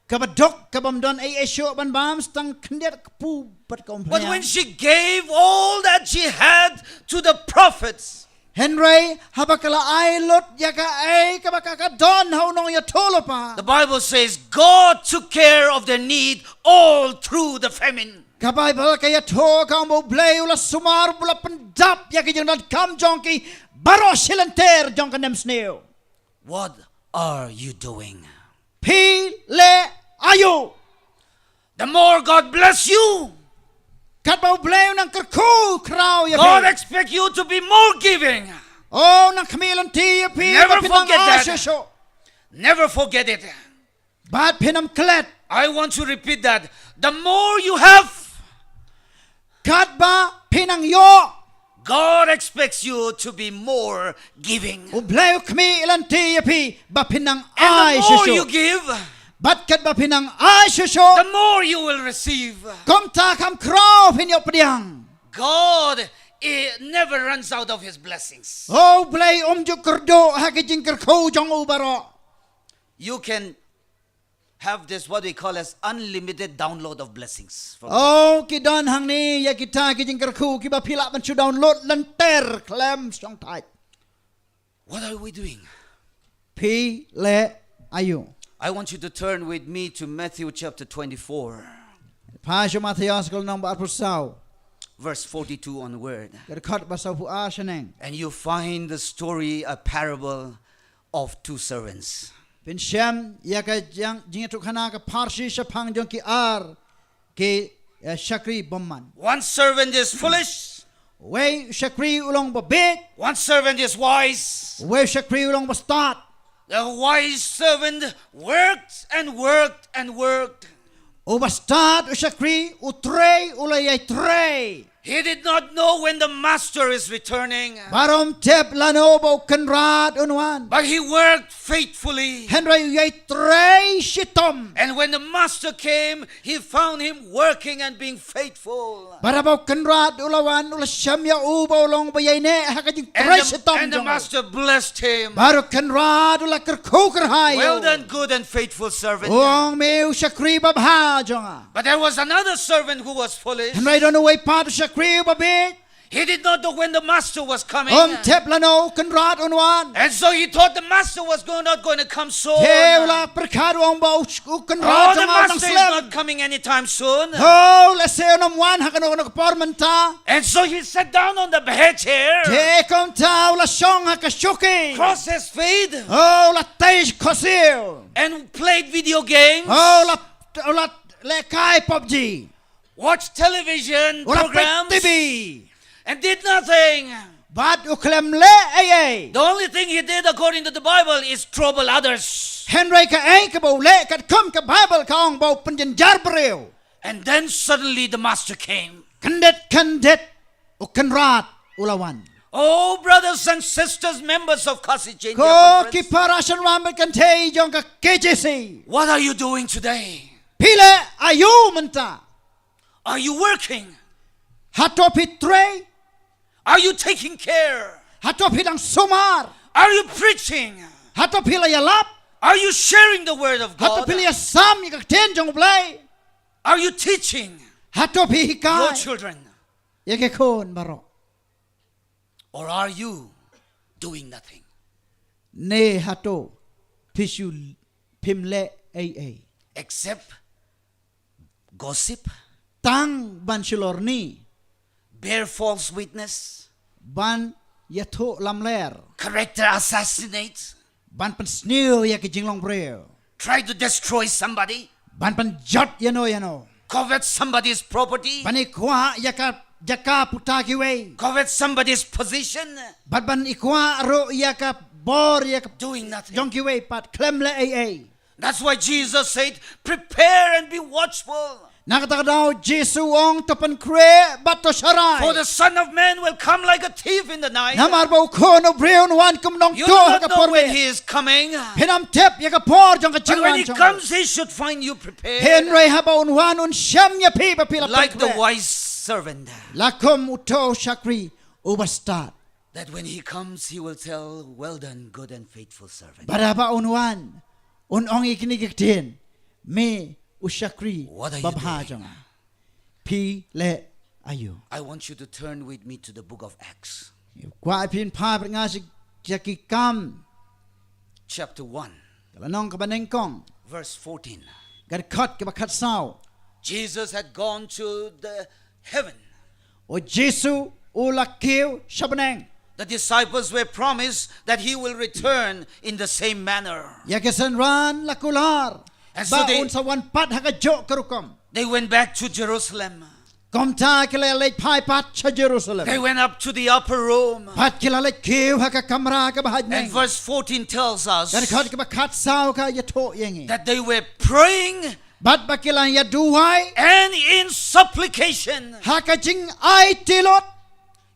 Kabadok kabamdon ay esyo ban bam stang kandiat pu bat But when she gave all that she had to the prophets, Henry habakala ay lot yaka ay kabaka don how nong ya tolo pa. the Bible says God took care of their need all through the famine. Kabible kaya to ka mo blay ula sumar bula pendap yaki jong dan kam jongki baro silanter jong kanem sneo. What are you doing? Pi le ayo. The more God bless you, Kat mo blay nang kerku kraw ya. God expects you to be more giving. Oh nang kamilan ti ya pi. Never pinang forget that. asyo. Never forget it. Bat pinam klet. I want to repeat that. The more you have, Kat ba pinang yo. God expects you to be more giving. Ublay kami ilan ti ya pi ba pinang And ay the more syo. you give, Bat kat ba pinang ay syo. the more you will receive. Kom ta kam kraw pinyo pediang. God never runs out of his blessings. Oh blay jo kerdo hakijing kerko jong ubaro. You can have this, what we call as unlimited download of blessings. Oh kidan hang ni ya kita kijing kerku kiba pila ban chu download lenter klem song type. What are we doing? Pi le ayo. I want you to turn with me to Matthew chapter 24, Pa jo Matthias kol nang ba pusau. verse 42 onward. Kerkot basaw pu aseneng. And you find the story, a parable of two servants. Pin syam ya ka jang jingetu khana ka parsi sapang jong ki ar ke shakri bomman. One servant is foolish, Wei shakri ulong ba big. one servant is wise. Wei shakri ulong ba start. The wise servant worked and worked and worked. O ba start u shakri u trey ulay ay trey. He did not know when the master is returning. Barom tep lano bo kenrat unwan. But he worked faithfully. Henry yai trei shitom. And when the master came, he found him working and being faithful. Barabo kenrat ulawan ula shamya ubo long bayai ne hakajing trei shitom. And the master blessed him. Baro kenrat ula kerkuker hayo. Well done, good and faithful servant. Uang meu shakri babha jonga. But there was another servant who was foolish. Henry don't know way part of shakri babit. He did not know when the master was coming. Tep lano kenrat unwan. And so he thought the master was not going to come soon. Tewla perkar uang bau kenrat Oh, the jonga master is not coming anytime soon. Oh, let's say on one hakano no pormenta. And so he sat down on the bed chair, Take on tau la song hakashuki. crossed his feet, Oh, la tej kosil. and played video games, Oh, la le kai PUBG. watched television Ola programs, TV. and did nothing. Bad uklem le ay. The only thing he did according to the Bible is trouble others. Henry ka ay ka bo le kat kum ka Bible ka ong bo penjen jarbreu. And then suddenly the master came. Kandet ukenrat ulawan. Oh, brothers and sisters, members of Khasi Jaintia Ko Conference, ki parashan ramen kan tei jong ka KJC. what are you doing today? Pile ayu menta. Are you working? Hato pitre. Are you taking care? Hato pidang sumar. Are you preaching? Hato pila yalap. Are you sharing the word of Hato God? pila sam yaka ten jong blay. Are you teaching Hato your pihikai. children? Yake kon baro. Or are you doing nothing? Ne hato pishu pimle ay. Except gossip, Tang ban shilorni. bear false witness, Ban yato lamler. character assassinate, Ban pan snil yake jinglong breo. try to destroy somebody, Ban pan jot yano. covet somebody's property, Ban ikwa jaka putaki way. covet somebody's position, Ban ikwa ro yaka bor yaka doing nothing. jonki way pat klemle ay. That's why Jesus said, prepare and be watchful. Nakatadaw Jesu ong topan kre bato sharai. For the Son of Man will come like a thief in the night. Namarbo kono breon wan kum nong You to do not haka know when porwe. he is coming. Pinam tep yaka por jong ka But when he chingwan. comes, he should find you prepared. Henry haba unwan un sham ya pipa pila Like the pekwe. wise servant. Lakom uto shakri ubastat. That when he comes, he will tell, well done, good and faithful servant. Baraba unwan un ong ikinigiktin me ushakri What are you babha doing? jonga. Pi le ayu. I want you to turn with me to the book of Acts, Kwa pin pa nga si jaki kam. chapter 1, Kalanong kabanengkong. verse 14. Gad kat kabakat sao. Jesus had gone to the heaven. O Jesu ulakiw shabaneng. The disciples were promised that he will return in the same manner. Yakasan ran lakular. And so they- Baun sa wan pat hakajo karukom. They went back to Jerusalem. Komta kilalit pai pat sa Jerusalem. They went up to the upper room. Pat kilalit kiw hakakamra kabahad And neng. verse 14 tells us Gad kat kabakat sao ka yato yengi. that they were praying Bat bakilan yaduway. and in supplication Hakajing ay tilot.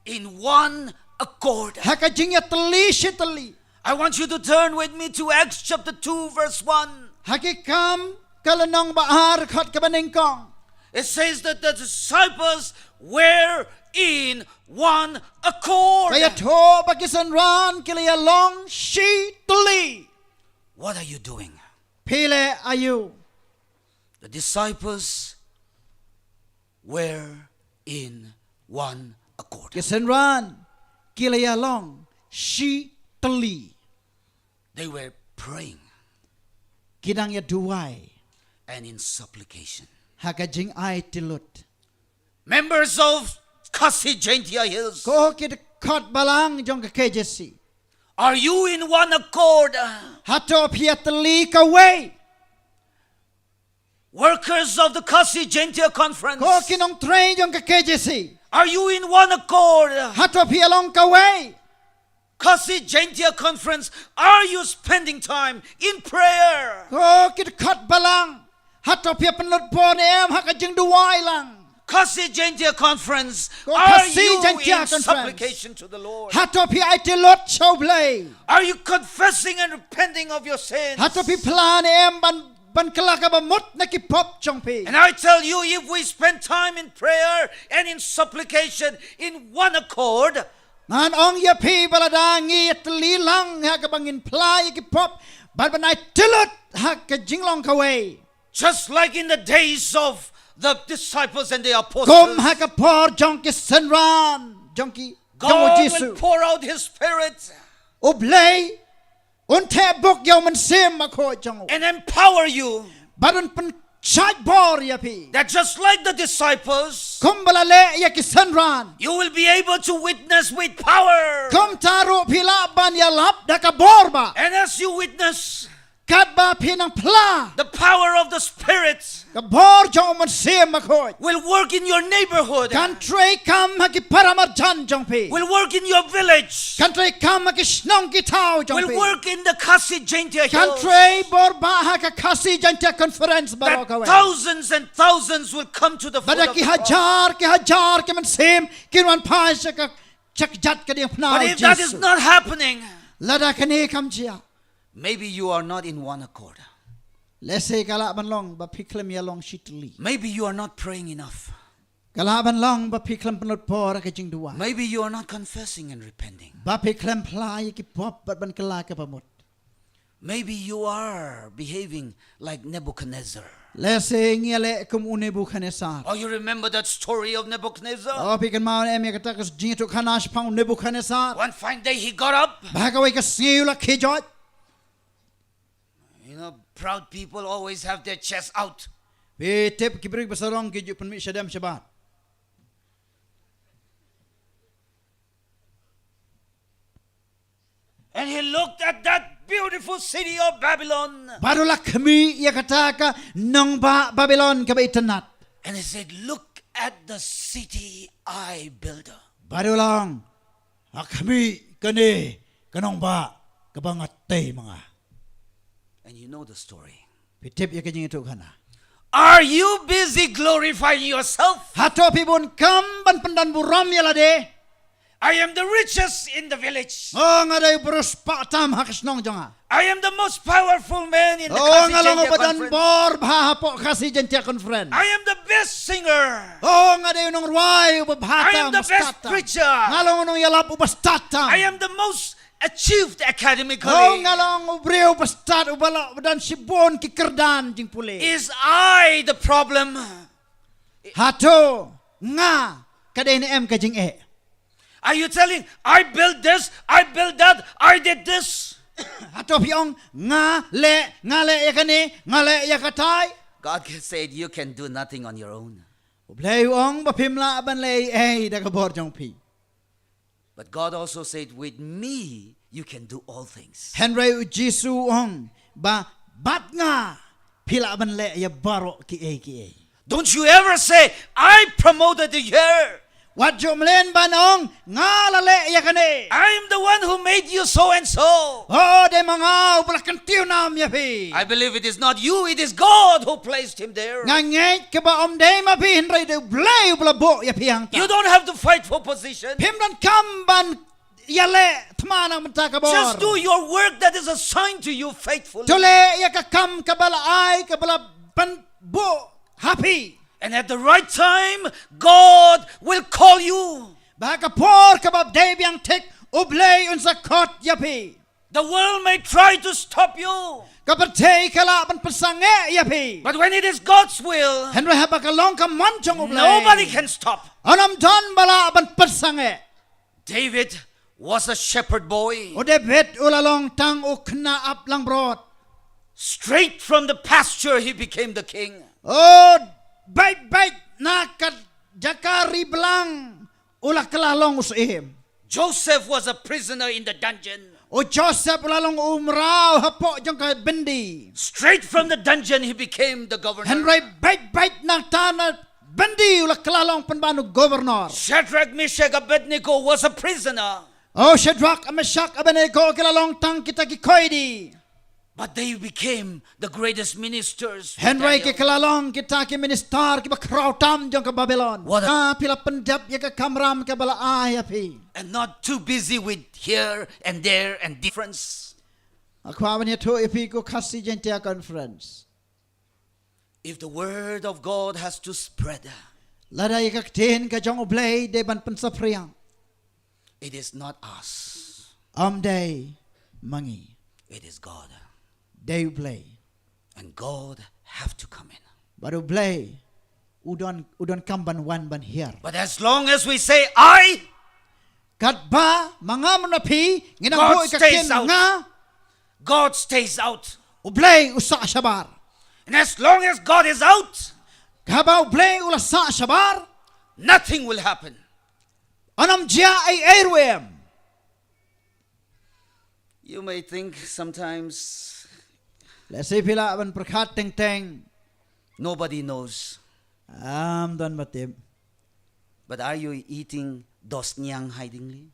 in one accord. Hakajing yatali shitali. I want you to turn with me to Acts chapter 2 verse 1. Hakikam kalanong baar kat kabanengkong. It says that the disciples were in one accord. Kaya to bakisan ran kilayalong shitali. What are you doing? Pile ayu. The disciples were in one accord. Kisanran kilayalong shitali. They were praying Kinang yaduway. and in supplication. Hakajing ay tilut. Members of Khasi Jaintia Hills, Ko kid kot balang jong ka KJC. are you in one accord? Hato piatali ka way. Workers of the Khasi Jaintia Conference, Ko kinong train jong ka KJC. are you in one accord? Hato pialong ka way. Khasi Jaintia Conference, are you spending time in prayer? Ko kid kot balang. Hato pia penlut po ni em hakajing duway lang. Khasi Jaintia conference, Go are Khasi you Jaintia in conference. supplication to the Lord? Hatopi ai te lot chau blay. Are you confessing and repenting of your sins? Hatopi plan em ban kelaka ba mut na ki pop chong pi. And I tell you, if we spend time in prayer and in supplication in one accord, Nan ong ya pi balada ngi at li lang ha ka bangin play ki pop ban banai tilot ha ka jinglong ka way. just like in the days of the disciples and the Kum apostles, ha ka por jong ki senran jong ki jong God will Jesu. pour out His Spirit Oblay un te bok yo man sim ma ko jong. and empower you. Barun pen chai bor ya pi. That just like the disciples, Kum balale ya ki senran. you will be able to witness with power. Kum taru pila ban ya lap da ka borba. And as you witness Kat ba pinang pla. the power of the Spirit Ka bor jong man sim ma ko. will work in your neighborhood, Country kam ha ki paramar jan jong pi. will work in your village, Country kam ha ki snong ki tau jong will pi. work in the Khasi Jaintia hills. Country bor ba ha ka Khasi Jaintia conference baro That ka we. thousands and thousands will come to the foot Bada of ki the cross. hajar ki man sim ki wan pa sa ka chak jat ka ding pnau But if that is Jesus. not happening, Lada ka ni kam chia. maybe you are not in one accord. Let's say kala ban long ba piklem ya long shitli. Maybe you are not praying enough. Kala ban long ba piklem penut por ka jing dua. Maybe you are not confessing and repenting. Ba piklem play ki pop bat ban kala ka pamut. Maybe you are behaving like Nebuchadnezzar. Let's say ngele kum une Nebuchadnezzar. Oh, you remember that story of Nebuchadnezzar? Oh pikan mau em ya kata kas jing tu khanash pang Nebuchadnezzar. One fine day he got up. Ba ka we ka siula ki jot. You know, proud people always have their chest out. Be tip ki brig basarong ki ju penmi syadam syabat. And he looked at that beautiful city of Babylon. Barulah kami ya kata ka nong ba Babylon ka ba itanat. And he said, look at the city I built. Barulang kami kani kanong ba kabangat tay mga. And you know the story. Pitip ya kanyang ito kana. Are you busy glorifying yourself? Hato pibun kamban pandan buram ya lade. I am the richest in the village. Oh ngaday burus patam hakas nong jonga. I am the most powerful man in the Oh Khasi ngalong Jaintia badan conference. bor bahapo Khasi Jaintia conference. I am the best singer. Oh ngaday nong ruay I ubahata am the best preacher. Ngalong nong yalap ubastata. I am the most achieved academically. Oh ngalong ubriu bastat ubala badan sibon kikerdan jing pule. Is I the problem? Hato nga kaday ni em kajing e. Are you telling, I built this, I built that, I did this? Hato piong nga le ya kani ngale ya katay. God said you can do nothing on your own. Ublay ong bapimla ban le dagabor jong pi. But God also said, with me, you can do all things. Henry Jesu ong ba bat nga pila ban le ya baro ki e. Don't you ever say, I promoted you here. Wat jomlen banong nga lale ya kani. I am the one who made you so and so. Oh de mga ubla kantiu nam ya pi. I believe it is not you, it is God who placed him there. Nga ngay ke ba om de ma pi Henry de blay ubla bo ya piang ta. You don't have to fight for position. Pimdan kamban yale tmana mentakabor. Just do your work that is assigned to you faithfully. Tole ya ka kam kabala ay kabala ban bo happy. And at the right time, God will call you. Baka por kabab de biang tek ublay unsa kot yapi. The world may try to stop you. Kapatay kala ban pasange yapi. But when it is God's will, Henry habakalong ka manchong ublay. nobody can stop. Anam don bala ban pasange. David was a shepherd boy. O David ulalong tang ukna up lang brod. Straight from the pasture, he became the king. Oh bait na kat jakari belang ulak kelalong usihim. Joseph was a prisoner in the dungeon. O Joseph ulalong umraw hapo jong ka bendi. Straight from the dungeon, he became the governor. Henry bait nang tanah bendi ulak kelalong penbanu governor. Shadrach, Meshach, Abednego was a prisoner. Oh Shadrach, Meshach, Abednego kelalong tang kita kikoidi. But they became the greatest ministers. with Henry Daniel. ke kalalong kita ke minister ke bakrautam jong ke Babylon. What a- Pila pendap ya ke kamram ke bala ay api. And not too busy with here and there and difference. Aku awan ya tu api ko Khasi Jaintia conference. If the word of God has to spread, Lada ya ke tin ke jong oblay de ban pensapriang. it is not us. Day mangi. It is God. Day play. And God have to come in. Baru play. Udon kamban wan ban here. But as long as we say I, Kat ba mga menapi God nginang boy stays kakin out. nga God stays out. ublay usa shabar. And as long as God is out, Kabaw ublay ula sa shabar. nothing will happen. Anam jia ay airwem. You may think sometimes Lesi pila ban perkat teng teng. nobody knows. Don batim. But are you eating dosnyang hidingly?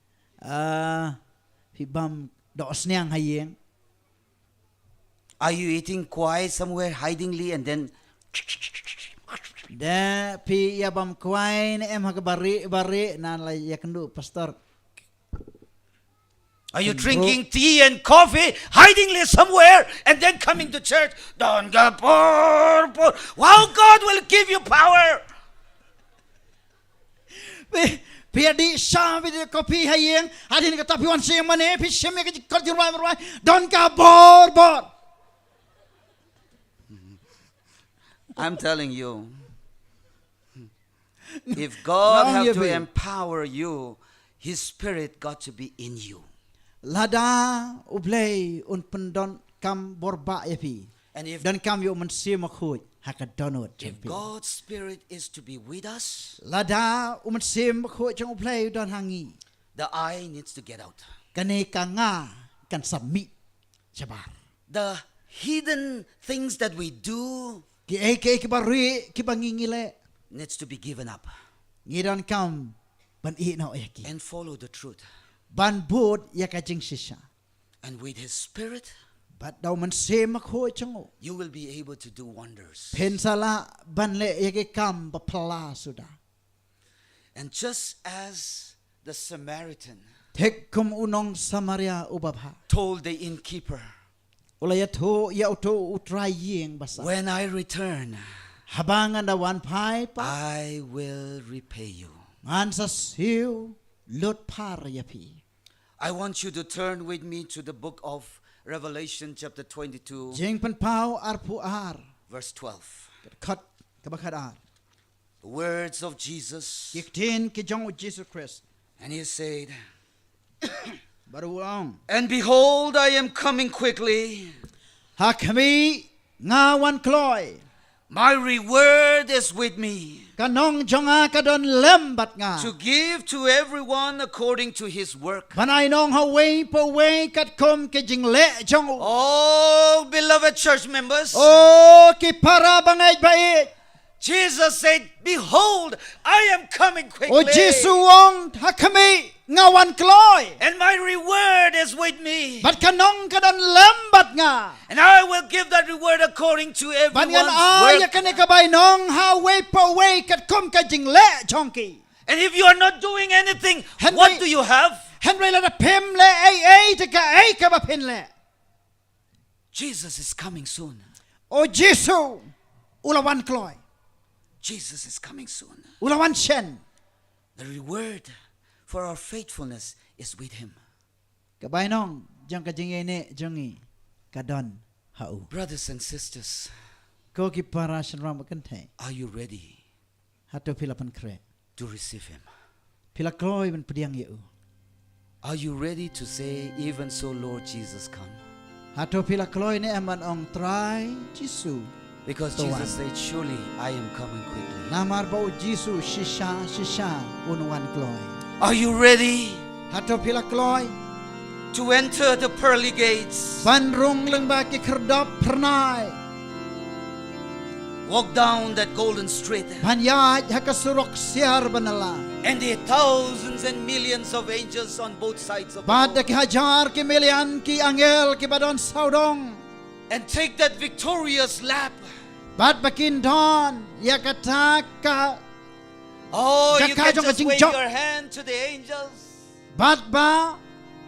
Hibam dos niang hayeng. Are you eating quiet somewhere hidingly and then Da pi ya bam kwain em bari nan la ya kendu pastor. are you drinking tea and coffee hidingly somewhere and then coming to church? Don't go poor. Wow, God will give you power. Pi di sha pi di kopi hayeng adin kata pi wan sing mane pi sheme ke kor jirwai don ka bor. I'm telling you, if God No, have you to be. empower you, His Spirit got to be in you. Lada ublay un pendon kam borba ya pi. And if, Dan kam yo mensim akhuj hakadonot. if God's Spirit is to be with us, Lada mensim akhuj jong ublay don hangi. the I needs to get out. Kane kanga kan sami jabar. The hidden things that we do Ki eke ki bari ki bangingile. needs to be given up Ngidan kam ban i no eki. and follow the truth. Ban bud ya kajing sisa. And with His Spirit, Bat daw mensim akhuj jong. you will be able to do wonders. Pensala ban le yake kam bapala sudah. And just as the Samaritan Tek kum unong Samaria ubabha. told the innkeeper, Ulaya to ya uto utray yeng basa. when I return, Habangan da wan pai pa. I will repay you. Ngan sa siu lot par yapi. I want you to turn with me to the book of Revelation chapter 22, Jeng pen pau arpu ar. verse 12. Kat kabakad ar. The words of Jesus. Kiktin ki jong Jesus Christ. And He said, Baru ang. and behold, I am coming quickly. Hakami ngawan kloy. My reward is with me, Kanong jonga kadon lembat nga. to give to everyone according to his work. Panay nong haway pa way kat kom ke jing le jong. Oh, beloved church members, Oh ki para bangay bait. Jesus said, behold, I am coming quickly. O Jesu wong hakami ngawan kloy. And my reward is with me. Bat kanong kadon lembat nga. And I will give that reward according to Banyan everyone's ay work. kani kabay nong haway pa way kat kom ka jing le chongki. And if you are not doing anything, Henry- what do you have? Henry la da pim le ay te ka ay ka ba pin le. Jesus is coming soon. O Jesu ulawan kloy. Jesus is coming soon. Ulawan shen. The reward for our faithfulness is with him. Kabay nong jang ka jing ene jongi kadon hau. Brothers and sisters, Ko ki para shen ram kante. are you ready Hato pila pan kre. to receive him? Pila kloy ben pediang yu. Are you ready to say, even so, Lord Jesus, come? Hato pila kloy ne aman ong try Jesu. Because So Jesus said, surely I am coming quickly. Namar ba o Jesu shisha unuan kloy. Are you ready Hato pila kloy. to enter the pearly gates? Banrung lang ba ki kerdop pernai. Walk down that golden street, Panyaj hakasurok siar banala. and the thousands and millions of angels on both sides of the Bad road ki hajar ki milian ki angel ki badon saudong. and take that victorious lap. บัดบักินดอนยากะทากะ Oh, you Kakak can jong just kajing wave jok. your hand to the angels. บัดบา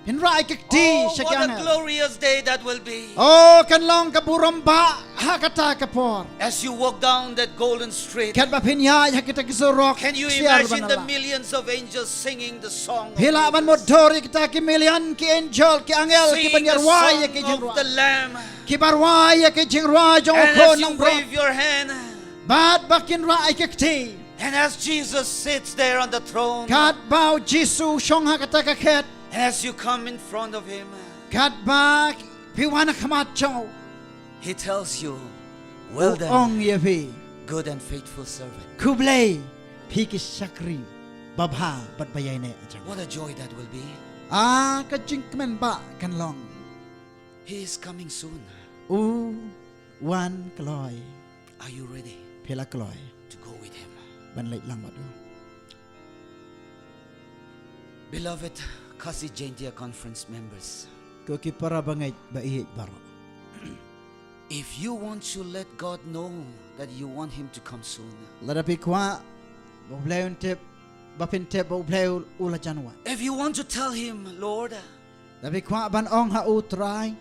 เห็นไรกะที Oh, ชัก what ยัง a glorious day that will be. โอ้กันลองกับบุรมบะฮากะตากะพอ As you walk down that golden street, แค่บะพิญญาอยากจะกิสรอก can you เสียรบัน imagine ละ the millions of angels singing the song of พิลาบันหมด Jesus? โดริกตากิมิเลียนกิเอ็นเจลกิอังเอลกิ Sing บัญญา the วายอยากกิจิง song รว of the Lamb. กิบารวายอยากกิจิงรวายจง And โค as น้อง you บร wave your hand, บัดบักินไรกะที and as Jesus sits there on the throne, กัดบ่าวจิสูชงฮากะตากะเข็ด and as you come in front of Him, กัดบาพิวานะขมาเจ้า He tells you, โอ้ well อง done, เยพี good and faithful servant. คูเบลพี่กิสักรีบาบาบัดบายเนจัง What a joy that will be. กะจิงมันบะกันลอง He is coming soon. อูวันกลอย Are you ready เพลากลอย to go with Him? บันเลยลังบัดดู Beloved Khasi Jaintia conference members, ก็คิดpara bangay ba ihit baro if you want to let God know that you want Him to come soon, ladapi kwa ba play un tip ba pin tip ba play ula janwa if you want to tell Him, Lord, ladapi kwa ban ong ha utray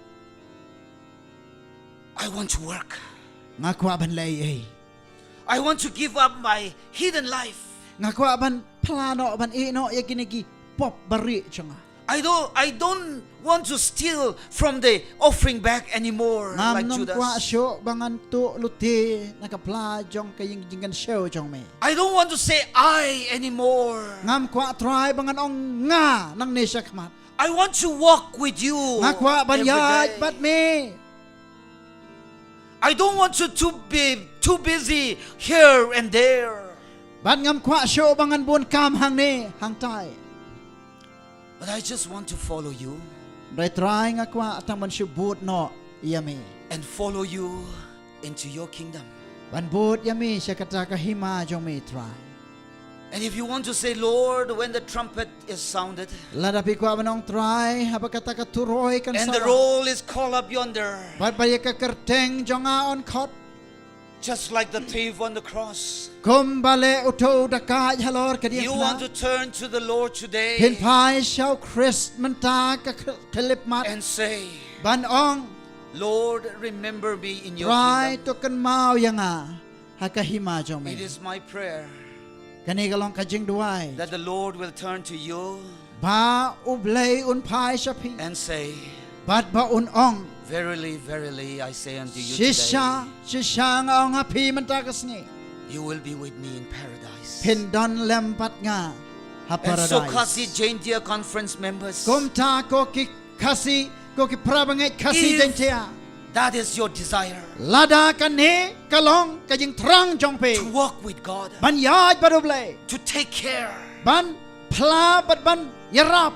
I want to work. nga kwa ban lay I want to give up my hidden life. nga kwa ban plano ban ino ya ginigi pop bari changa I don't want to steal from the offering bag anymore ngam like nong kwa Judas. syo bangan tu luti nakapla jong kaying jingan show jong me I don't want to say I anymore. ngam kwa try bangan ong nga nang ne sakmat I want to walk with you nga kwa ban every yaj day. bat me I don't want you to be too busy here and there. ban ngam kwa syo bangan bun kam hang ne hang tai But I just want to follow you dai try nga kwa atang man syo but no yami and follow you into your kingdom. ban but yami siya kata kahima jong me try And if you want to say, Lord, when the trumpet is sounded ladapi kwa banong try haba kata ka turoy kan and sa the roll is called up yonder, bat baya ka kerteng jong on khot just like the thief on the cross, kumbale uto daka halor ka you want to turn to the Lord hin today pai shau Christ man ta ka kelip mat and say, ban ong Lord, remember me in your try kingdom. to kan mau yanga hakahima jong me It is my prayer kani galong ka jing duai that the Lord will turn to you ba ublay un pai shapi and say, bat ba un ong verily, verily, I say unto you shisha today, shisha nga ong hapi man ta kasngi you will be with me in paradise. pin don lempat nga ha And so, Khasi paradise Jaintia conference members, kum ta ko ki khasi ko ki prabangai khasi If- Jaintia that is your desire, lada kani kalong ka jing trang jong pe to walk with God, ban yaj badublay to take care, ban pla bat ban yarap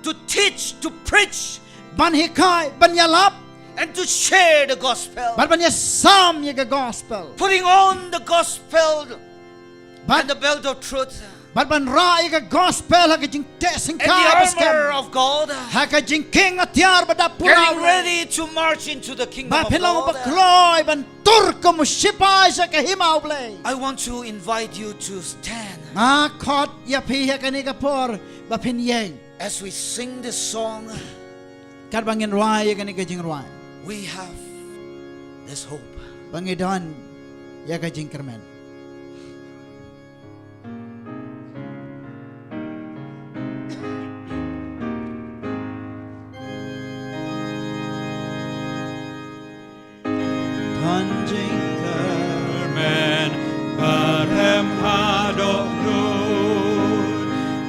to teach, to preach, ban hikai ban yalap and to share the gospel. ban ban yasam yaga gospel Putting on the gospel ban and the belt of truth ban ban ra yaga gospel ha ka jing tesing and ka the baskem armor of God, ha ka jing king atyar bada pura getting ready to march into the kingdom ba of pilong God. bakloy ban tur ko musipay sa kahimaw blay I want to invite you to stand nga khot ya pi ha kani ka por ba pin yeng as we sing this song. kat bangin ruai ya kani ka jing ruai We have this hope. bangidon ya ka jing kermen Don jing Men parem hadok nun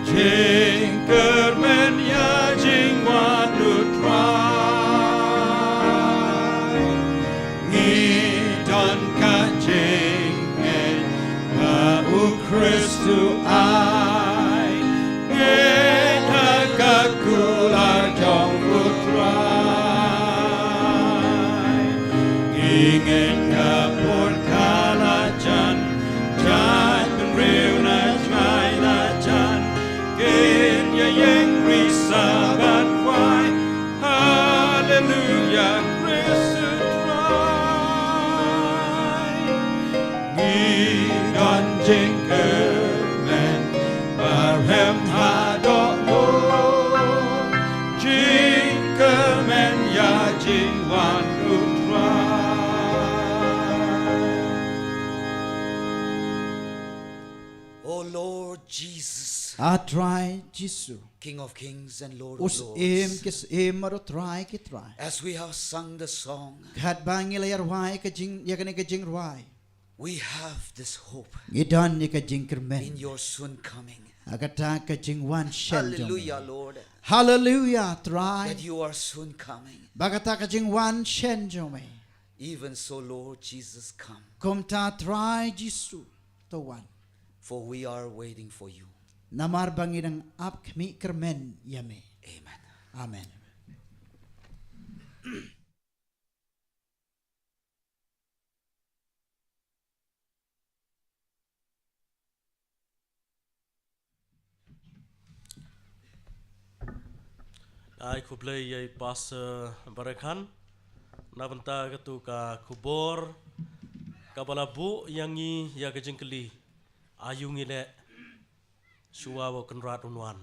Jingker men ya jing wadu try Ngidon ka jingen Ba u Christu ai Ngeda ka kula jong u try Ingin kapur kalajan Jan penriu na jai na jan Gin ya yang risabat wai Hallelujah Christus try jinkermen varhem hadolo jinkermen ya jingwan utra. O Lord Jesus, Atrai Jisu. King of kings and Lord of Us em lords, kis em maro trai ki trai. as we have sung the song, Khat bangila yarwai ka jing yakane ka jing rwai. we have this hope Gidan ni ka jing in kermen. your soon coming. Agata ka jing wan shel jong. Hallelujah, Lord, Hallelujah trai. that you are soon coming. Bagata ka jing wan shen jome. Even so, Lord Jesus, come, Kom ta trai Jisu to wan. for we are waiting for you. Namar bangidang ap kmi kermen yame. Amen. Amen. Ai ku play yai pas barakan na benta ketu ka kubor kabala bu yangi ya ke jengkeli ayungi le suwa wa kenrat unwan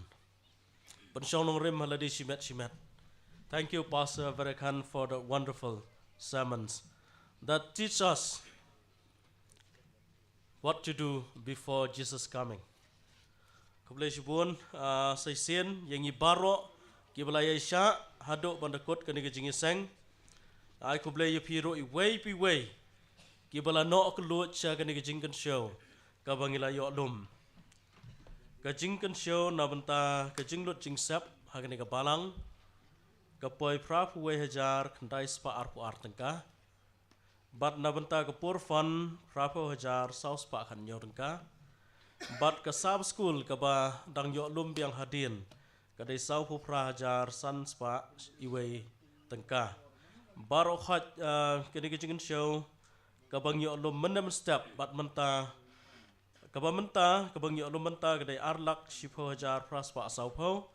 pensyong nong rim haladi shimet. Thank you, Pastor Barakan, for the wonderful sermons that teach us what to do before Jesus coming. Kublai shibun saisien yang ibaro kiblai isya hadok bandakut kani kejingi seng ai kublai yapiro iway piway kibala no kelut sya kani kejingkan show kabangila yo lum kejingkan show na benta kejinglut jingsap hagani kabalang kapoi prapu we hajar kandai spa arpu artengka bat na benta kapur fan prapu hajar saus pa kan nyorengka bat ke sub school kaba dang yo lum biang hadin kadai sau pu prajar san spa iwe tengka baro khat kini kejingin show kabang yo lum menem step bat menta kabang yo lum menta kadai arlak shipo hajar praspa sau po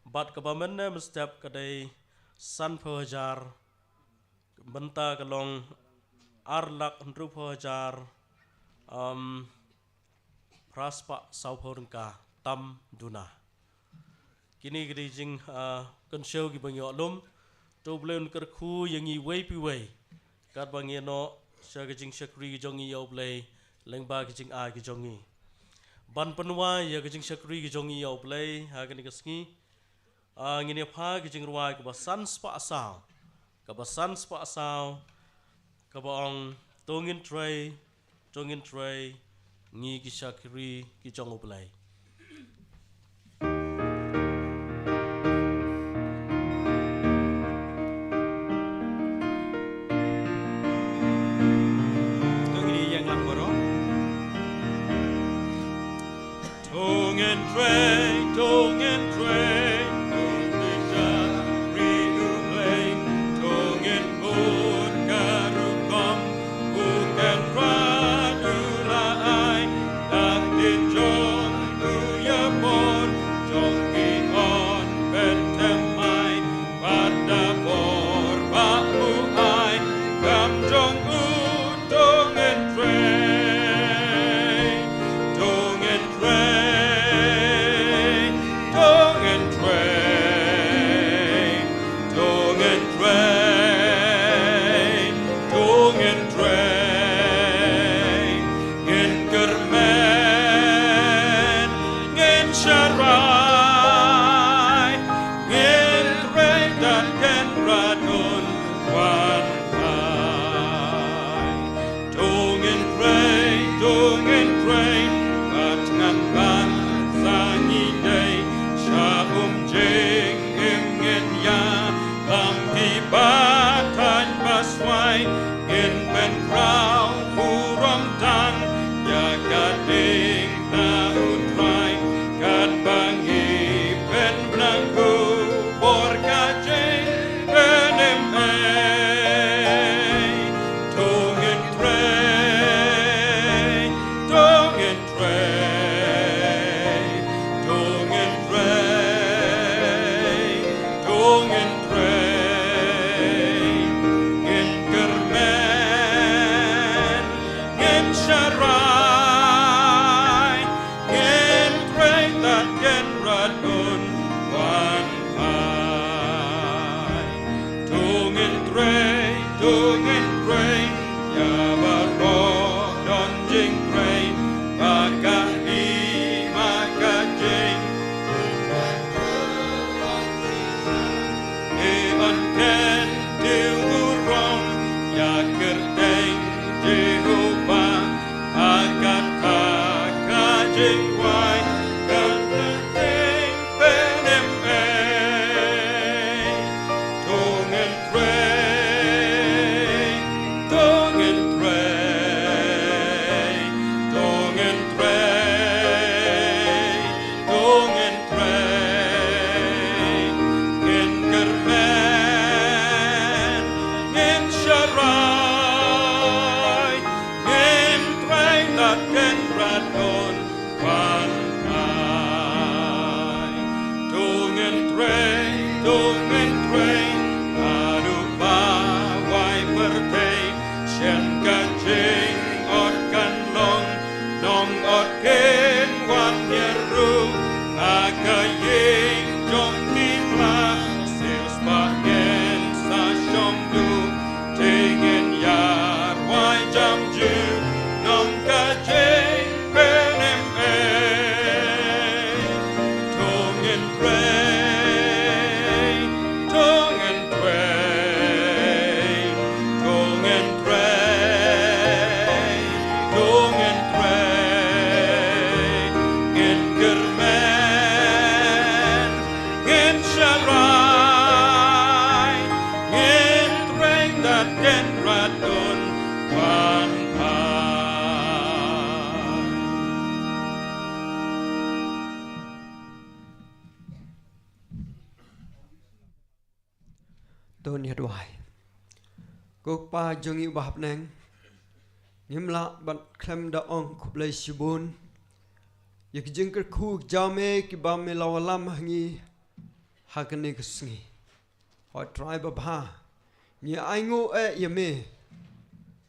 bat kaba menem step kadai san po hajar menta kalong arlak ndru po hajar praspa saupo rengka tam duna kini gedi jing kan show gi bang yolum to bleun kerku yang i wei pi wei kat bang no sha gi jing shakri gi jongi yo play lengba gi jing a gi jongi ban panwa ya gi jing shakri gi jongi yo play ha gani kasngi ngini pha gi jing ruai ka basan spa asau ka bang tongin tray ngi ki shakri ki jongo play tongini yang lang boro tongin tray tungen train ya baro don jing train maka hi maka jing e on ken til urong ya kerdeng Jehovah akat ka jing wai kan teng penem tungen train tungen train tungen train tungen train in kermen in sharai in train that can radon pan pai tungen train adu ba wai pertei shen kan jing ot kan long nong ot ken wan yeru akaying jong timla sales ba yen sa shom du tegen yar wai jam ju nong ka jing penem tungen train tungen train tungen train tungen train in kermen in sharai in train that can radon wan pai tôn hiệt hoài cô pa jong yêu bạp neng nhím lạ bật klem da ong khub lay shibun yak jinkar khu jame ki ba me lawalam hangi hakane ksngi hoi tribe bha ni aingo e yame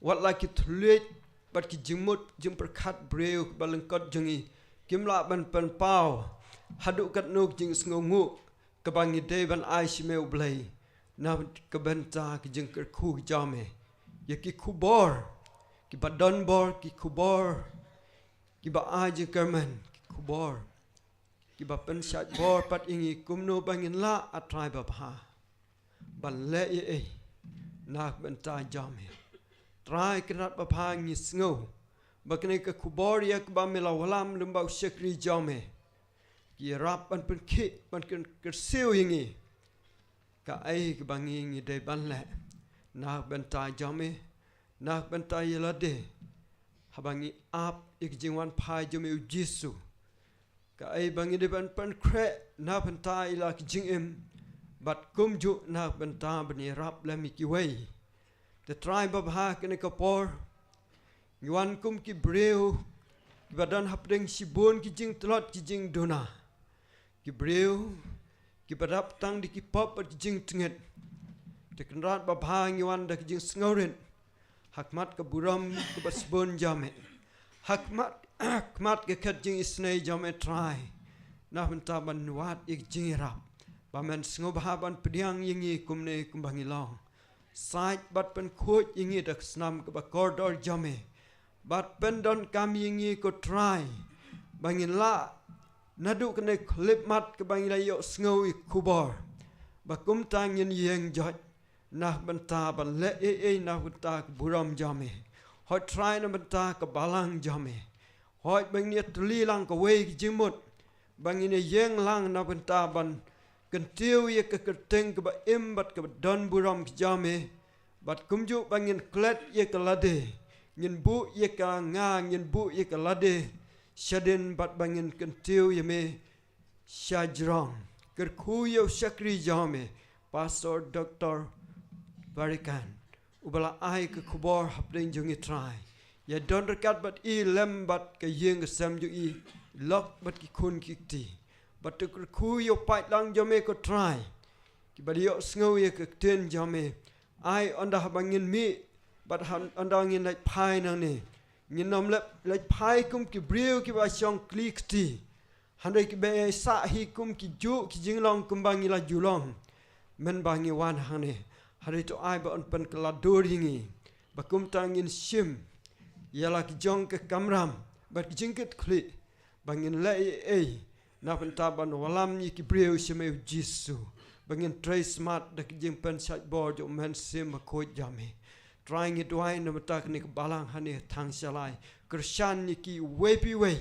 what like it late but ki jimut jim perkhat breu balangkot jongi kim la ban pan pau hadu kat nuk jing sngongu kabangi de ban ai shimeu blay na kabenta ki jinkar khu jame yaki khubor ki badon bor ki khubor ki ba ai jinkarman ki khubor ki ba pen shat bor pat ingi kumno bangin la a tribe bha ban le e na benta jame try krat ba pha ngi sngo bakne ka khubor yak ba mela walam lumbau shekri jame ki rap ban pen ki ban kan kersiu ingi ka ai ka bangi ngi de ban le na benta jame na benta yelade habangi ap ik jingwan phai jome jisu ka ai bangi de ban pan kre na benta ila ki jingim bat kum ju na benta bani rap la mi ki wei the tribe of ha kene ka por yuan kum ki breu badan hapdeng sibon ki jing tlot ki jing dona ki breu ki badap tang di ki pop ki jing tinget te kenrat ba bhang yuan da ki jing sngorin hakmat ka buram ka basbon jame hakmat ka khat jing isnei jame try na benta ban wat ik jing rap ba men sngo ba ban pdiang yingi kumne kumbangi long side bat pen khoj yingi dak snam ka ba corridor jame bat pen don kam yingi ko try bangin la nadu kene clip mat ke bangi la yo sngowi kubor ba kum tang yin yeng jot na benta ban le e na benta buram jame hoi try na benta ka balang jame hoi bangi tli lang ka wei jimut bangi ne yeng lang na benta ban kan tiu ye ka kerteng ka ba im bat ka don buram jame bat kumju bangin klet ye ka lade ngin bu ye ka nga ngin bu ye ka lade shadin bat bangin kentiu yame shajrong kerkhu yo shakri jame pastor doctor barikan ubala ai ke khubor hapding jungi try ya don rekat bat I lem bat ke yeng sam ju I lok bat ki khun ki ti bat kerkhu yo pai lang jame ko try ki badi yo sngo ye ke ten jame ai onda bangin mi bat onda ngin like pai nang ni ngin nom le like pai kum ki breu ki ba shong klik ti handai ki be sa hi kum ki ju ki jinglong kum bangi la julong men bangi wan hane hari to ai ba on pen keladur hingi ba kum tangin sim yala ki jong ke kamram ba ki jingket khli bangin la e na pen taban walam ni ki breu sheme jisu bangin tray smart da ki jing pen sat board jo men sim ma ko jame trying it why no tak ni balang hani Thangshalai kershan ni ki wepi we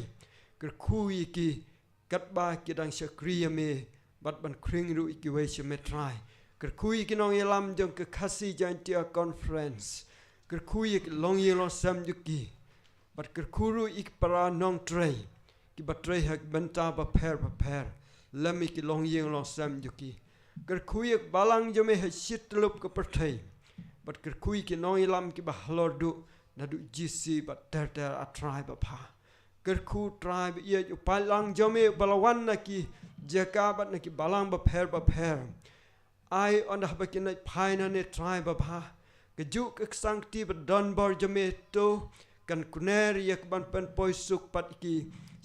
ker khu yi ki kat ba ki dang shakriya me bat ban kring ru ki we sheme try ker khu yi ki nong yelam jong ke Khasi Jaintia conference ker khu yi long yi lo sam ju ki bat ker khu ru ik para nong tray ki bat tray hak benta ba per lami ki long yi lo sam ju ki ker khu yi balang jo me ha shit lup ko per thai but ker kui ki noi lam ki ba halor du na du jisi ba ter a tribe pa ker ku tribe ye ju palang jome balawan na ki jaka ba na ki balang ba per ai on ha ba ki na phai na ne tribe pa ke ju ke sang ti ba don bor jome to kan kuner ye ban pen poi suk pat ki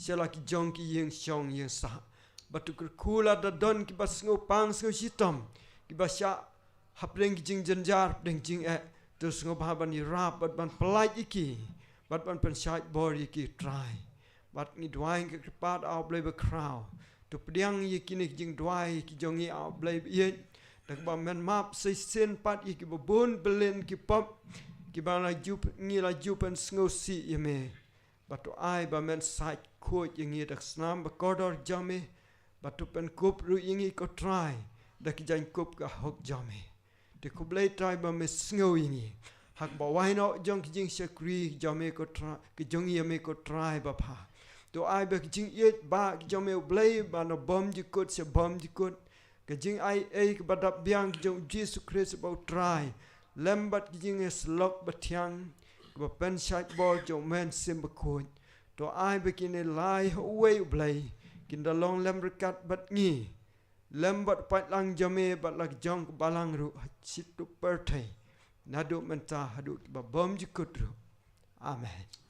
sela ki jong ki yeng shong yeng sa ba tu ker kula da don ki ba sngo pang sngo shitom ki ba sha hapling jing janjar ding jing terus ngobah ban rap ban pelai iki ban pen shait bor iki try bat ngi dwaing ke pat au blai ba crow to pdiang iki ni jing dwai ki jongi au blai ye tak ba men map se sen pat iki bo bon belen ki pop ki ba la jup ngi la jupen sngo si yeme bat to ai ba men sait ko ngi dak snam ba kodor jame bat to pen kup ru ngi ko try dak jang kup ka hok jame de kublai try ba me sngo yingi hak ba wai no jong jing shakri jame ko try ki jong yame ko try ba pha to ai ba jing yet ba jame blai ba no bom ji kot se bom ji kot ke jing ai e ba da biang jong Jesus Christ ba try lembat jing es lok ba tyang ba pen shait bol jong men sim ba ko to ai ba kin lai way blai kin da long lem rekat bat ngi lembat pat lang jame bat lak jong balang ru chit tu per thai nadu menta hadu ba bom ji kut ru amen